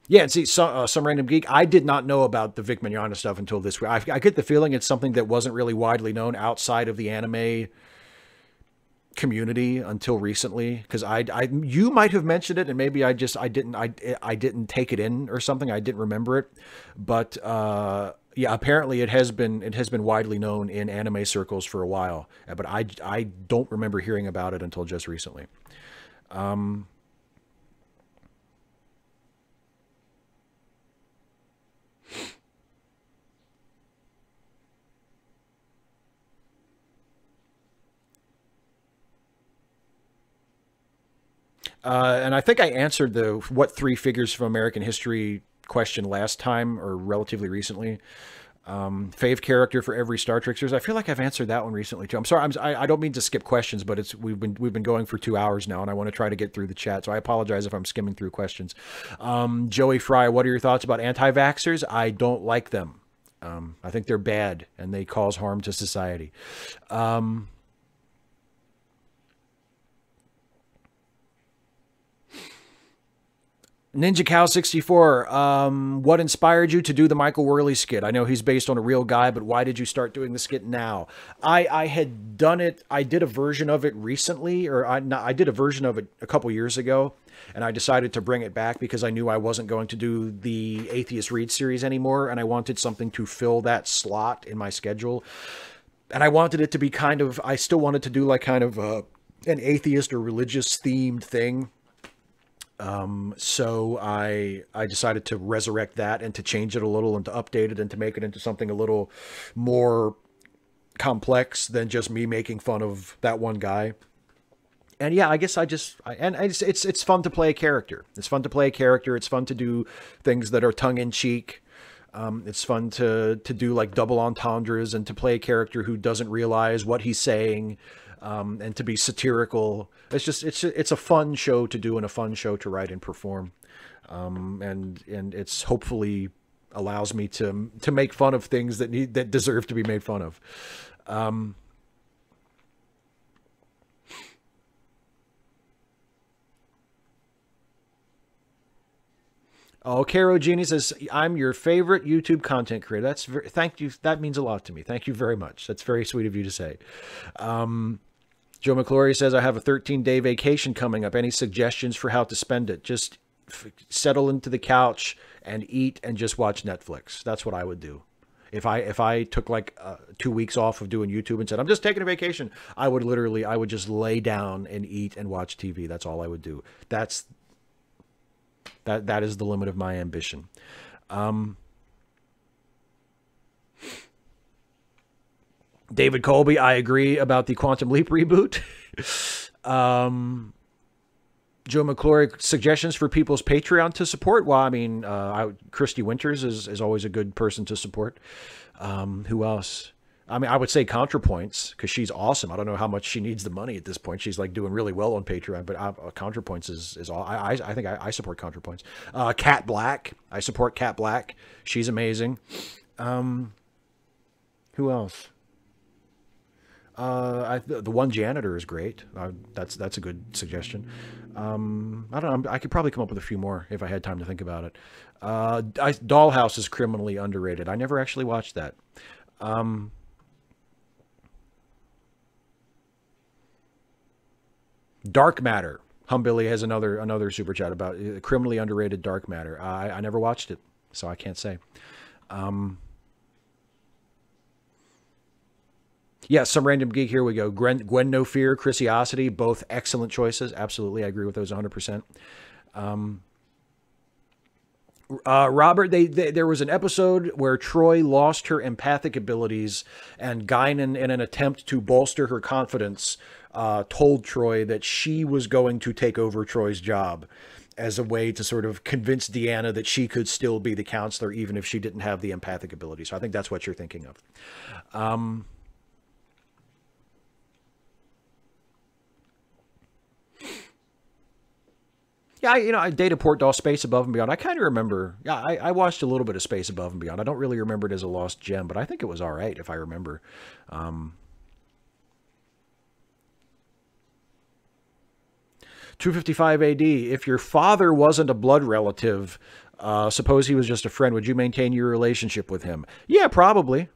and see, some random geek. I did not know about the Vic Mignogna stuff until this week. I get the feeling it's something that wasn't really widely known outside of the anime community until recently, because you might have mentioned it and maybe I didn't take it in or something. I didn't remember it, but yeah, apparently it has been widely known in anime circles for a while, but I don't remember hearing about it until just recently. And I think I answered the what three figures from American history question last time, or relatively recently. Fave character for every Star Trek series. I feel like I've answered that one recently too. I'm sorry. I don't mean to skip questions, but we've been going for 2 hours now, and I want to try to get through the chat. So I apologize if I'm skimming through questions. Joey Fry, what are your thoughts about anti-vaxxers? I don't like them. I think they're bad and they cause harm to society. Ninja Cow 64, what inspired you to do the Michael Worley skit? I know he's based on a real guy, but why did you start doing the skit now? I had done it. I did a version of it recently, or I did a version of it a couple years ago, and I decided to bring it back because I knew I wasn't going to do the Atheist Read series anymore, and I wanted something to fill that slot in my schedule. And I wanted it to be kind of, I still wanted to do like kind of an atheist or religious themed thing. So I decided to resurrect that and to change it a little and to update it and to make it into something a little more complex than just me making fun of that one guy. And yeah, I guess it's fun to play a character. It's fun to play a character. It's fun to do things that are tongue in cheek. It's fun to do like double entendres and to play a character who doesn't realize what he's saying. And to be satirical. It's a fun show to do and a fun show to write and perform. And it's hopefully allows me to make fun of things that deserve to be made fun of. Oh, Caro Genie says, I'm your favorite YouTube content creator. Thank you. That means a lot to me. Thank you very much. That's very sweet of you to say. Joe McLaury says, I have a 13-day vacation coming up. Any suggestions for how to spend it? Just settle into the couch and eat and just watch Netflix. That's what I would do. If I took like 2 weeks off of doing YouTube and said, I'm just taking a vacation, I would just lay down and eat and watch TV. That's all I would do. That is the limit of my ambition. David Colby, I agree about the Quantum Leap reboot. Joe McLaury, suggestions for people's Patreon to support? Well, I mean, Christy Winters is always a good person to support. Who else? I mean, I would say ContraPoints, because she's awesome. I don't know how much she needs the money at this point. She's like doing really well on Patreon, but ContraPoints is all. I think I support ContraPoints. Cat Black, I support Cat Black. She's amazing. Who else? The One Janitor is great. That's a good suggestion. I don't know. I could probably come up with a few more if I had time to think about it. Dollhouse is criminally underrated. I never actually watched that. Dark Matter. Humbilly has another super chat about criminally underrated Dark Matter. I never watched it, so I can't say. Yeah, some random geek. Here we go. Gwen No Fear, Chrisiosity, both excellent choices. Absolutely, I agree with those 100%. Robert, there was an episode where Troy lost her empathic abilities, and Guinan, in an attempt to bolster her confidence, told Troy that she was going to take over Troy's job as a way to sort of convince Deanna that she could still be the counselor even if she didn't have the empathic ability. So I think that's what you're thinking of. Yeah, Data Port Doll, Space Above and Beyond. I kind of remember. Yeah, I watched a little bit of Space Above and Beyond. I don't really remember it as a lost gem, but I think it was all right if I remember. 255 AD. If your father wasn't a blood relative, suppose he was just a friend, would you maintain your relationship with him? Yeah, probably.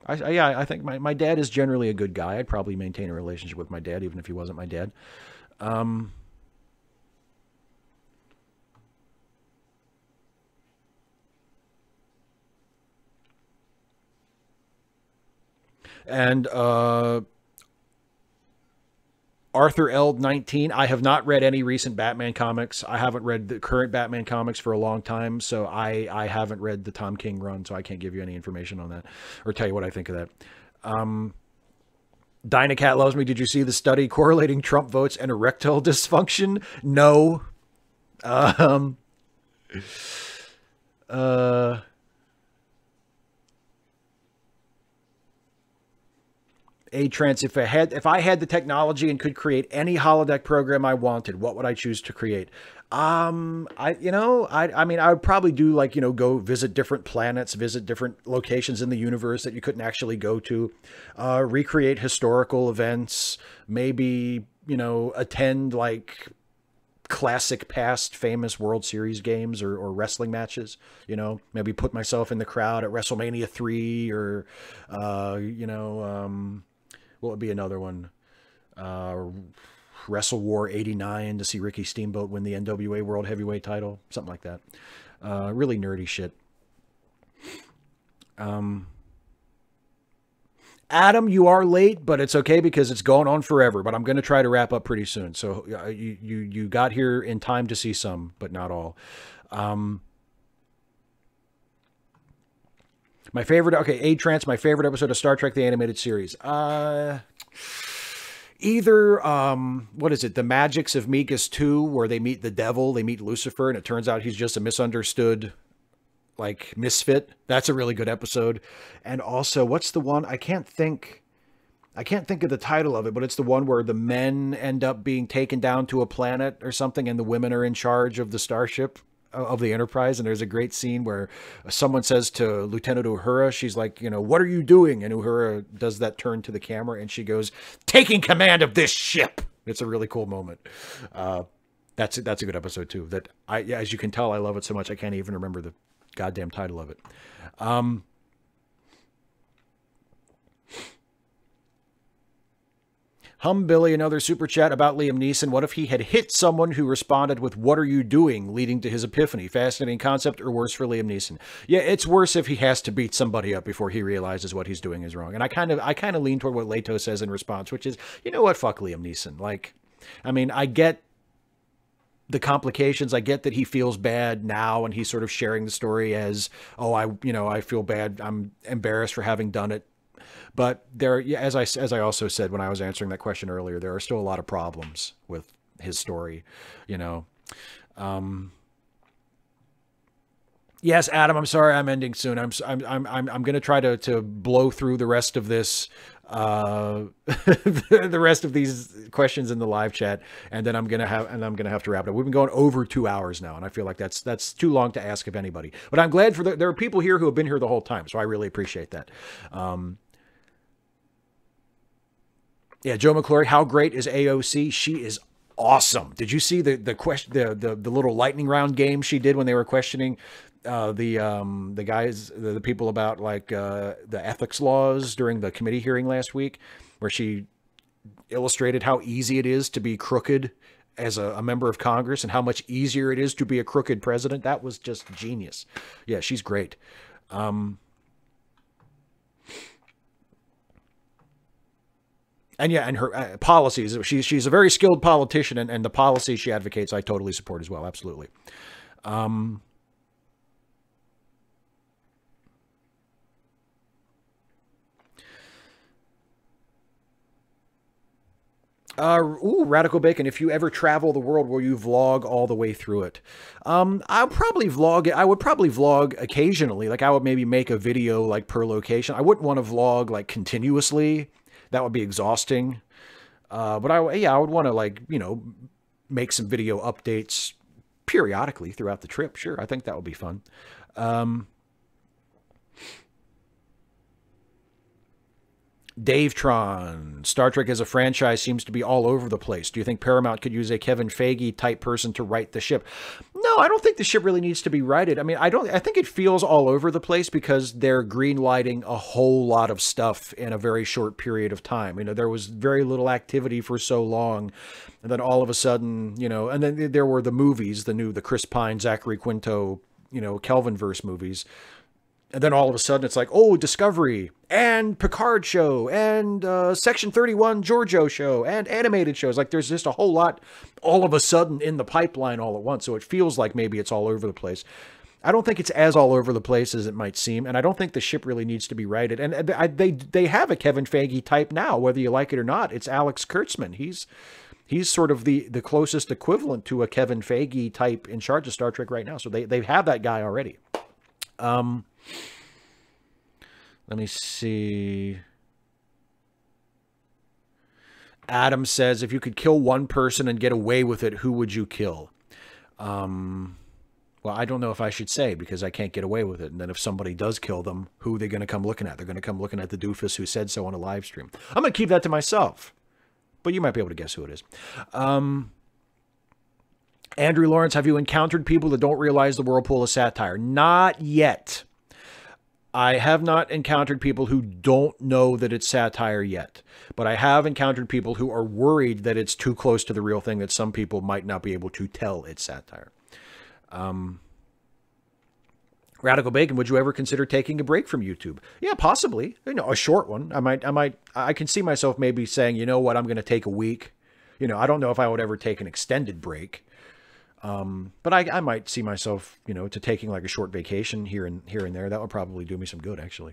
I think my dad is generally a good guy. I'd probably maintain a relationship with my dad, even if he wasn't my dad. And Arthur Eld 19. I have not read any recent Batman comics. I haven't read the current Batman comics for a long time, so I haven't read the Tom King run, so I can't give you any information on that or tell you what I think of that. Dynacat Loves Me. Did you see the study correlating Trump votes and erectile dysfunction? No. A-Trance, if I had the technology and could create any holodeck program I wanted, what would I choose to create? I mean, I would probably do like, go visit different planets, visit different locations in the universe that you couldn't actually go to, recreate historical events, maybe, attend like classic past famous World Series games or wrestling matches, maybe put myself in the crowd at WrestleMania 3 or, what would be another one? Wrestle War 89 to see Ricky Steamboat win the NWA World Heavyweight title, something like that. Really nerdy shit. Adam, you are late, but it's okay because it's going on forever. But I'm going to try to wrap up pretty soon. So you got here in time to see some, but not all. My favorite, okay, A-Trance, my favorite episode of Star Trek, the animated series. Either, what is it? The Magics of Migas 2, where they meet the devil, they meet Lucifer, and it turns out he's just a misunderstood, like, misfit. That's a really good episode. And also, what's the one? I can't think of the title of it, but it's the one where the men end up being taken down to a planet or something, and the women are in charge of the starship, of the Enterprise. And there's a great scene where someone says to Lieutenant Uhura, she's like, what are you doing? And Uhura does that turn to the camera and she goes, taking command of this ship. It's a really cool moment. That's a good episode too. That as you can tell, I love it so much I can't even remember the goddamn title of it. Billy, another super chat about Liam Neeson. What if he had hit someone who responded with, what are you doing, leading to his epiphany? Fascinating concept, or worse for Liam Neeson? Yeah, it's worse if he has to beat somebody up before he realizes what he's doing is wrong. And I kind of lean toward what Leto says in response, which is, you know what, fuck Liam Neeson. Like, I mean, I get the complications. I get that he feels bad now and he's sort of sharing the story as, oh, I feel bad. I'm embarrassed for having done it. But there, as I also said when I was answering that question earlier, there are still a lot of problems with his story, Yes, Adam, I'm sorry I'm ending soon. I'm going to try to blow through the rest of this, the rest of these questions in the live chat, and then I'm going to have to wrap it up. We've been going over 2 hours now, and I feel like that's too long to ask of anybody. But I'm glad there are people here who have been here the whole time, so I really appreciate that. Yeah, Joe McLaury, how great is AOC? She is awesome. Did you see the little lightning round game she did when they were questioning the guys, the people about like the ethics laws during the committee hearing last week, where she illustrated how easy it is to be crooked as a member of Congress and how much easier it is to be a crooked president? That was just genius. Yeah, she's great. And yeah, and her policies, she's a very skilled politician, and the policies she advocates, I totally support as well. Absolutely. Radical Bacon, if you ever travel the world, will you vlog all the way through it? I'll probably vlog it. I would probably vlog occasionally. Like I would maybe make a video like per location. I wouldn't want to vlog like continuously. That would be exhausting. But I would want to like, make some video updates periodically throughout the trip. Sure. I think that would be fun. Dave Tron, Star Trek as a franchise seems to be all over the place. Do you think Paramount could use a Kevin Feige type person to write the ship? No, I don't think the ship really needs to be righted. I mean, I think it feels all over the place because they're green lighting a whole lot of stuff in a very short period of time. There was very little activity for so long. And then all of a sudden, and then there were the movies, the Chris Pine, Zachary Quinto, Kelvinverse movies. And then all of a sudden it's like, oh, Discovery and Picard show and Section 31 Giorgio show and animated shows. Like there's just a whole lot all of a sudden in the pipeline all at once. So it feels like maybe it's all over the place. I don't think it's as all over the place as it might seem. And I don't think the ship really needs to be righted. And they have a Kevin Feige type now, whether you like it or not. It's Alex Kurtzman. He's sort of the closest equivalent to a Kevin Feige type in charge of Star Trek right now. So they have that guy already. Let me see. Adam says, if you could kill one person and get away with it, who would you kill? Well, I don't know if I should say because I can't get away with it. And then if somebody does kill them, who are they going to come looking at? They're going to come looking at the doofus who said so on a live stream. I'm going to keep that to myself. But you might be able to guess who it is. Andrew Lawrence, have you encountered people that don't realize the whirlpool is satire? Not yet. I have not encountered people who don't know that it's satire yet. But I have encountered people who are worried that it's too close to the real thing, that some people might not be able to tell it's satire. Radical Bacon, would you ever consider taking a break from YouTube? Yeah, possibly. You know, a short one. I can see myself maybe saying, you know what, I'm going to take a week. You know, I don't know if I would ever take an extended break. But I might see myself, you know, to taking like a short vacation here and there. That would probably do me some good, actually.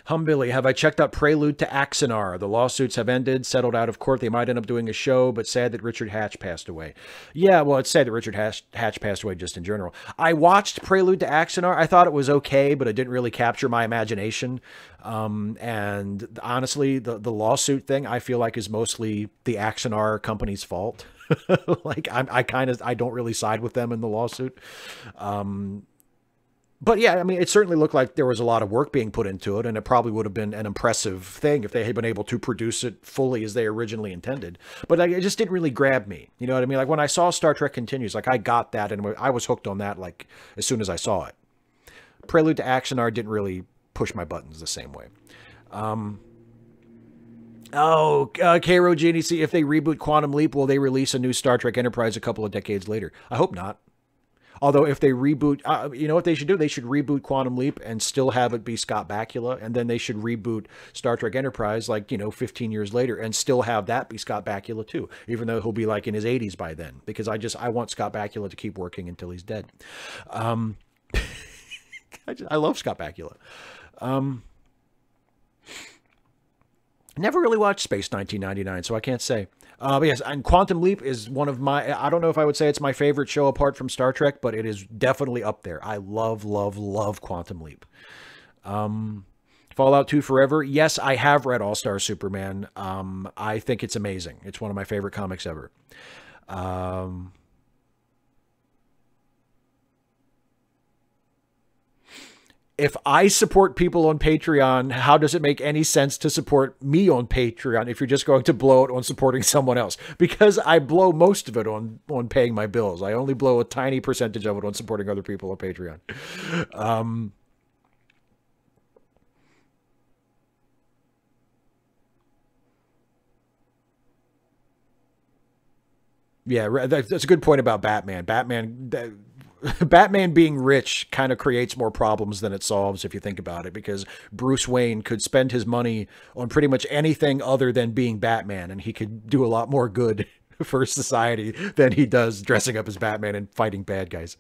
Humbilly, have I checked out Prelude to Axanar? The lawsuits have ended, settled out of court. They might end up doing a show, but sad that Richard Hatch passed away. Yeah, well, it's sad that Richard Hatch passed away just in general. I watched Prelude to Axanar. I thought it was okay, but it didn't really capture my imagination. And honestly, the lawsuit thing, I feel like is mostly the Axanar company's fault. Like, I don't really side with them in the lawsuit. But yeah, I mean, it certainly looked like there was a lot of work being put into it, and it probably would have been an impressive thing if they had been able to produce it fully as they originally intended. But like, it just didn't really grab me. You know what I mean? Like when I saw Star Trek Continues, like I got that, and I was hooked on that like as soon as I saw it. Prelude to Axanar didn't really push my buttons the same way. Cairo Genie, see, if they reboot Quantum Leap, will they release a new Star Trek Enterprise a couple of decades later? I hope not. Although if they reboot, you know what they should do? They should reboot Quantum Leap and still have it be Scott Bakula. And then they should reboot Star Trek Enterprise, like, you know, 15 years later and still have that be Scott Bakula too, even though he'll be like in his 80s by then, because I want Scott Bakula to keep working until he's dead. I love Scott Bakula. Never really watched Space 1999, so I can't say. But yes, and Quantum Leap is one of my, I don't know if I would say it's my favorite show apart from Star Trek, but it is definitely up there. I love, love, love Quantum Leap. Fallout 2 Forever. Yes, I have read All-Star Superman. I think it's amazing. It's one of my favorite comics ever. If I support people on Patreon, how does it make any sense to support me on Patreon if you're just going to blow it on supporting someone else? Because I blow most of it on paying my bills. I only blow a tiny percentage of it on supporting other people on Patreon. Yeah, that's a good point about Batman. Batman being rich kind of creates more problems than it solves if you think about it, because Bruce Wayne could spend his money on pretty much anything other than being Batman, and he could do a lot more good for society than he does dressing up as Batman and fighting bad guys.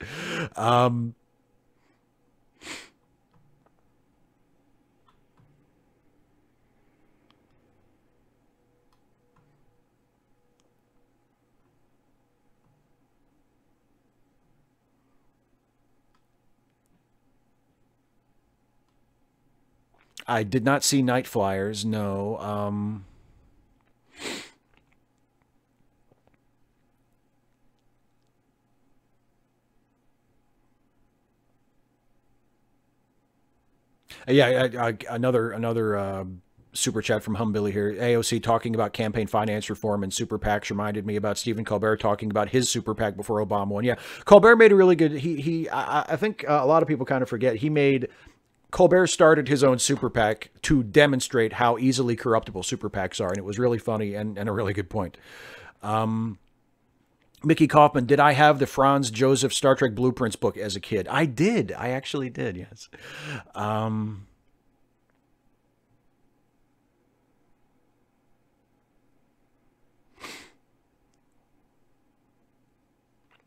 I did not see Night Flyers, no. Yeah, another super chat from Humbilly here. AOC talking about campaign finance reform and super PACs reminded me about Stephen Colbert talking about his super PAC before Obama won. Yeah, Colbert made a really good, I think a lot of people kind of forget, Colbert started his own super PAC to demonstrate how easily corruptible super PACs are, and it was really funny and a really good point. Mickey Kaufman, did I have the Franz Joseph Star Trek Blueprints book as a kid? I did. I actually did, yes.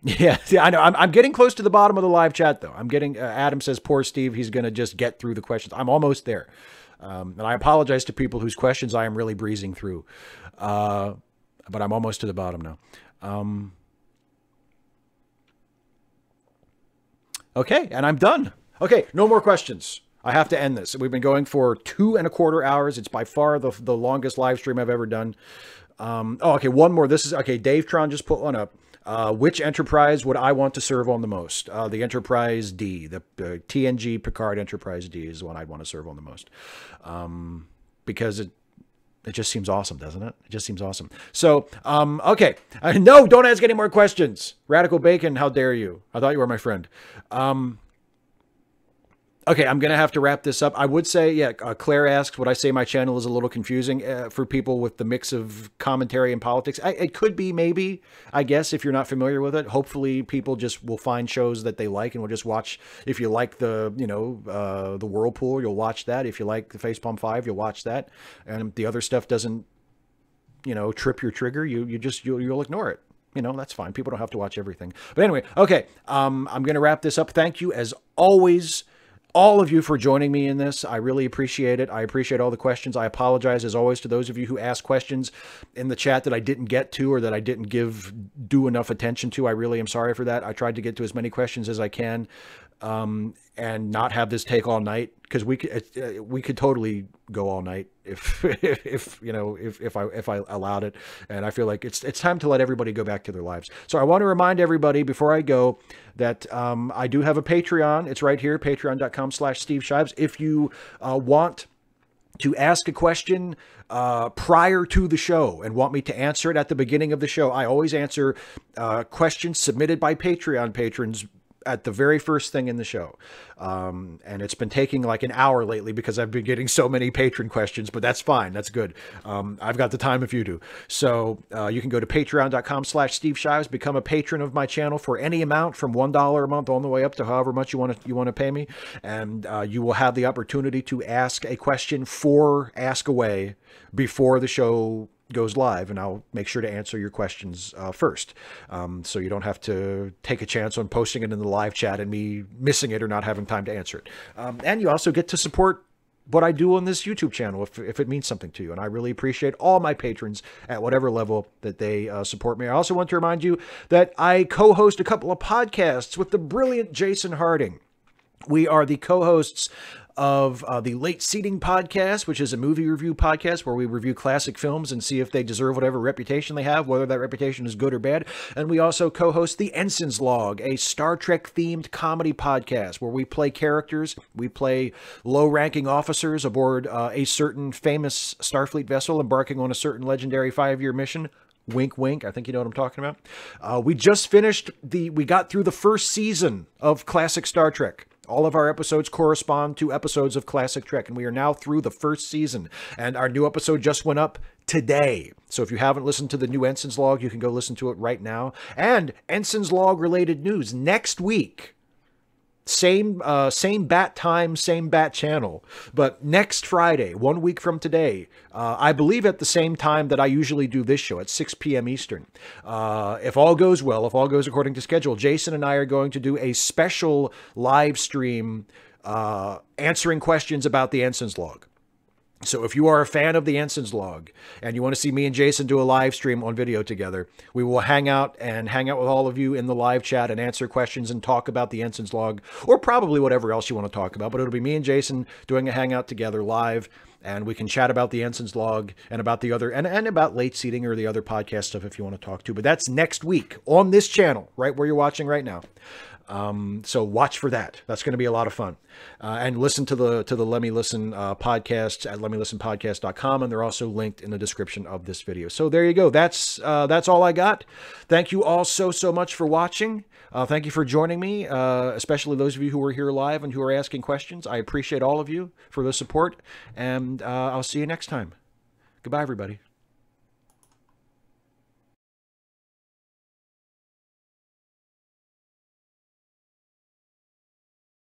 Yeah, I know. I'm getting close to the bottom of the live chat, though. I'm getting, Adam says, poor Steve, he's going to just get through the questions. I'm almost there. And I apologize to people whose questions I am really breezing through. But I'm almost to the bottom now. Okay, and I'm done. Okay, no more questions. I have to end this. We've been going for 2.25 hours. It's by far the longest live stream I've ever done. Okay, one more. This is okay. Dave Tron just put one up. Which Enterprise would I want to serve on the most? The Enterprise D, the TNG Picard Enterprise D is the one I'd want to serve on the most, because it just seems awesome, doesn't it? It just seems awesome. So, okay. No, don't ask any more questions. Radical Bacon, how dare you? I thought you were my friend. Okay, I'm going to have to wrap this up. I would say, yeah, Claire asks, would I say my channel is a little confusing for people with the mix of commentary and politics? It could be, maybe, I guess, if you're not familiar with it. Hopefully people just will find shows that they like and will just watch. If you like the, the Whirlpool, you'll watch that. If you like the Facepalm 5, you'll watch that. And the other stuff doesn't, trip your trigger, you'll ignore it. That's fine. People don't have to watch everything. But anyway, okay, I'm going to wrap this up. Thank you, as always, all of you, for joining me in this. I really appreciate it. I appreciate all the questions. I apologize, as always, to those of you who asked questions in the chat that I didn't get to or that I didn't do enough attention to. I really am sorry for that. I tried to get to as many questions as I can, and not have this take all night, because we could totally go all night if I allowed it. And I feel like it's time to let everybody go back to their lives. So I want to remind everybody before I go that I do have a Patreon. It's right here, patreon.com/Steve Shives. If you want to ask a question prior to the show and want me to answer it at the beginning of the show, I always answer questions submitted by Patreon patrons at the very first thing in the show. And it's been taking like an hour lately because I've been getting so many patron questions, but that's fine. That's good. I've got the time if you do. So you can go to patreon.com/Steve Shives, become a patron of my channel for any amount from $1 a month all the way up to however much you want to pay me. And you will have the opportunity to ask a question for Ask Away before the show goes live, and I'll make sure to answer your questions first, so you don't have to take a chance on posting it in the live chat and me missing it or not having time to answer it. And you also get to support what I do on this YouTube channel if it means something to you, and I really appreciate all my patrons at whatever level that they support me. I also want to remind you that I co-host a couple of podcasts with the brilliant Jason Harding. We are the co-hosts of the Late Seating podcast, which is a movie review podcast where we review classic films and see if they deserve whatever reputation they have, whether that reputation is good or bad. And we also co-host the Ensign's Log, a Star Trek themed comedy podcast where we play characters. We play low-ranking officers aboard a certain famous Starfleet vessel embarking on a certain legendary 5-year mission. Wink, wink. I think you know what I'm talking about. We just finished we got through the first season of classic Star Trek. All of our episodes correspond to episodes of classic Trek, and we are now through the first season. And our new episode just went up today. So if you haven't listened to the new Ensign's Log, you can go listen to it right now. And Ensign's Log related news next week. Same bat time, same bat channel. But next Friday, 1 week from today, I believe at the same time that I usually do this show at 6 p.m. Eastern. If all goes well, if all goes according to schedule, Jason and I are going to do a special live stream answering questions about the Ensign's Log. So if you are a fan of the Ensign's Log and you want to see me and Jason do a live stream on video together, we will hang out with all of you in the live chat and answer questions and talk about the Ensign's Log, or probably whatever else you want to talk about. But it'll be me and Jason doing a hangout together live, and we can chat about the Ensign's Log and about the other, and about Late Seating or the other podcast stuff if you want to talk to. But that's next week on this channel, right where you're watching right now. So watch for that. That's going to be a lot of fun. And listen to the Let Me Listen podcasts at letmelistenpodcast.com, and they're also linked in the description of this video. So there you go. That's all I got. Thank you all so much for watching. Thank you for joining me, especially those of you who are here live and who are asking questions. I appreciate all of you for the support, and I'll see you next time. Goodbye, everybody.